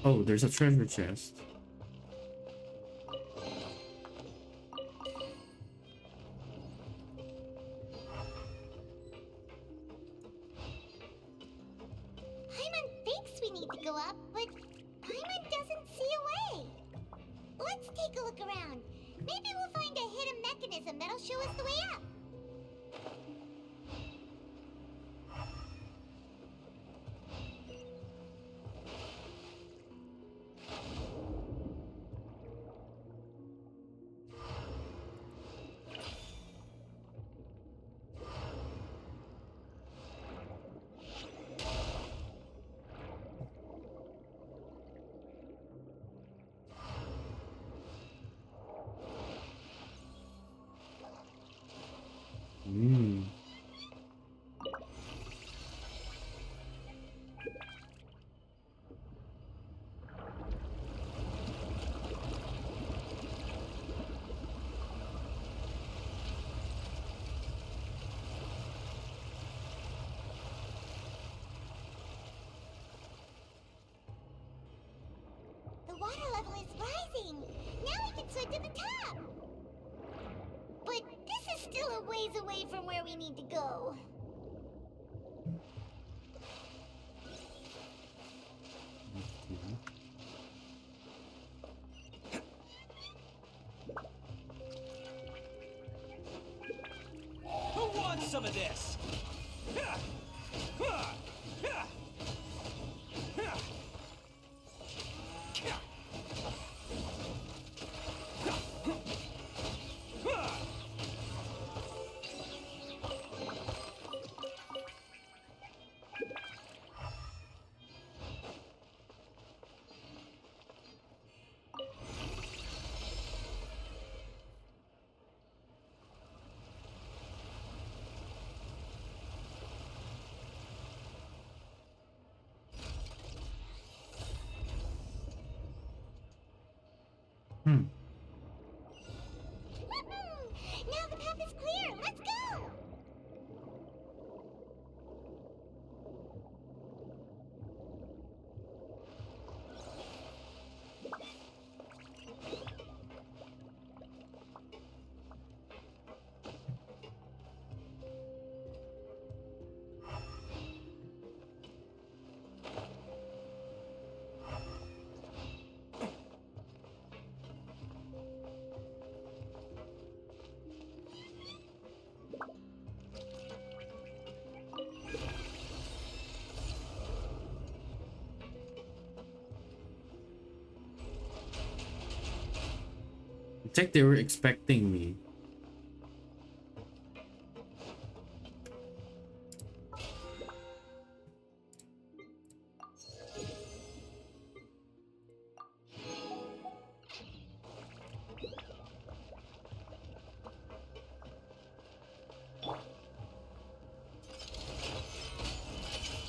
Oh, there's a treasure chest. Paimon thinks we need to go up, but Paimon doesn't see a way. Let's take a look around. Maybe we'll find a hidden mechanism that'll show us the way up. amazing! Now we can swim to the top! But this is still a ways away from where we need to go. Who wants some of this? Now the path is clear! Let's go! It's like they were expecting me.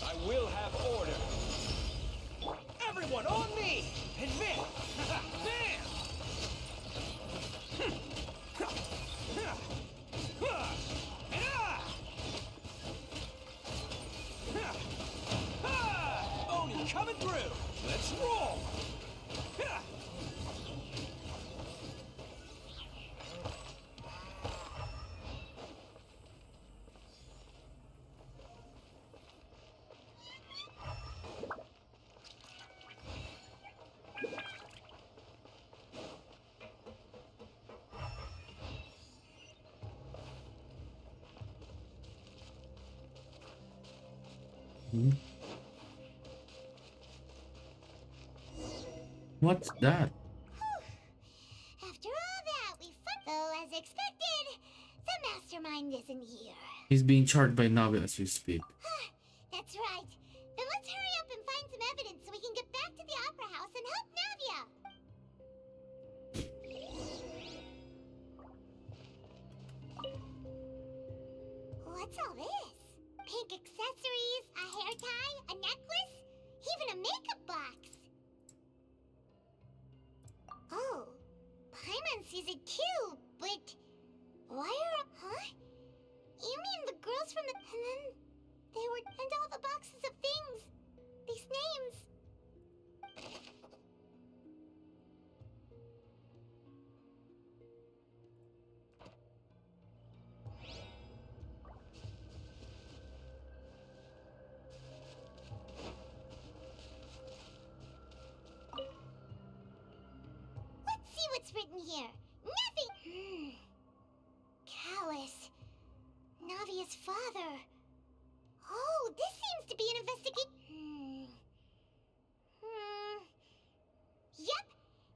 I will have order. Everyone on me! Advance! Bam! Oni coming through! Let's roll! What's that? After all that, we fought. Though, as expected, the mastermind isn't here. He's being charged by Navi as we speak. That's right. Then let's hurry up and find some evidence so we can get back to the Opera House and help Navia. What's all this? Pink accessories, a hair tie, a necklace, even a makeup box. Oh, Paimon sees it too, but why are... Huh? You mean the girls from the... And then they were... And all the boxes of things. These names. Let's see what's written here. Nothing... Callus. Navia's father. Oh, this seems to be an investigation. Yep,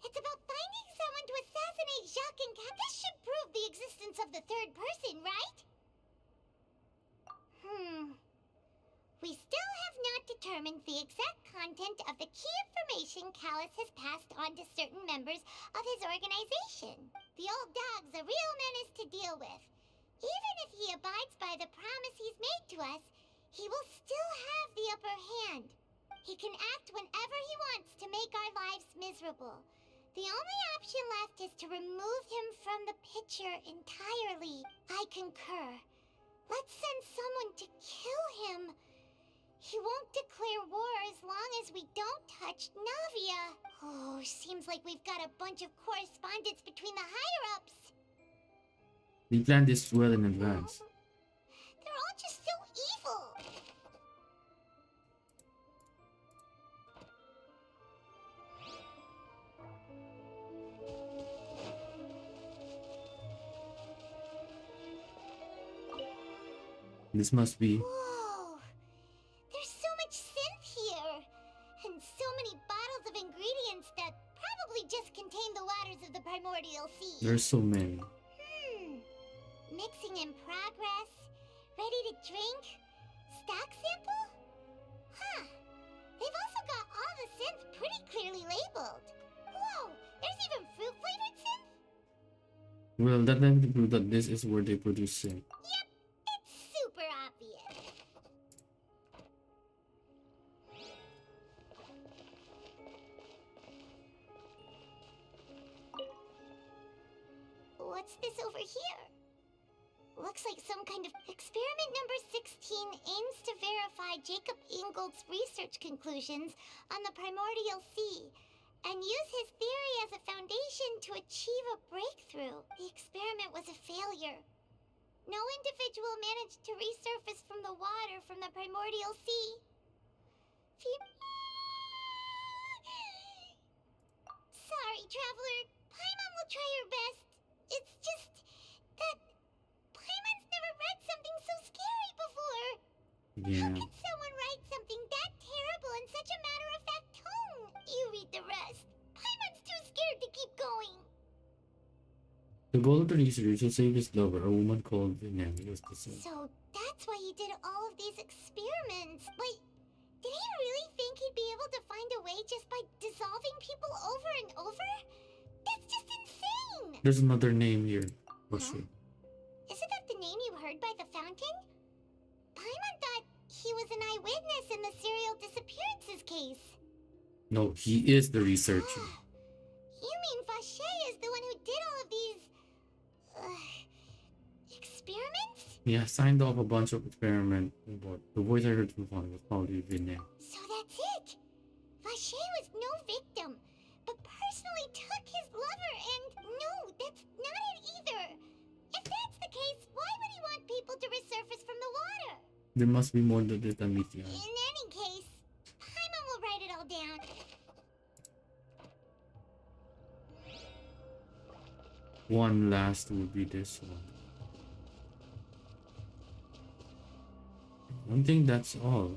it's about finding someone to assassinate Jacques and Kat. This should prove the existence of the third person, right? We still have not determined the exact content of the key information Callus has passed on to certain members of his organization. The old dog's a real menace to deal with. Even if he abides by the promise he's made to us, he will still have the upper hand. He can act whenever he wants to make our lives miserable. The only option left is to remove him from the picture entirely. I concur. Let's send someone to kill him. He won't declare war as long as we don't touch Navia. Oh, seems like we've got a bunch of correspondence between the higher-ups. We planned this well in advance. They're all just so evil. This must be. Whoa! There's so much synth here! And so many bottles of ingredients that probably just contain the waters of the primordial sea. There's so many. Mixing in progress. Ready to drink? Stock sample? Huh. They've also got all the synth pretty clearly labeled. Whoa! There's even fruit-flavored synth? Well, that then to prove that this is where they produce synth. Yep, it's super obvious. What's this over here? Looks like some kind of experiment number 16 aims to verify Jacob Ingold's research conclusions on the primordial sea and use his theory as a foundation to achieve a breakthrough. The experiment was a failure. No individual managed to resurface from the water from the primordial sea. Sorry, traveler. Paimon will try her best. It's just that Paimon's never read something so scary before. Yeah. How can someone write something that terrible in such a matter-of-fact tone? You read the rest. Paimon's too scared to keep going. The goal of the research is to save his lover, a woman called Vinem, was the same. So that's why he did all of these experiments. But did he really think he'd be able to find a way just by dissolving people over and over? That's just insane! There's another name here. For sure. Isn't that the name you heard by the fountain? Paimon thought he was an eyewitness in the serial disappearances case. No, he is the researcher. You mean Vache is the one who did all of these... experiments? Yeah, signed off a bunch of experiments. But the voice I heard from Fontaine was probably Vinem. So that's it! Vache was no victim, but personally took his lover and... No, that's not it either! If that's the case, why would he want people to resurface from the water? There must be more to this than meets the eye. In any case, Paimon will write it all down. One last would be this one. I think that's all.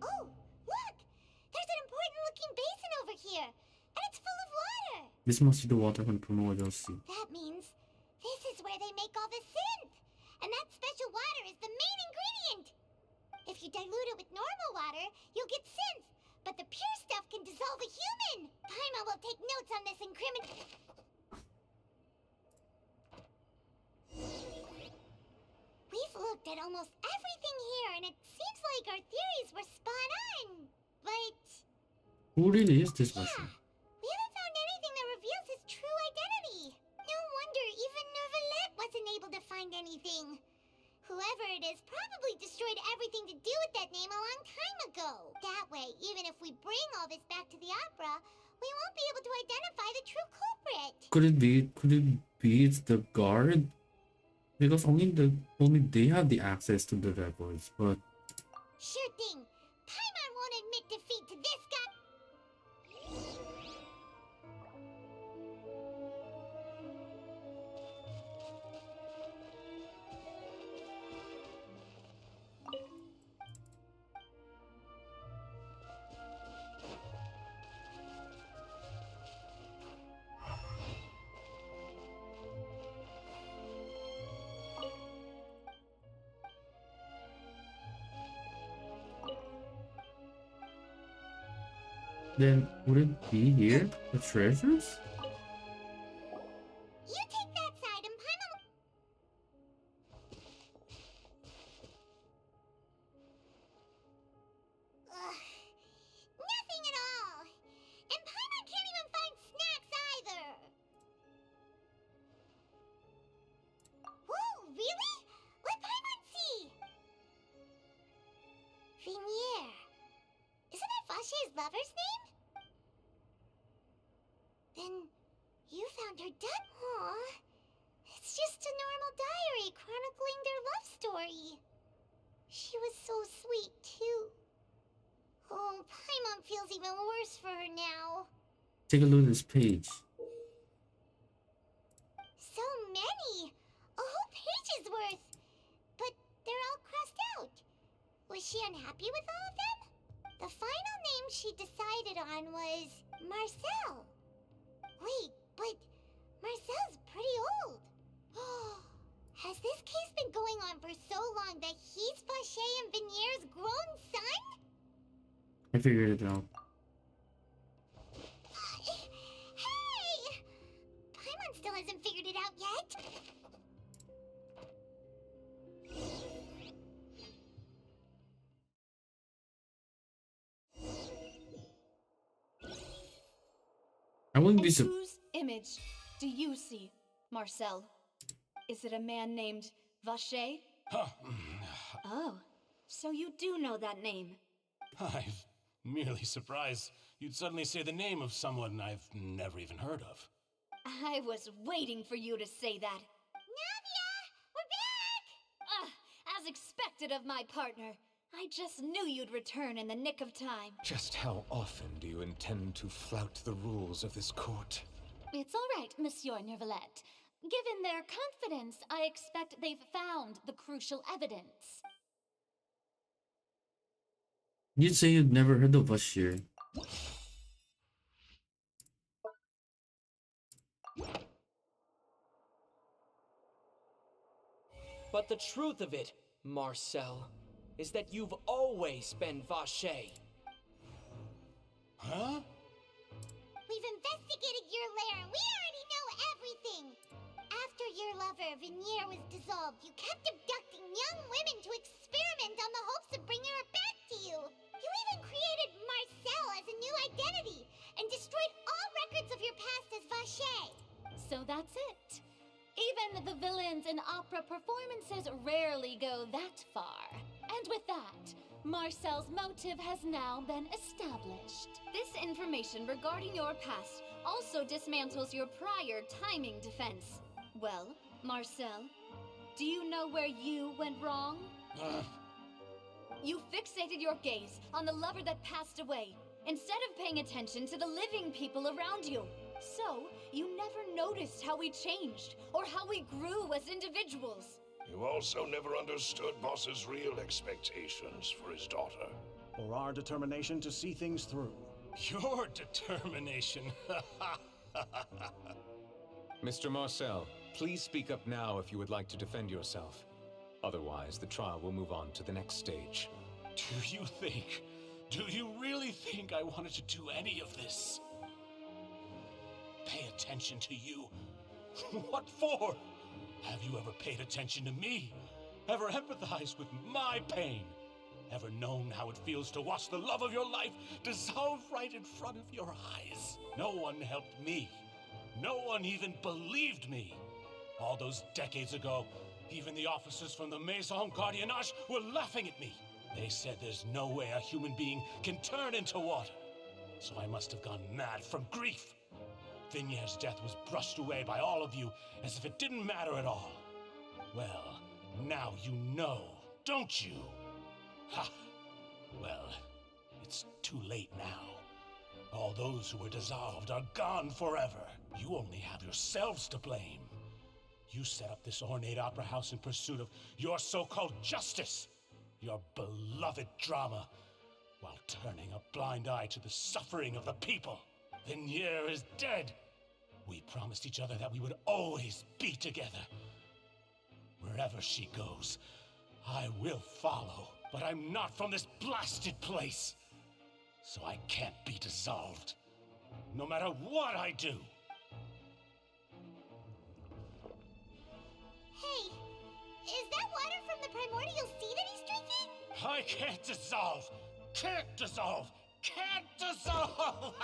Oh, look! There's an important looking basin over here, and it's full of water! This must be the water from Primordial Sea. That means this is where they make all the synth! And that special water is the main ingredient! If you dilute it with normal water, you'll get synth, but the pure stuff can dissolve a human! Paimon will take notes on this incrimination. We've looked at almost everything here, and it seems like our theories were spot on. But Who really is this person? we haven't found anything that reveals his true identity. No wonder even Neuvillette wasn't able to find anything. Whoever it is probably destroyed everything to do with that name a long time ago. That way, even if we bring all this back to the opera, we won't be able to identify the true culprit. Could it be it's the guard? Because only they have the access to the records, but Sure thing. Paimon won't admit defeat to this guy. then would it be here? The treasures? You take that side and Paimon... Nothing at all. And Paimon can't even find snacks either. Whoa, really? They're done? Aw. It's just a normal diary chronicling their love story. She was so sweet, too. Oh, Paimon feels even worse for her now. Take a look at this page. So many! A whole page's worth! But they're all crossed out. Was she unhappy with all of them? The final name she decided on was Marcel. Wait, but Marcel's pretty old. Has this case been going on for so long that he's Vacher and Vinier's grown son? I figured it out. Hey! Paimon still hasn't figured it out yet. I wouldn't be And whose image do you see, Marcel? Is it a man named Vacher? Oh, so you do know that name. I'm merely surprised you'd suddenly say the name of someone I've never even heard of. I was waiting for you to say that. Navia! We're back! As expected of my partner. I just knew you'd return in the nick of time. Just how often do you intend to flout the rules of this court? It's all right, Monsieur Nervalette. Given their confidence, I expect they've found the crucial evidence. You'd say you'd never heard of Vacher. But the truth of it, Marcel, is that you've always been Vacher. Huh? We've investigated your lair and we already know everything! After your lover, Vinier, was dissolved, you kept abducting young women to experiment on the hopes of bringing her back to you! You even created Marcel as a new identity and destroyed all records of your past as Vacher! So that's it. Even the villains in opera performances rarely go that far. And with that, Marcel's motive has now been established. This information regarding your past also dismantles your prior timing defense. Well, Marcel, do you know where you went wrong? You fixated your gaze on the lover that passed away, instead of paying attention to the living people around you. So, you never noticed how we changed, or how we grew as individuals. You also never understood Boss's real expectations for his daughter. Or our determination to see things through. Your determination. Mr. Marcel, please speak up now if you would like to defend yourself. Otherwise, the trial will move on to the next stage. Do you really think I wanted to do any of this? Pay attention to you? What for? Have you ever paid attention to me? Ever empathized with my pain? Ever known how it feels to watch the love of your life dissolve right in front of your eyes? No one helped me. No one even believed me. All those decades ago, even the officers from the Maison Gardiennage were laughing at me. They said there's no way a human being can turn into water. So I must have gone mad from grief. Vinier's death was brushed away by all of you as if it didn't matter at all. Well, now you know, don't you? Ha! Well, it's too late now. All those who were dissolved are gone forever. You only have yourselves to blame. You set up this ornate opera house in pursuit of your so-called justice, your beloved drama, while turning a blind eye to the suffering of the people. Vinier is dead. We promised each other that we would always be together. Wherever she goes, I will follow. But I'm not from this blasted place. So I can't be dissolved. No matter what I do. Hey, is that water from the primordial sea that he's drinking? I can't dissolve. Can't dissolve. Can't dissolve.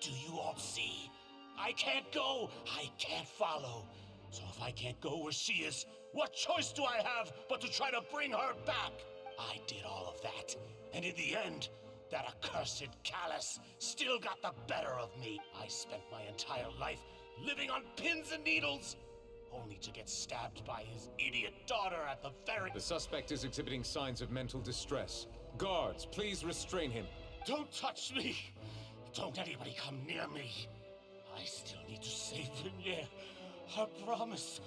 Do you all see? I can't go. I can't follow. So if I can't go where she is, what choice do I have but to try to bring her back? I did all of that. And in the end, That accursed Callus still got the better of me. I spent my entire life living on pins and needles, only to get stabbed by his idiot daughter at the very... The suspect is exhibiting signs of mental distress. Guards, please restrain him. Don't touch me! Don't anybody come near me. I still need to save Vignere. Our promise.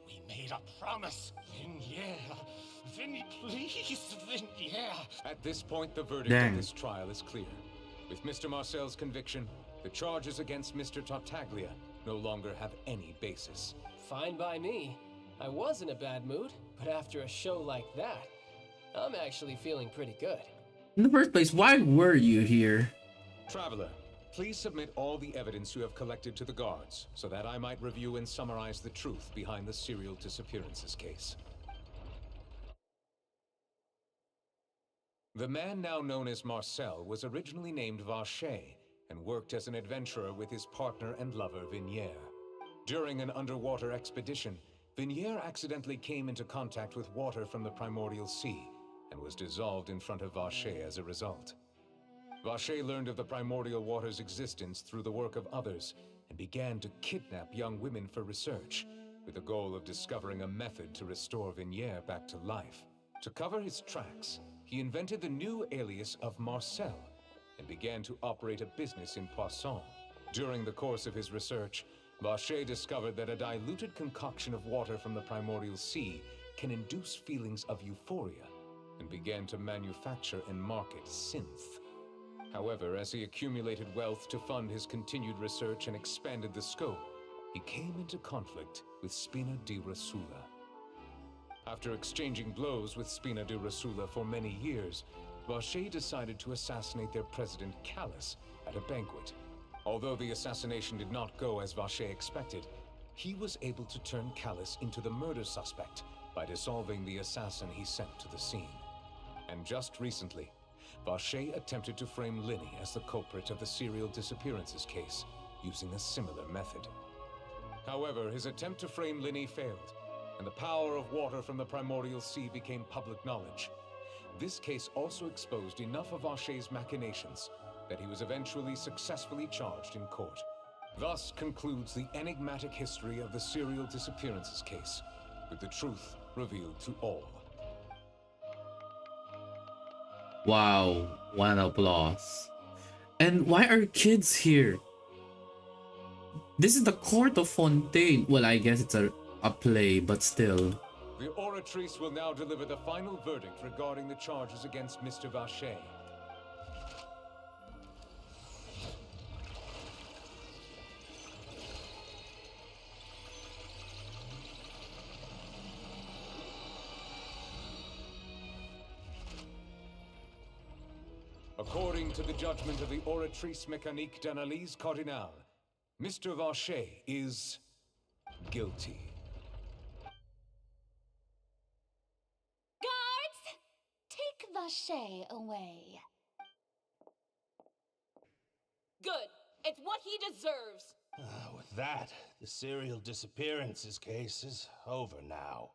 We made a promise. Vignere. Please, Vignere. At this point, the verdict of this trial is clear. With Mr. Marcel's conviction, the charges against Mr. Tartaglia no longer have any basis. Fine by me. I was in a bad mood, but after a show like that, I'm actually feeling pretty good. In the first place, why were you here? Traveler, please submit all the evidence you have collected to the guards, so that I might review and summarize the truth behind the serial disappearances case. The man now known as Marcel was originally named Vacher and worked as an adventurer with his partner and lover Vignere. During an underwater expedition, Vignere accidentally came into contact with water from the primordial sea and was dissolved in front of Vacher as a result. Vacher learned of the primordial water's existence through the work of others and began to kidnap young women for research, with the goal of discovering a method to restore Vignere back to life. To cover his tracks, he invented the new alias of Marcel and began to operate a business in Poisson. During the course of his research, Vacher discovered that a diluted concoction of water from the primordial sea can induce feelings of euphoria, and began to manufacture and market synth. However, as he accumulated wealth to fund his continued research and expanded the scope, he came into conflict with Spina di Rosula. After exchanging blows with Spina di Rosula for many years, Vacher decided to assassinate their president Callus at a banquet. Although the assassination did not go as Vacher expected, he was able to turn Callus into the murder suspect by dissolving the assassin he sent to the scene. And just recently, Vacher attempted to frame Linny as the culprit of the serial disappearances case, using a similar method. However, his attempt to frame Linny failed, and the power of water from the primordial sea became public knowledge. This case also exposed enough of Vacher's machinations that he was eventually successfully charged in court. Thus concludes the enigmatic history of the serial disappearances case, with the truth revealed to all. Wow, what applause. And why are kids here? This is the court of Fontaine. Well, I guess it's a play, but still. The oratrice will now deliver the final verdict regarding the charges against Mr. Vacher. According to the judgment of the Oratrice Mécanique d'Analyse Cardinale, Mr. Vacher is guilty. Guards! Take Vacher away. Good. It's what he deserves. With that, the serial disappearances case is over now.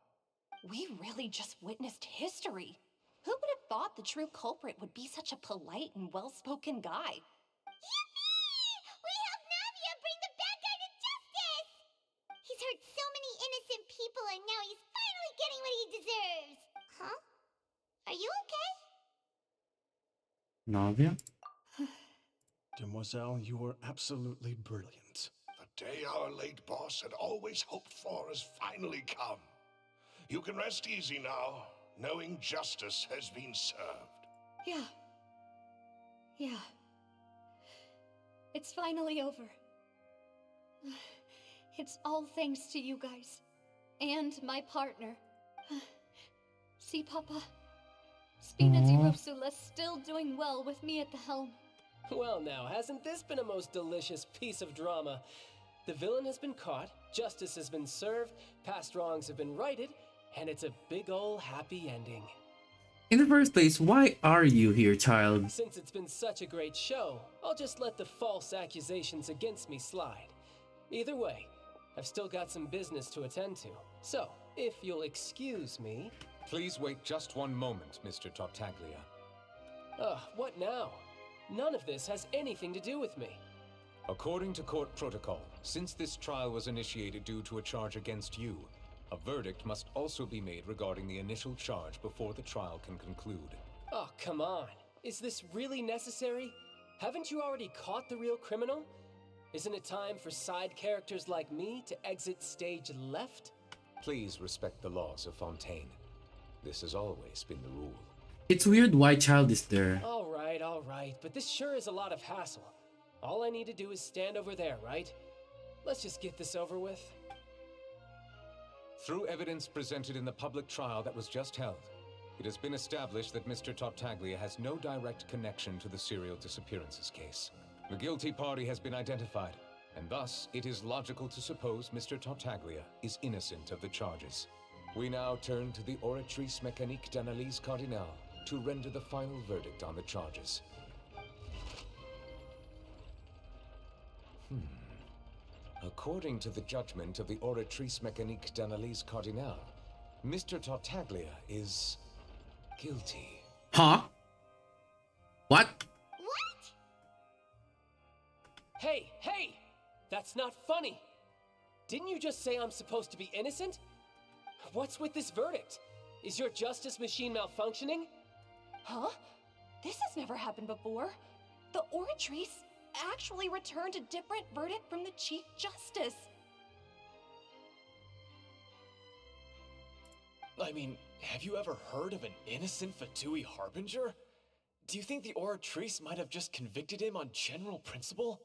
We really just witnessed history. Who would have thought the true culprit would be such a polite and well-spoken guy? Yippee! We helped Navia bring the bad guy to justice! He's hurt so many innocent people and now he's finally getting what he deserves! Huh? Are you okay? Navia? Demoiselle, you were absolutely brilliant. The day our late boss had always hoped for has finally come. You can rest easy now, knowing justice has been served. Yeah. It's finally over. It's all thanks to you guys. And my partner. See, Papa? Spina di Rosula's still doing well with me at the helm. Well now, hasn't this been a most delicious piece of drama? The villain has been caught, justice has been served, past wrongs have been righted, and it's a big ol' happy ending. In the first place, why are you here, child? Since it's been such a great show, I'll just let the false accusations against me slide. Either way, I've still got some business to attend to. So, if you'll excuse me... Please wait just one moment, Mr. Tartaglia. What now? None of this has anything to do with me. According to court protocol, since this trial was initiated due to a charge against you, a verdict must also be made regarding the initial charge before the trial can conclude. Oh, come on. Is this really necessary? Haven't you already caught the real criminal? Isn't it time for side characters like me to exit stage left? Please respect the laws of Fontaine. This has always been the rule. It's weird why Child is there. All right, but this sure is a lot of hassle. All I need to do is stand over there, right? Let's just get this over with. Through evidence presented in the public trial that was just held, it has been established that Mr. Tartaglia has no direct connection to the serial disappearances case. The guilty party has been identified, and thus it is logical to suppose Mr. Tartaglia is innocent of the charges. We now turn to the Oratrice Mécanique d'Analyse Cardinale to render the final verdict on the charges. According to the judgment of the Oratrice Mécanique d'Analyse Cardinale, Mr. Tartaglia is guilty. Huh? What? Hey! That's not funny! Didn't you just say I'm supposed to be innocent? What's with this verdict? Is your justice machine malfunctioning? Huh? This has never happened before. The Oratrice actually returned a different verdict from the Chief Justice. I mean, have you ever heard of an innocent Fatui Harbinger? Do you think the Oratrice might have just convicted him on general principle?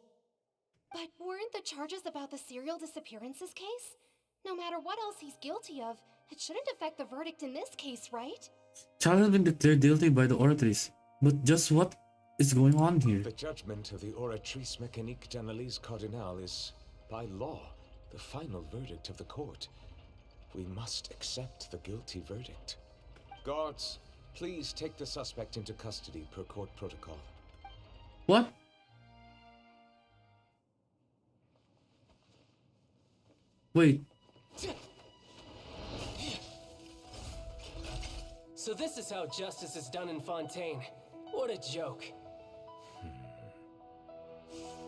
But weren't the charges about the serial disappearances case? No matter what else he's guilty of, it shouldn't affect the verdict in this case, right? Child has been declared guilty by the Oratrice. But just what is going on here? The judgment of the Oratrice Mécanique d'Analyse Cardinale is, by law, the final verdict of the court. We must accept the guilty verdict. Guards, please take the suspect into custody per court protocol. What? Wait. So this is how justice is done in Fontaine. What a joke.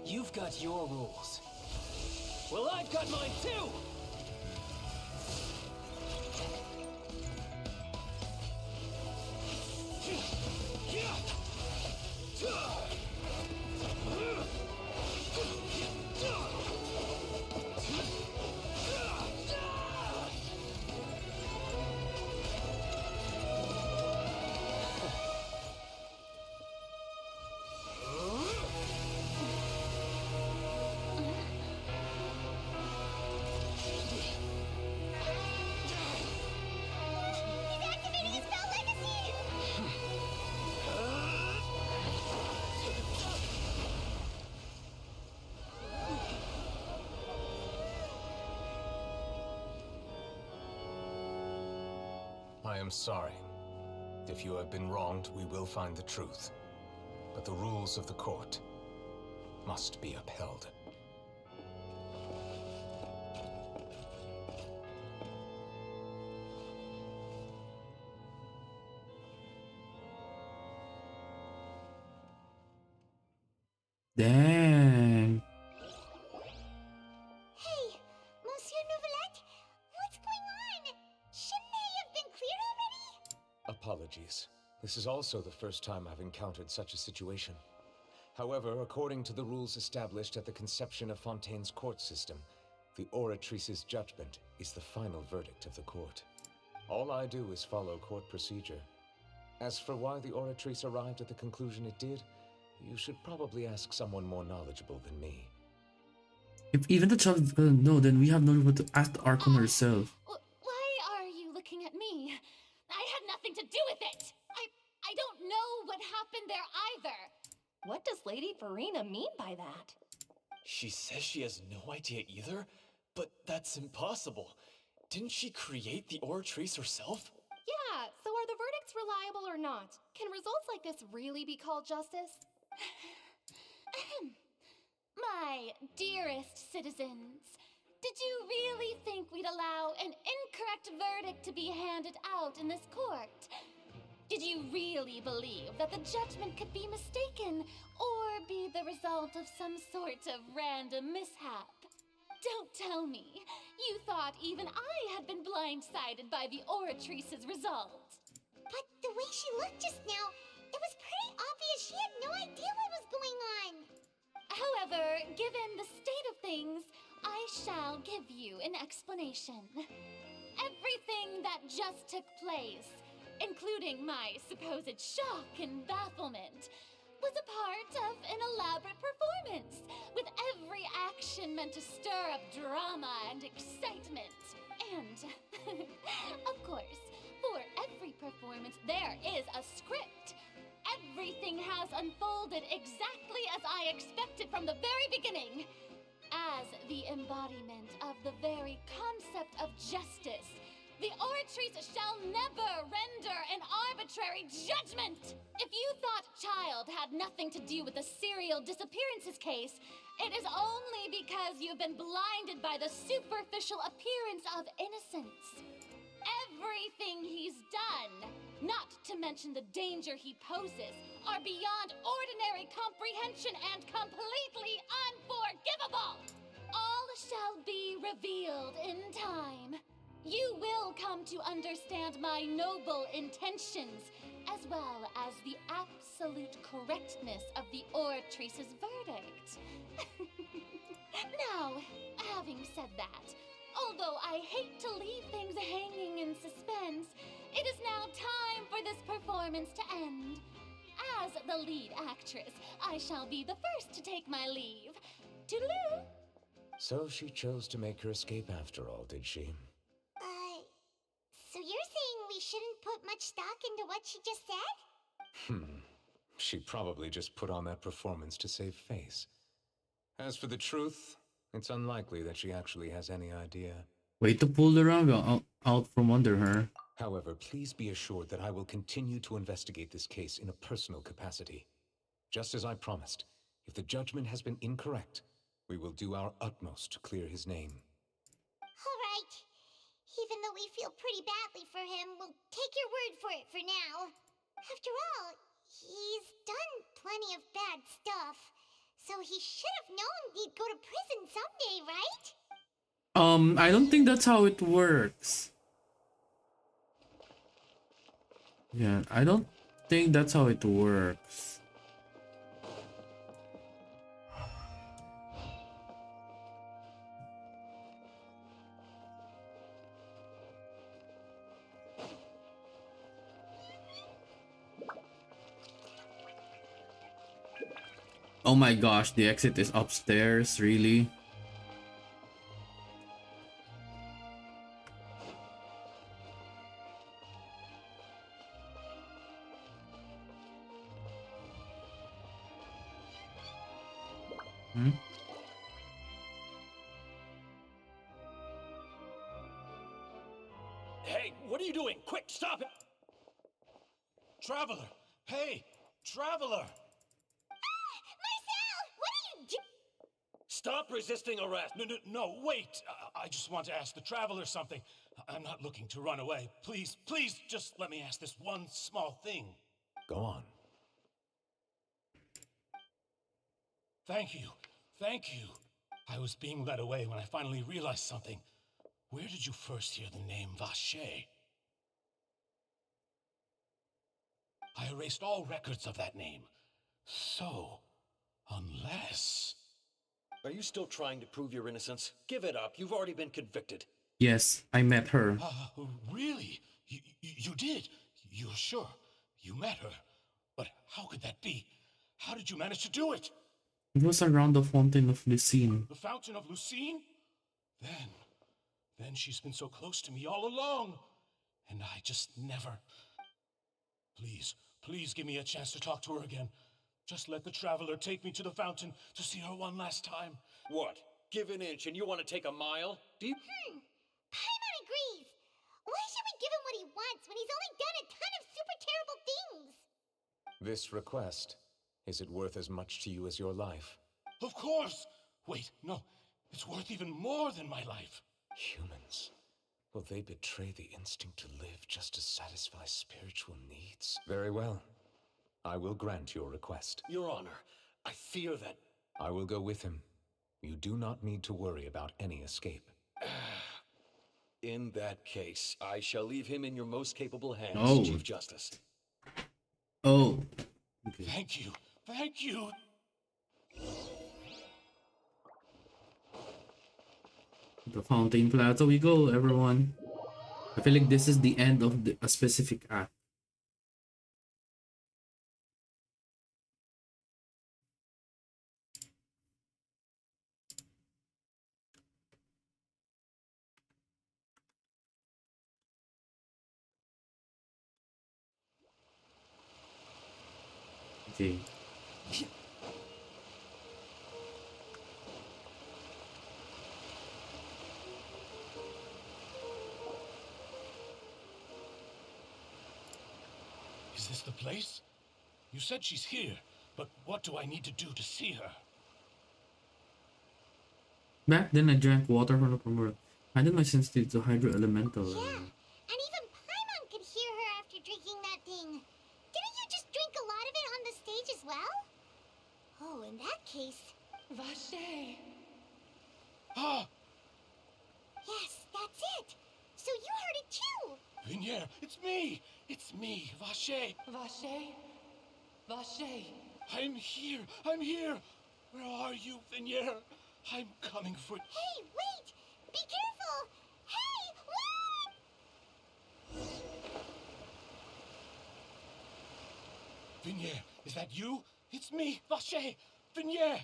You've got your rules. Well, I've got mine too! I am sorry. If you have been wronged, we will find the truth. But the rules of the court must be upheld. Dang. Hey, Monsieur Novelette, what's going on? Shouldn't they have been cleared already? Apologies. This is also the first time I've encountered such a situation. However, according to the rules established at the conception of Fontaine's court system, the Oratrice's judgment is the final verdict of the court. All I do is follow court procedure. As for why the Oratrice arrived at the conclusion it did, you should probably ask someone more knowledgeable than me. If even the child doesn't know, then we have no one to ask the Archon herself. Why are you looking at me? I had nothing to do with it! I don't know what happened there either! What does Lady Farina mean by that? She says she has no idea either, but that's impossible. Didn't she create the Oratrice herself? Yeah, so are the verdicts reliable or not? Can results like this really be called justice? My dearest citizens, did you really think we'd allow an incorrect verdict to be handed out in this court? Did you really believe that the judgment could be mistaken or be the result of some sort of random mishap? Don't tell me. You thought even I had been blindsided by the Oratrice's result. But the way she looked just now, it was pretty obvious she had no idea what was going on. However, given the state of things, I shall give you an explanation. Everything that just took place, including my supposed shock and bafflement, was a part of an elaborate performance, with every action meant to stir up drama and excitement. And, of course, for every performance, there is a script. Everything has unfolded exactly as I expected from the very beginning. As the embodiment of the very concept of justice, the Oratrice shall never render an arbitrary judgment! If you thought Child had nothing to do with the serial disappearances case, it is only because you've been blinded by the superficial appearance of innocence. Everything he's done, not to mention the danger he poses, are beyond ordinary comprehension and completely unforgivable! All shall be revealed in time. You will come to understand my noble intentions, as well as the absolute correctness of the Oratrice's verdict. Now, having said that, although I hate to leave things hanging in suspense, it is now time for this performance to end. As the lead actress, I shall be the first to take my leave. Toodaloo! So she chose to make her escape after all, did she? So you're saying we shouldn't put much stock into what she just said? She probably just put on that performance to save face. As for the truth, it's unlikely that she actually has any idea. Way to pull the rug out from under her. However, please be assured that I will continue to investigate this case in a personal capacity. Just as I promised, if the judgment has been incorrect, we will do our utmost to clear his name. All right. Even though we feel pretty badly for him, we'll take your word for it for now. After all, he's done plenty of bad stuff, so he should have known he'd go to prison someday, right? I don't think that's how it works. Yeah, I don't think that's how it works. Oh my gosh, the exit is upstairs, really? Hey, what are you doing? Quick, stop it! Traveler! Hey, Traveler! Marcel! What are you doing? Stop resisting arrest! No, wait! I just want to ask the Traveler something. I'm not looking to run away. Please, just let me ask this one small thing. Go on. Thank you. I was being led away when I finally realized something. Where did you first hear the name Vache? I erased all records of that name. So, unless... Are you still trying to prove your innocence? Give it up. You've already been convicted. Yes, I met her. Really? You did? You're sure? You met her? But how could that be? How did you manage to do it? It was around the Fontaine of Lucine. The Fountain of Lucine? Then she's been so close to me all along. And I just never... Please give me a chance to talk to her again. Just let the Traveler take me to the fountain to see her one last time. What? Give an inch and you want to take a mile? Deep? Paimon agrees. Why should we give him what he wants when he's only done a ton of super terrible things? This request, is it worth as much to you as your life? Of course! Wait, no. It's worth even more than my life. Humans. Will they betray the instinct to live just to satisfy spiritual needs? Very well. I will grant your request. Your Honor, I fear that... I will go with him. You do not need to worry about any escape. In that case, I shall leave him in your most capable hands, Oh. Chief Justice. Oh. Okay. Thank you. Thank you. The Fontaine Plaza we go, everyone. I feel like this is the end of a specific act. Okay. Is this the place? You said she's here, but what do I need to do to see her? Back then I drank water from the promoter. I did my sensitivity to hydro elemental. Yeah, and even Paimon could hear her after drinking that thing. Didn't you just drink a lot of it on the stage as well? Oh, in that case... Vache! Ah! Yes, that's it! So you heard it too! Vinier, it's me! It's me, Vache! Vache? Vache! I'm here! I'm here! Where are you, Vinier? I'm coming for... Hey, wait! Be careful! Hey, wait! Vinier, is that you? It's me, Vache! Vinier!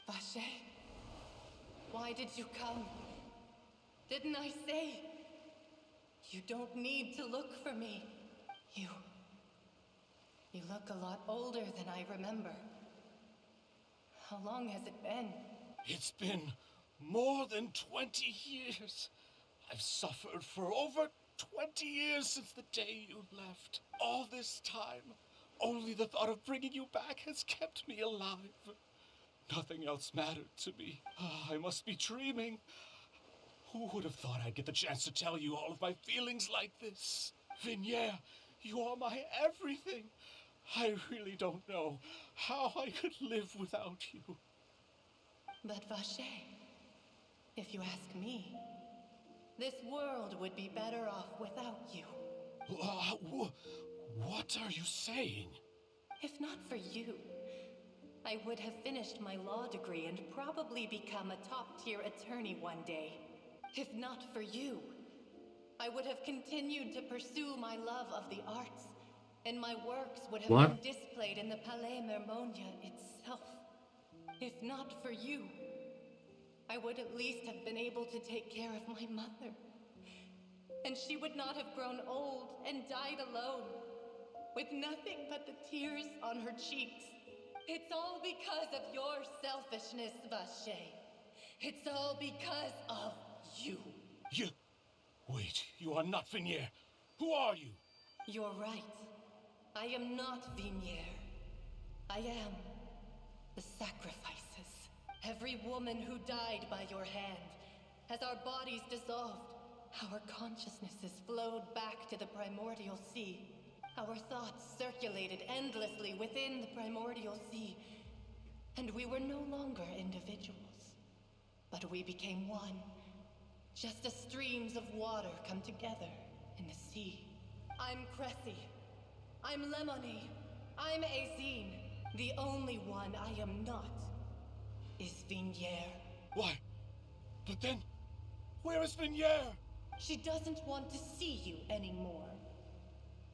Vache? Why did you come? Didn't I say? You don't need to look for me. You look a lot older than I remember. How long has it been? It's been more than 20 years. I've suffered for over 20 years since the day you left. All this time, only the thought of bringing you back has kept me alive. Nothing else mattered to me. I must be dreaming. Who would have thought I'd get the chance to tell you all of my feelings like this? Vinier, you are my everything. I really don't know how I could live without you. But Vache, if you ask me, this world would be better off without you. What are you saying? If not for you, I would have finished my law degree and probably become a top-tier attorney one day. If not for you, I would have continued to pursue my love of the arts, and my works would have been displayed in the Palais Mermonia itself. If not for you, I would at least have been able to take care of my mother. And she would not have grown old and died alone, with nothing but the tears on her cheeks. It's all because of your selfishness, Vache. It's all because of you. You... Wait, you are not Vinier. Who are you? You're right. I am not Vinier. I am the sacrifices. Every woman who died by your hand. As our bodies dissolved, our consciousnesses flowed back to the primordial sea. Our thoughts circulated endlessly within the primordial sea. And we were no longer individuals. But we became one. Just as streams of water come together in the sea. I'm Cressy. I'm Lemony. I'm Azine. The only one I am not is Vinier. Why? But then, where is Vinier? She doesn't want to see you anymore.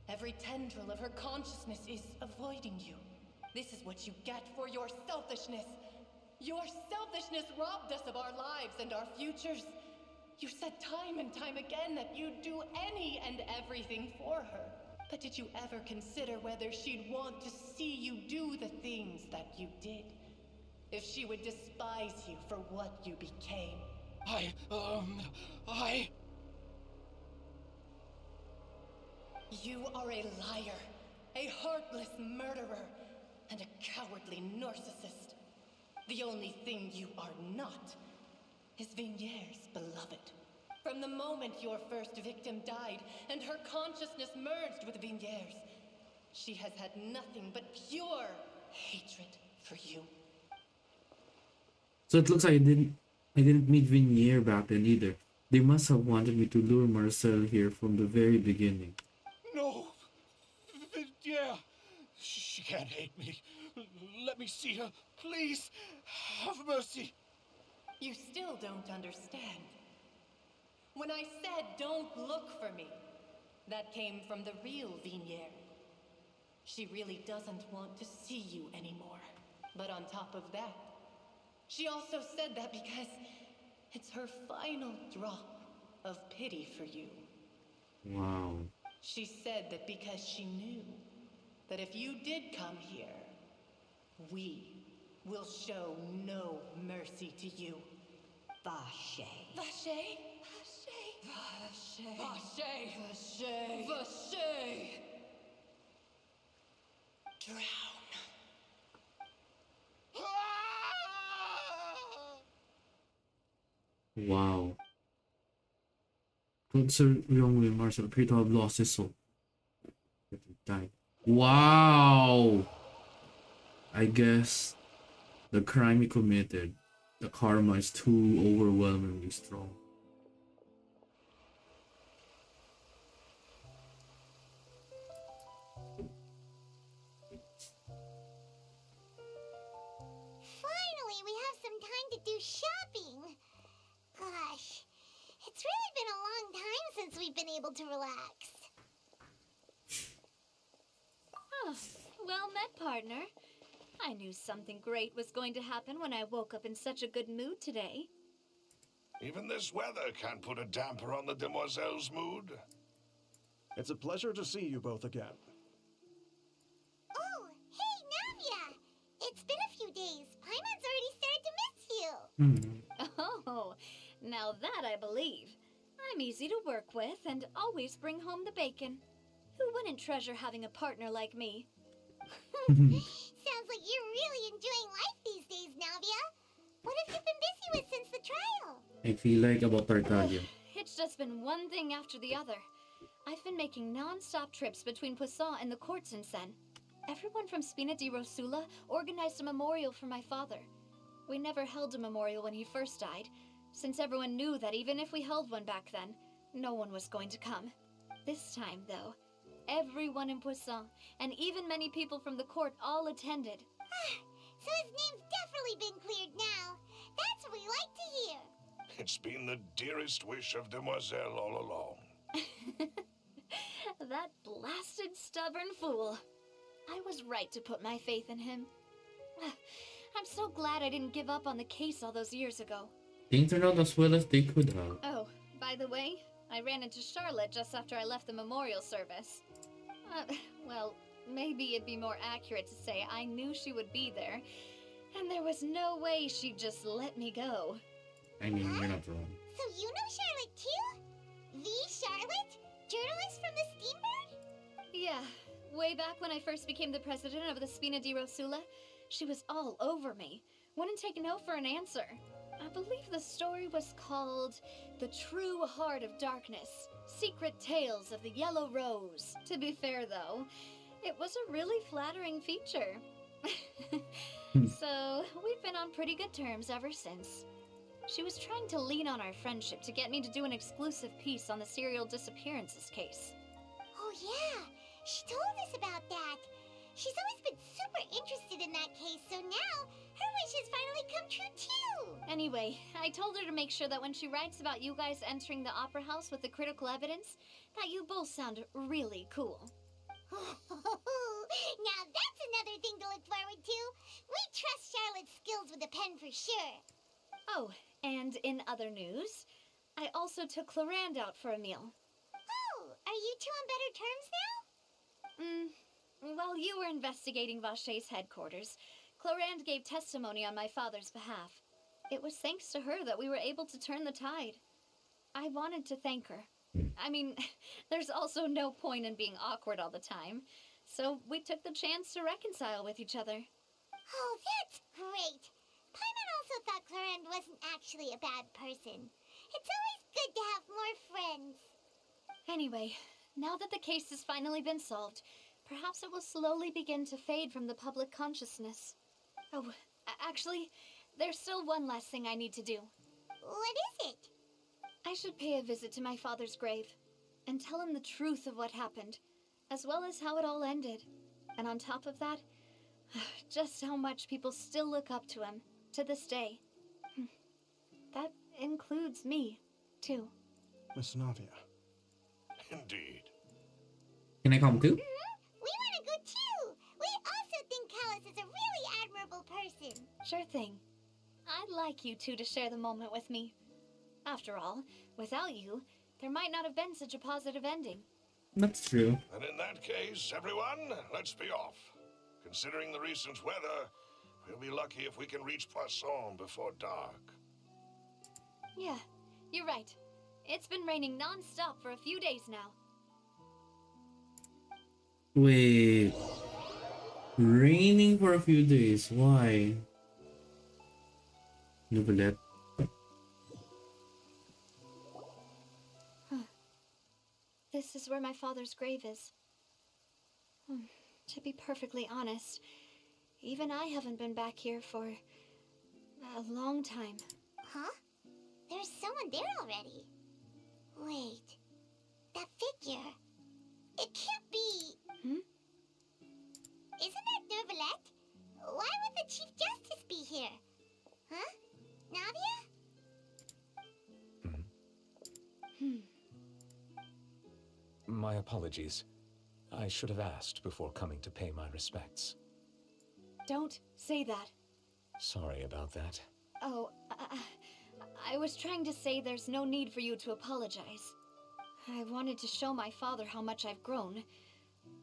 Every tendril of her consciousness is avoiding you. This is what you get for your selfishness. Your selfishness robbed us of our lives and our futures. You said time and time again that you'd do any and everything for her. But did you ever consider whether she'd want to see you do the things that you did? If she would despise you for what you became? You are a liar, a heartless murderer, and a cowardly narcissist. The only thing you are not is Vinier's beloved. From the moment your first victim died and her consciousness merged with Vigniere's, she has had nothing but pure hatred for you. So it looks like I didn't meet Vinier back then either. They must have wanted me to lure Marcel here from the very beginning. No! Yeah! She can't hate me. Let me see her. Please! Have mercy! You still don't understand. When I said don't look for me, that came from the real Vigniere. She really doesn't want to see you anymore. But on top of that, she also said that because it's her final drop of pity for you. Wow. She said that because she knew that if you did come here, we will show no mercy to you. Vache. Vache? Vache. Vache. Vache. Vache. Drown. Wow. Claude Sir-Ryong Marcel appeared to have lost his soul. He died. Wow! I guess the crime he committed, the karma is too overwhelmingly strong. Finally, we have some time to do shopping. Gosh, it's really been a long time since we've been able to relax. Oh, well met, partner. I knew something great was going to happen when I woke up in such a good mood today. Even this weather can't put a damper on the demoiselle's mood. It's a pleasure to see you both again. Oh, hey, Navia! It's been a few days. Paimon's already started to miss you. Oh, now that I believe. I'm easy to work with and always bring home the bacon. Who wouldn't treasure having a partner like me? Sounds like you're really enjoying life these days, Navia. What have you been busy with since the trial? I feel like about Tartaglia. It's just been one thing after the other. I've been making non-stop trips between Poisson and the courts in Sen. Everyone from Spina di Rosula organized a memorial for my father. We never held a memorial when he first died, since everyone knew that even if we held one back then, no one was going to come. This time, though, everyone in Poisson, and even many people from the court, all attended. So his name's definitely been cleared now. That's what we like to hear. It's been the dearest wish of Demoiselle all along. That blasted stubborn fool. I was right to put my faith in him. I'm so glad I didn't give up on the case all those years ago. Things turned out as well as they could have. Oh, by the way, I ran into Charlotte just after I left the memorial service. Well, maybe it'd be more accurate to say I knew she would be there, and there was no way she'd just let me go. I mean, you're not wrong. So you know Charlotte too? The Charlotte? Journalist from the Steambird? Yeah, way back when I first became the president of the Spina di Rosula, she was all over me. Wouldn't take no for an answer. I believe the story was called The True Heart of Darkness, Secret Tales of the Yellow Rose. To be fair, though, it was a really flattering feature. So, we've been on pretty good terms ever since. She was trying to lean on our friendship to get me to do an exclusive piece on the serial disappearances case. Oh yeah, she told us about that. She's always been super interested in that case, so now her wish has finally come true too. Anyway, I told her to make sure that when she writes about you guys entering the opera house with the critical evidence, that you both sound really cool. Now that's another thing to look forward to. We trust Charlotte's skills with a pen for sure. Oh, and in other news, I also took Clorand out for a meal. Oh, are you two on better terms now? While you were investigating Vache's headquarters, Clorand gave testimony on my father's behalf. It was thanks to her that we were able to turn the tide. I wanted to thank her. I mean, there's also no point in being awkward all the time, so we took the chance to reconcile with each other. Oh, that's great. Paimon also thought Clorand wasn't actually a bad person. It's always good to have more friends. Anyway, now that the case has finally been solved, perhaps it will slowly begin to fade from the public consciousness. Oh, actually, there's still one last thing I need to do. What is it? I should pay a visit to my father's grave and tell him the truth of what happened, as well as how it all ended. And on top of that, just how much people still look up to him to this day. That includes me, too. Miss Navia. Indeed. Can I come too? We want to go too! We also think Callus is a really admirable person. Sure thing. I'd like you two to share the moment with me. After all, without you, there might not have been such a positive ending. That's true. And in that case, everyone, let's be off. Considering the recent weather, we'll be lucky if we can reach Poisson before dark. Yeah, you're right. It's been raining non-stop for a few days now. Wait. Raining for a few days. Why? Novelette. This is where my father's grave is. To be perfectly honest, even I haven't been back here for a long time. Huh? There's someone there already. Wait. That figure. It can't be. Isn't that Neuvillette? Why would the Chief Justice be here? Huh? Navia? My apologies. I should have asked before coming to pay my respects. Don't say that. Sorry about that. Oh, I was trying to say there's no need for you to apologize. I wanted to show my father how much I've grown,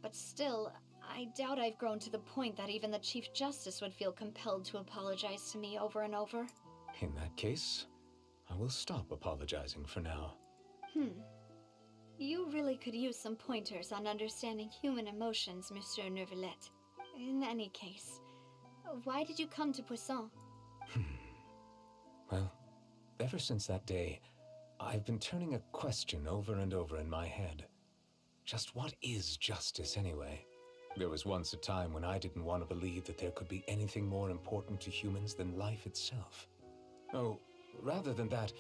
but still, I doubt I've grown to the point that even the Chief Justice would feel compelled to apologize to me over and over. In that case, I will stop apologizing for now. You really could use some pointers on understanding human emotions, Monsieur Neuvillette. In any case, why did you come to Poisson? Well, ever since that day, I've been turning a question over and over in my head. Just what is justice anyway? There was once a time when I didn't want to believe that there could be anything more important to humans than life itself. Oh, rather than that,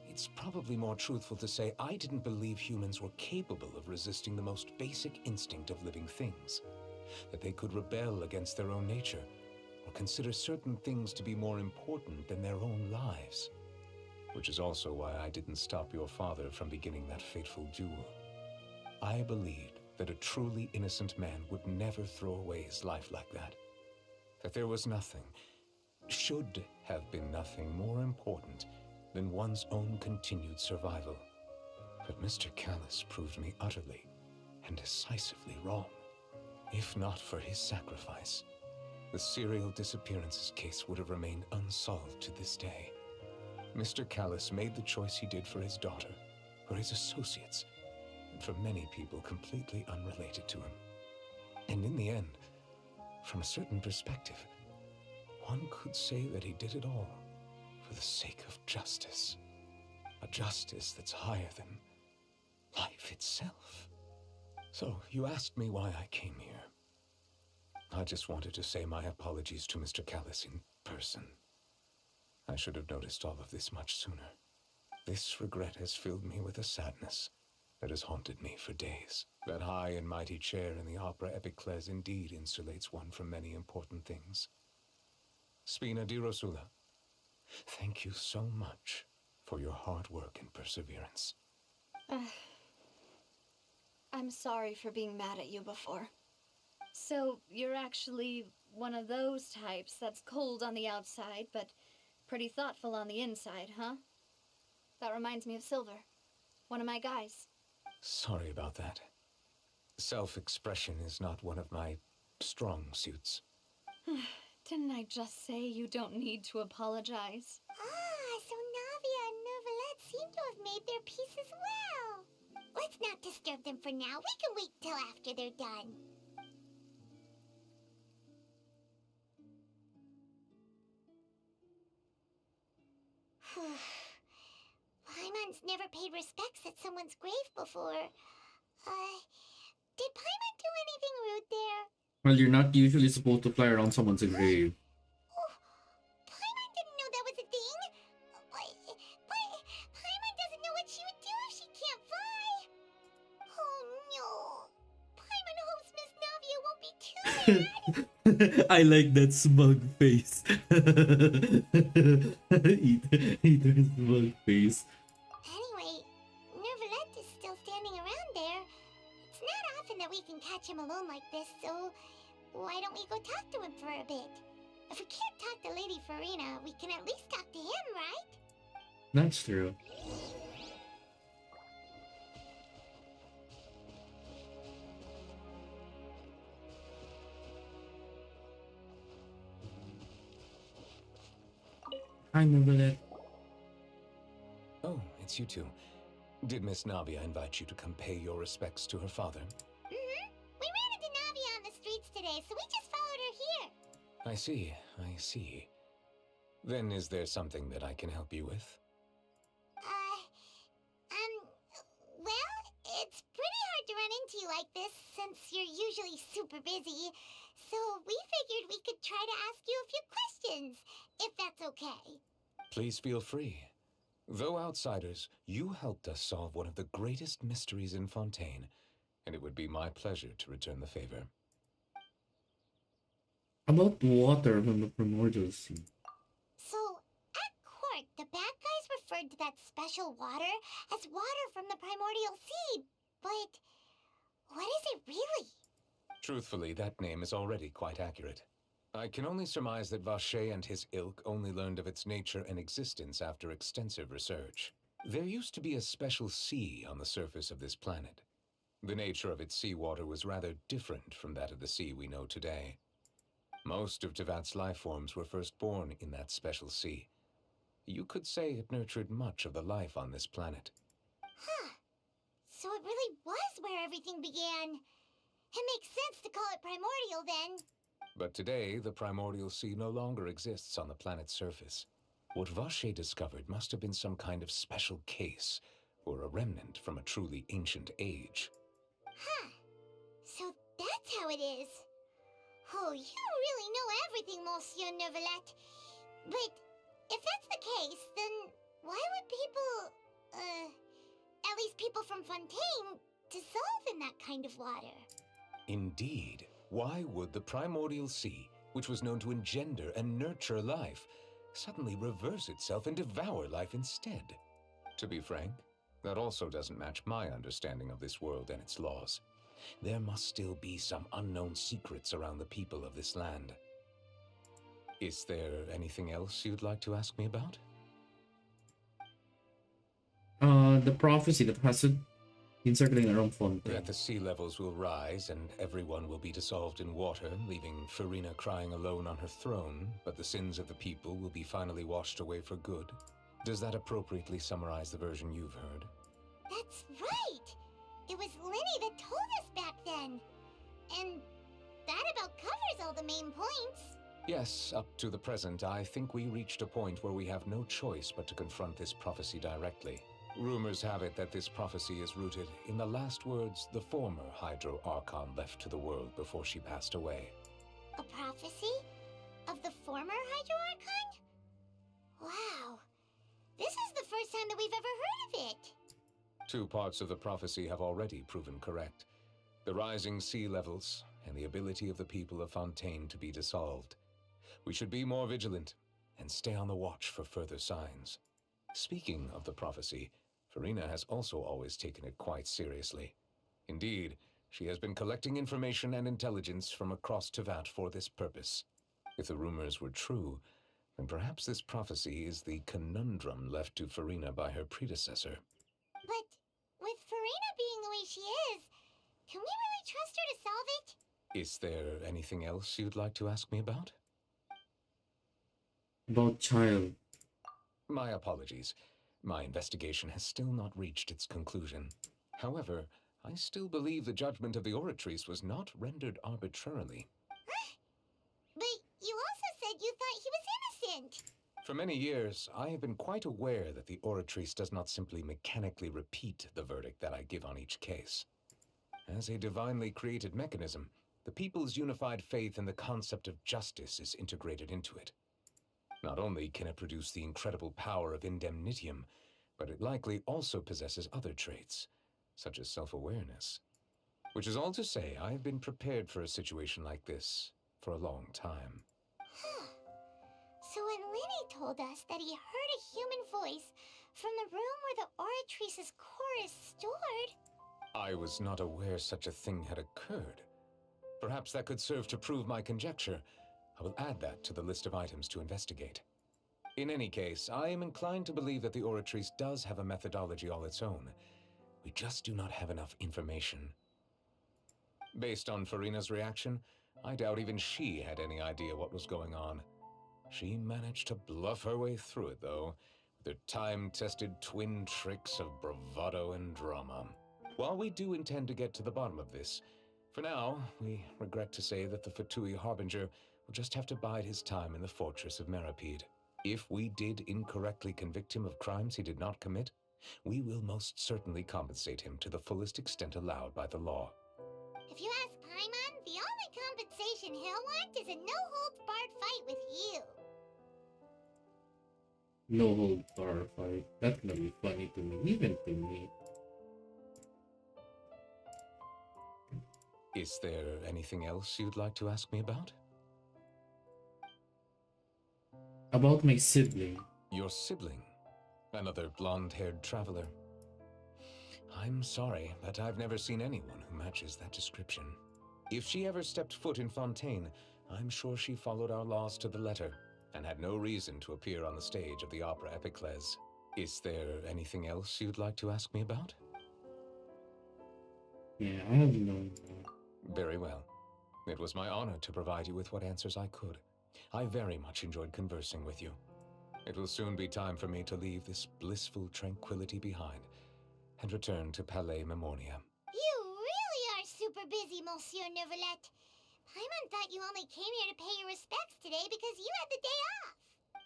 it's probably more truthful to say I didn't believe humans were capable of resisting the most basic instinct of living things. That they could rebel against their own nature, or consider certain things to be more important than their own lives. Which is also why I didn't stop your father from beginning that fateful duel. I believed that a truly innocent man would never throw away his life like that. That there was nothing, should have been nothing more important than one's own continued survival. But Mr. Callus proved me utterly and decisively wrong. If not for his sacrifice, the serial disappearances case would have remained unsolved to this day. Mr. Callus made the choice he did for his daughter, for his associates, and for many people completely unrelated to him. And in the end, from a certain perspective, one could say that he did it all for the sake of justice. A justice that's higher than life itself. So, you asked me why I came here. I just wanted to say my apologies to Mr. Callus in person. I should have noticed all of this much sooner. This regret has filled me with a sadness that has haunted me for days. That high and mighty chair in the Opera Epiclese indeed insulates one from many important things. Spina di Rosula, thank you so much for your hard work and perseverance. I'm sorry for being mad at you before. So, you're actually one of those types that's cold on the outside, but pretty thoughtful on the inside, huh? That reminds me of Silver, one of my guys. Sorry about that. Self-expression is not one of my strong suits. Didn't I just say you don't need to apologize? Ah, so Navia and Neuvillette seem to have made their peace as well. Let's not disturb them for now. We can wait till after they're done. Paimon's never paid respects at someone's grave before. Did Paimon do anything rude there? Well, you're not usually supposed to fly around someone's grave. Paimon didn't know that was a thing. But Paimon doesn't know what she would do if she can't fly. Oh no. Paimon hopes Miss Navia won't be too mad. I like that smug face. Either smug face. Anyway, Nervalette is still standing around there. It's not often that we can catch him alone like this, so why don't we go talk to him for a bit? If we can't talk to Lady Farina, we can at least talk to him, right? That's true. Hi, Nervalette. Oh, it's you two. Did Miss Navia invite you to come pay your respects to her father? Mm-hmm. We ran into Navia on the streets today, so we just followed her here. I see. Then is there something that I can help you with? Well, it's pretty hard to run into you like this since you're usually super busy. So we figured we could try to ask you a few questions, if that's okay. Please feel free. Though outsiders, you helped us solve one of the greatest mysteries in Fontaine, and it would be my pleasure to return the favor. About water from the primordial sea. So, at court, the bad guys referred to that special water as water from the primordial sea, but what is it really? Truthfully, that name is already quite accurate. I can only surmise that Vacher and his ilk only learned of its nature and existence after extensive research. There used to be a special sea on the surface of this planet. The nature of its seawater was rather different from that of the sea we know today. Most of Tevat's life forms were first born in that special sea. You could say it nurtured much of the life on this planet. Huh. So it really was where everything began. It makes sense to call it primordial then. But today, the primordial sea no longer exists on the planet's surface. What Vacher discovered must have been some kind of special case, or a remnant from a truly ancient age. Huh. So that's how it is. Oh, you really know everything, Monsieur Nervalette. But if that's the case, then why would people, at least people from Fontaine, dissolve in that kind of water? Indeed. Why would the primordial sea, which was known to engender and nurture life, suddenly reverse itself and devour life instead? To be frank, that also doesn't match my understanding of this world and its laws. There must still be some unknown secrets around the people of this land. Is there anything else you'd like to ask me about? The prophecy that has been circling around Fontaine. That the sea levels will rise and everyone will be dissolved in water, leaving Farina crying alone on her throne, but the sins of the people will be finally washed away for good. Does that appropriately summarize the version you've heard? That's right! It was Linny that told us back then. And that about covers all the main points. Yes, up to the present, I think we reached a point where we have no choice but to confront this prophecy directly. Rumors have it that this prophecy is rooted in the last words the former Hydro Archon left to the world before she passed away. A prophecy? Of the former Hydro Archon? Wow. This is the first time that we've ever heard of it. Two parts of the prophecy have already proven correct. The rising sea levels and the ability of the people of Fontaine to be dissolved. We should be more vigilant and stay on the watch for further signs. Speaking of the prophecy, Farina has also always taken it quite seriously. Indeed, she has been collecting information and intelligence from across Tevat for this purpose. If the rumors were true, then perhaps this prophecy is the conundrum left to Farina by her predecessor. But with Farina being the way she is, can we really trust her to solve it? Is there anything else you'd like to ask me about? About child. My apologies. My investigation has still not reached its conclusion. However, I still believe the judgment of the Oratrice was not rendered arbitrarily. But you also said you thought he was innocent. For many years, I have been quite aware that the Oratrice does not simply mechanically repeat the verdict that I give on each case. As a divinely created mechanism, the people's unified faith in the concept of justice is integrated into it. Not only can it produce the incredible power of indemnitium, but it likely also possesses other traits, such as self-awareness. Which is all to say, I have been prepared for a situation like this for a long time. So when Lenny told us that he heard a human voice from the room where the Oratrice's core is stored... I was not aware such a thing had occurred. Perhaps that could serve to prove my conjecture. I will add that to the list of items to investigate. In any case, I am inclined to believe that the Oratrice does have a methodology all its own. We just do not have enough information. Based on Farina's reaction, I doubt even she had any idea what was going on. She managed to bluff her way through it, though, with her time-tested twin tricks of bravado and drama. While we do intend to get to the bottom of this, for now, we regret to say that the Fatui Harbinger will just have to bide his time in the fortress of Meripede. If we did incorrectly convict him of crimes he did not commit, we will most certainly compensate him to the fullest extent allowed by the law. If you ask Paimon, the only compensation he'll want is a no-holds-barred fight with you. No hold bar fight. That's gonna be funny to me, even to me. Is there anything else you'd like to ask me about? About my sibling. Your sibling? Another blonde-haired traveler? I'm sorry, but I've never seen anyone who matches that description. If she ever stepped foot in Fontaine, I'm sure she followed our laws to the letter, and had no reason to appear on the stage of the opera Epiclese. Is there anything else you'd like to ask me about? Yeah, I have no... Very well. It was my honor to provide you with what answers I could. I very much enjoyed conversing with you. It will soon be time for me to leave this blissful tranquility behind and return to Palais Memoria. You really are super busy, Monsieur Neuvillette. Paimon thought you only came here to pay your respects today because you had the day off.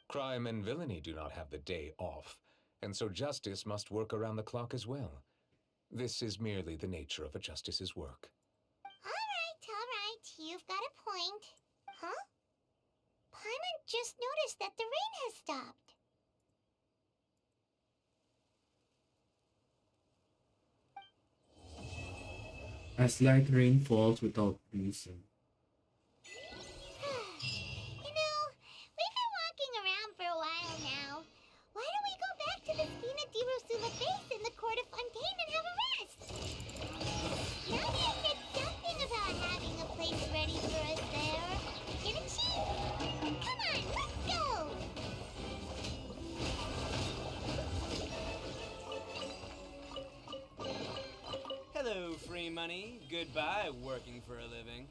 Crime and villainy do not have the day off, and so justice must work around the clock as well. This is merely the nature of a justice's work. All right. You've got a point. Huh? Paimon just noticed that the rain has stopped. As light rain falls without reason. You know, we've been walking around for a while now. Why don't we go back to the Spina di Rosula base in the court of Fontaine and have a rest? Nadia said something about having a place ready for us there. Didn't she? Come on, let's go! Hello, free money. Goodbye, working for a living.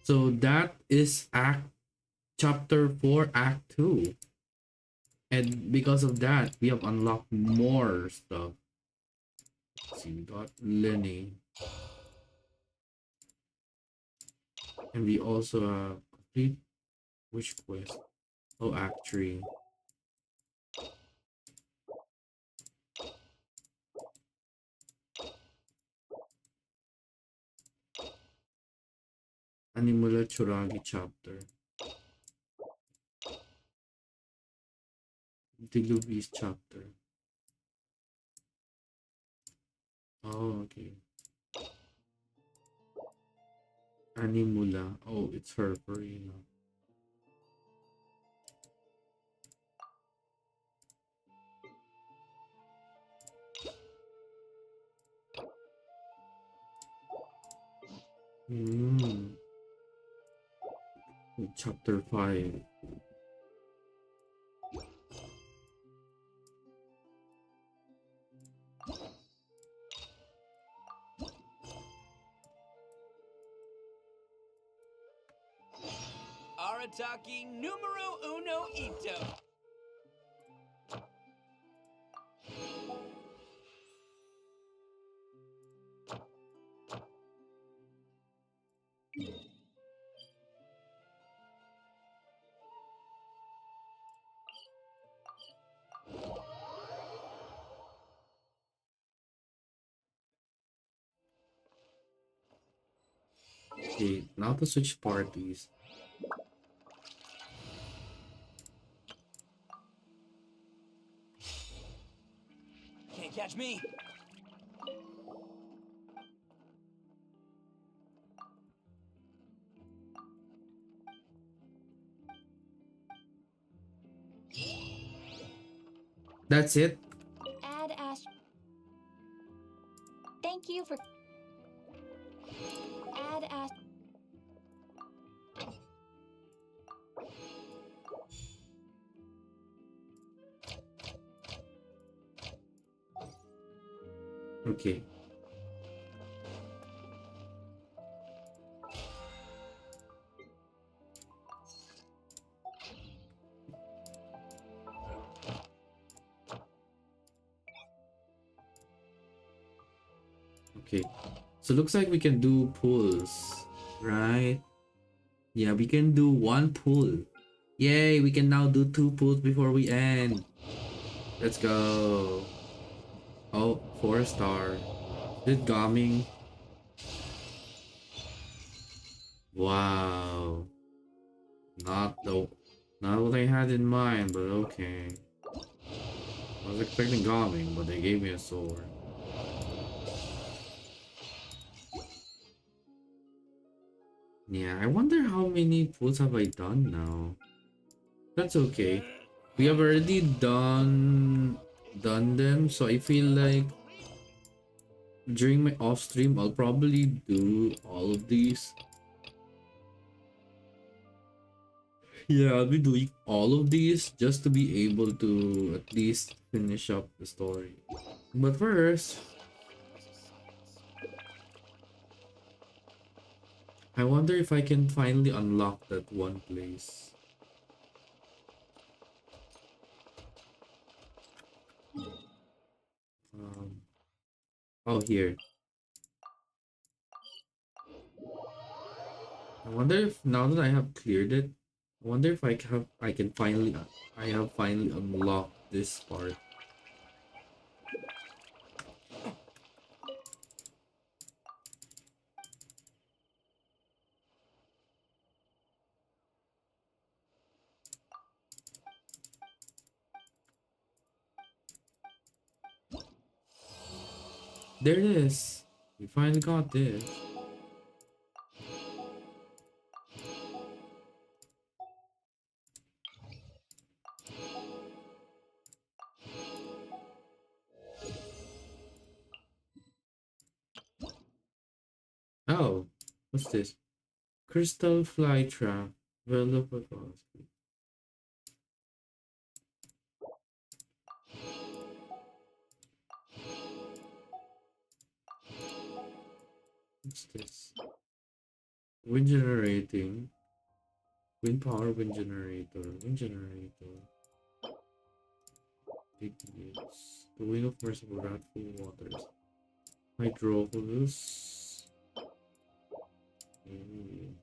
So that is chapter 4, act 2. And because of that, we have unlocked more stuff. Let's see, we got Lenny. And we also have complete which quest? Oh, act 3. Animula Churagi chapter. Diluvi's chapter. Oh, okay. Animula. Oh, it's her Farina. Chapter 5. Arataki numero uno ito. Okay, now to switch parties. Can't catch me. That's it? Add Ash. Thank you for. Add Ash. Okay. Okay. So looks like we can do pulls, right? Yeah, we can do one pull. Yay, we can now do 2 pulls before we end. Let's go. Oh, 4-star. Is it gaming? Wow. Not what I had in mind, but okay. I was expecting gaming, but they gave me a sword. Yeah, I wonder how many pulls have I done now. That's okay. We have already done them, so I feel like during my off stream I'll probably do all of these. Yeah, I'll be doing all of these just to be able to at least finish up the story. But first, I wonder if I can finally unlock that one place. Oh, here. I wonder if now that I have cleared it, I wonder if I can finally I have finally unlocked this part. There it is. We finally got this. Oh, what's this? Crystal fly trap. Develop a philosophy. What's this? Wind generating. Wind power, wind generator. Wind generator. Ignites. The wing of merciful wrathful waters. Hydrophilus. Ooh.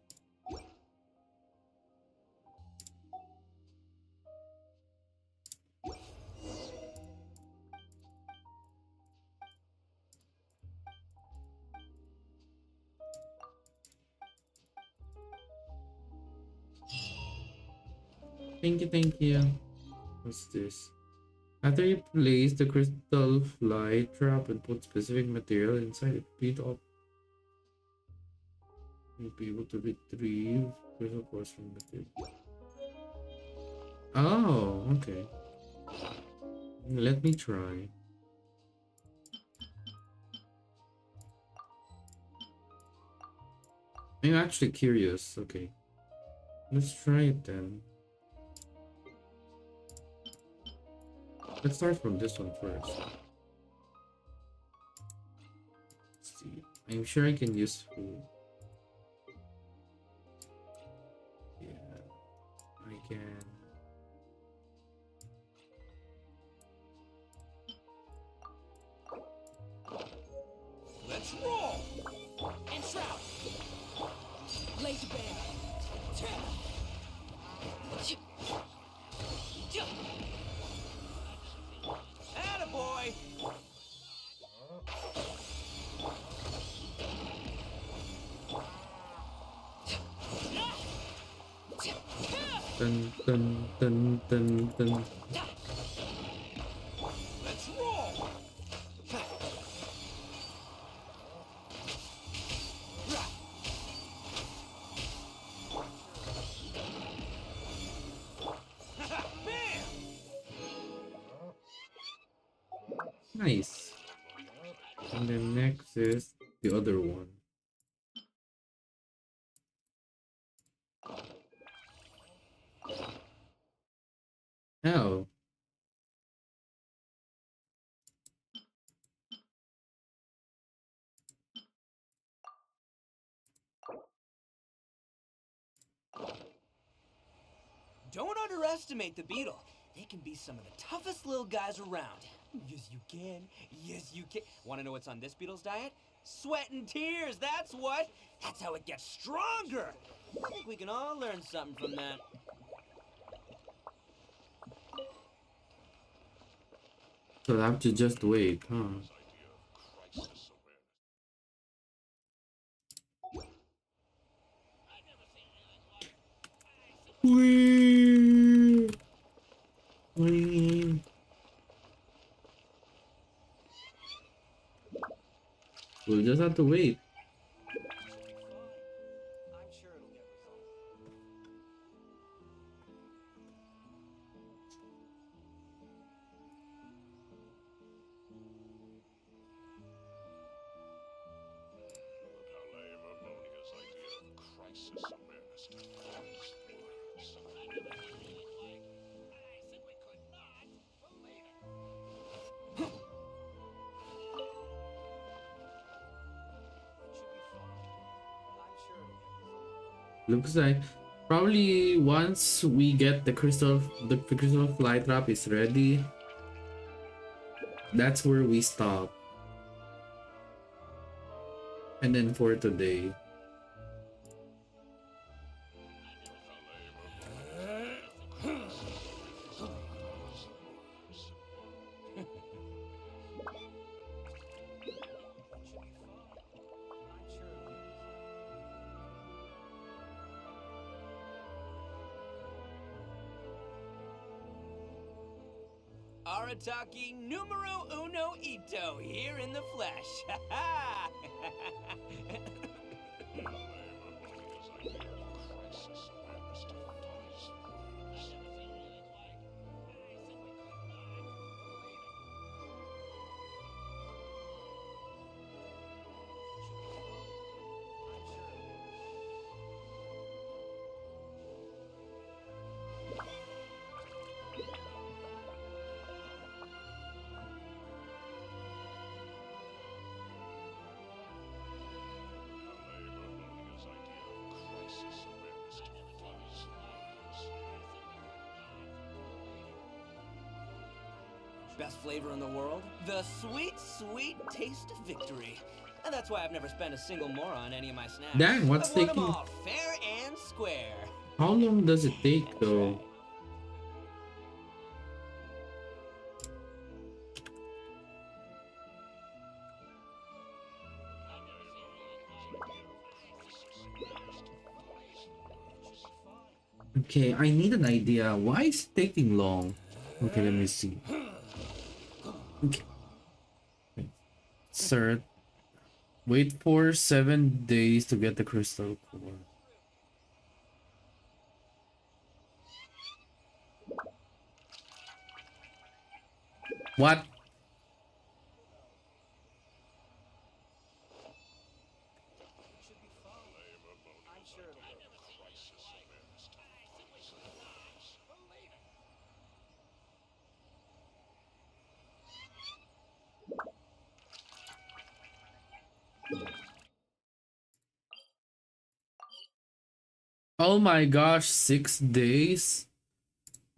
Thank you, thank you. What's this? After you place the crystal fly trap and put specific material inside it, beat up. You'll be able to retrieve crystal cores from the tip. Oh, okay. Let me try. I'm actually curious. Okay. Let's try it then. Let's start from this one first. Let's see. I'm sure I can use food. Yeah, I can. Let's roll! And shroud! Laser band! Attaboy! Dun, dun, dun, dun, dun. Let's roll. Nice. And then next is the other one. Oh. Don't underestimate the beetle. They can be some of the toughest little guys around. Yes, you can. Yes, you can. Want to know what's on this beetle's diet? Sweat and tears, that's what. That's how it gets stronger. I think we can all learn something from that. So I have to just wait, huh? Wee. Wee. We'll just have to wait. Looks like probably once we get the crystal fly trap is ready, that's where we stop. And then for today. Arataki numero uno ito here in the flesh. Best flavor in the world? The sweet, sweet taste of victory. And that's why I've never spent a single more on any of my snacks. Dang, what's I've won taking... them all fair and square. How long does it take though? Okay, I need an idea. Why is it taking long? Okay, let me see. Okay. Sir, wait for 7 days to get the crystal core. What? Oh my gosh, 6 days?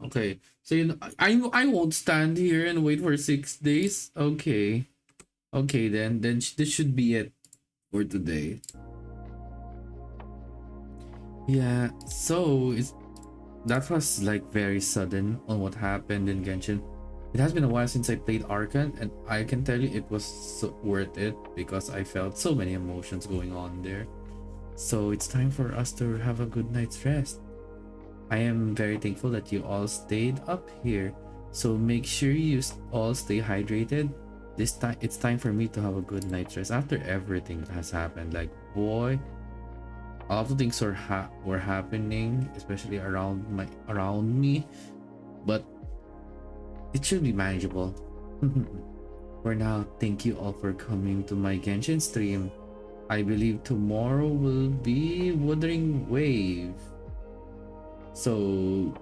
Okay, so you know, I won't stand here and wait for 6 days. Okay. Okay then this should be it for today. Yeah, so that was like very sudden on what happened in Genshin. It has been a while since I played Archon, and I can tell you it was so worth it because I felt so many emotions going on there. So it's time for us to have a good night's rest. I am very thankful that you all stayed up here. So make sure you all stay hydrated. This time, it's time for me to have a good night's rest after everything that has happened. Like, boy, a lot of things were happening, especially around me, but it should be manageable. For now, thank you all for coming to my Genshin stream. I believe tomorrow will be Wuthering Wave. So,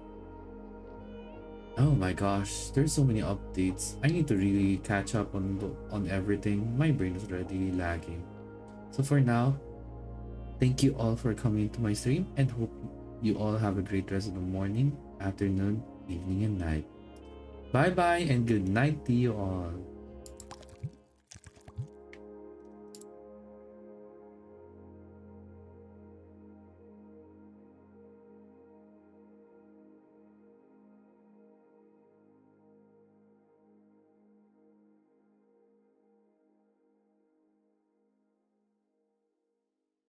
oh my gosh, there's so many updates. I need to really catch up on everything. My brain is already lagging. So for now, thank you all for coming to my stream and hope you all have a great rest of the morning, afternoon, evening, and night. Bye bye and good night to you all.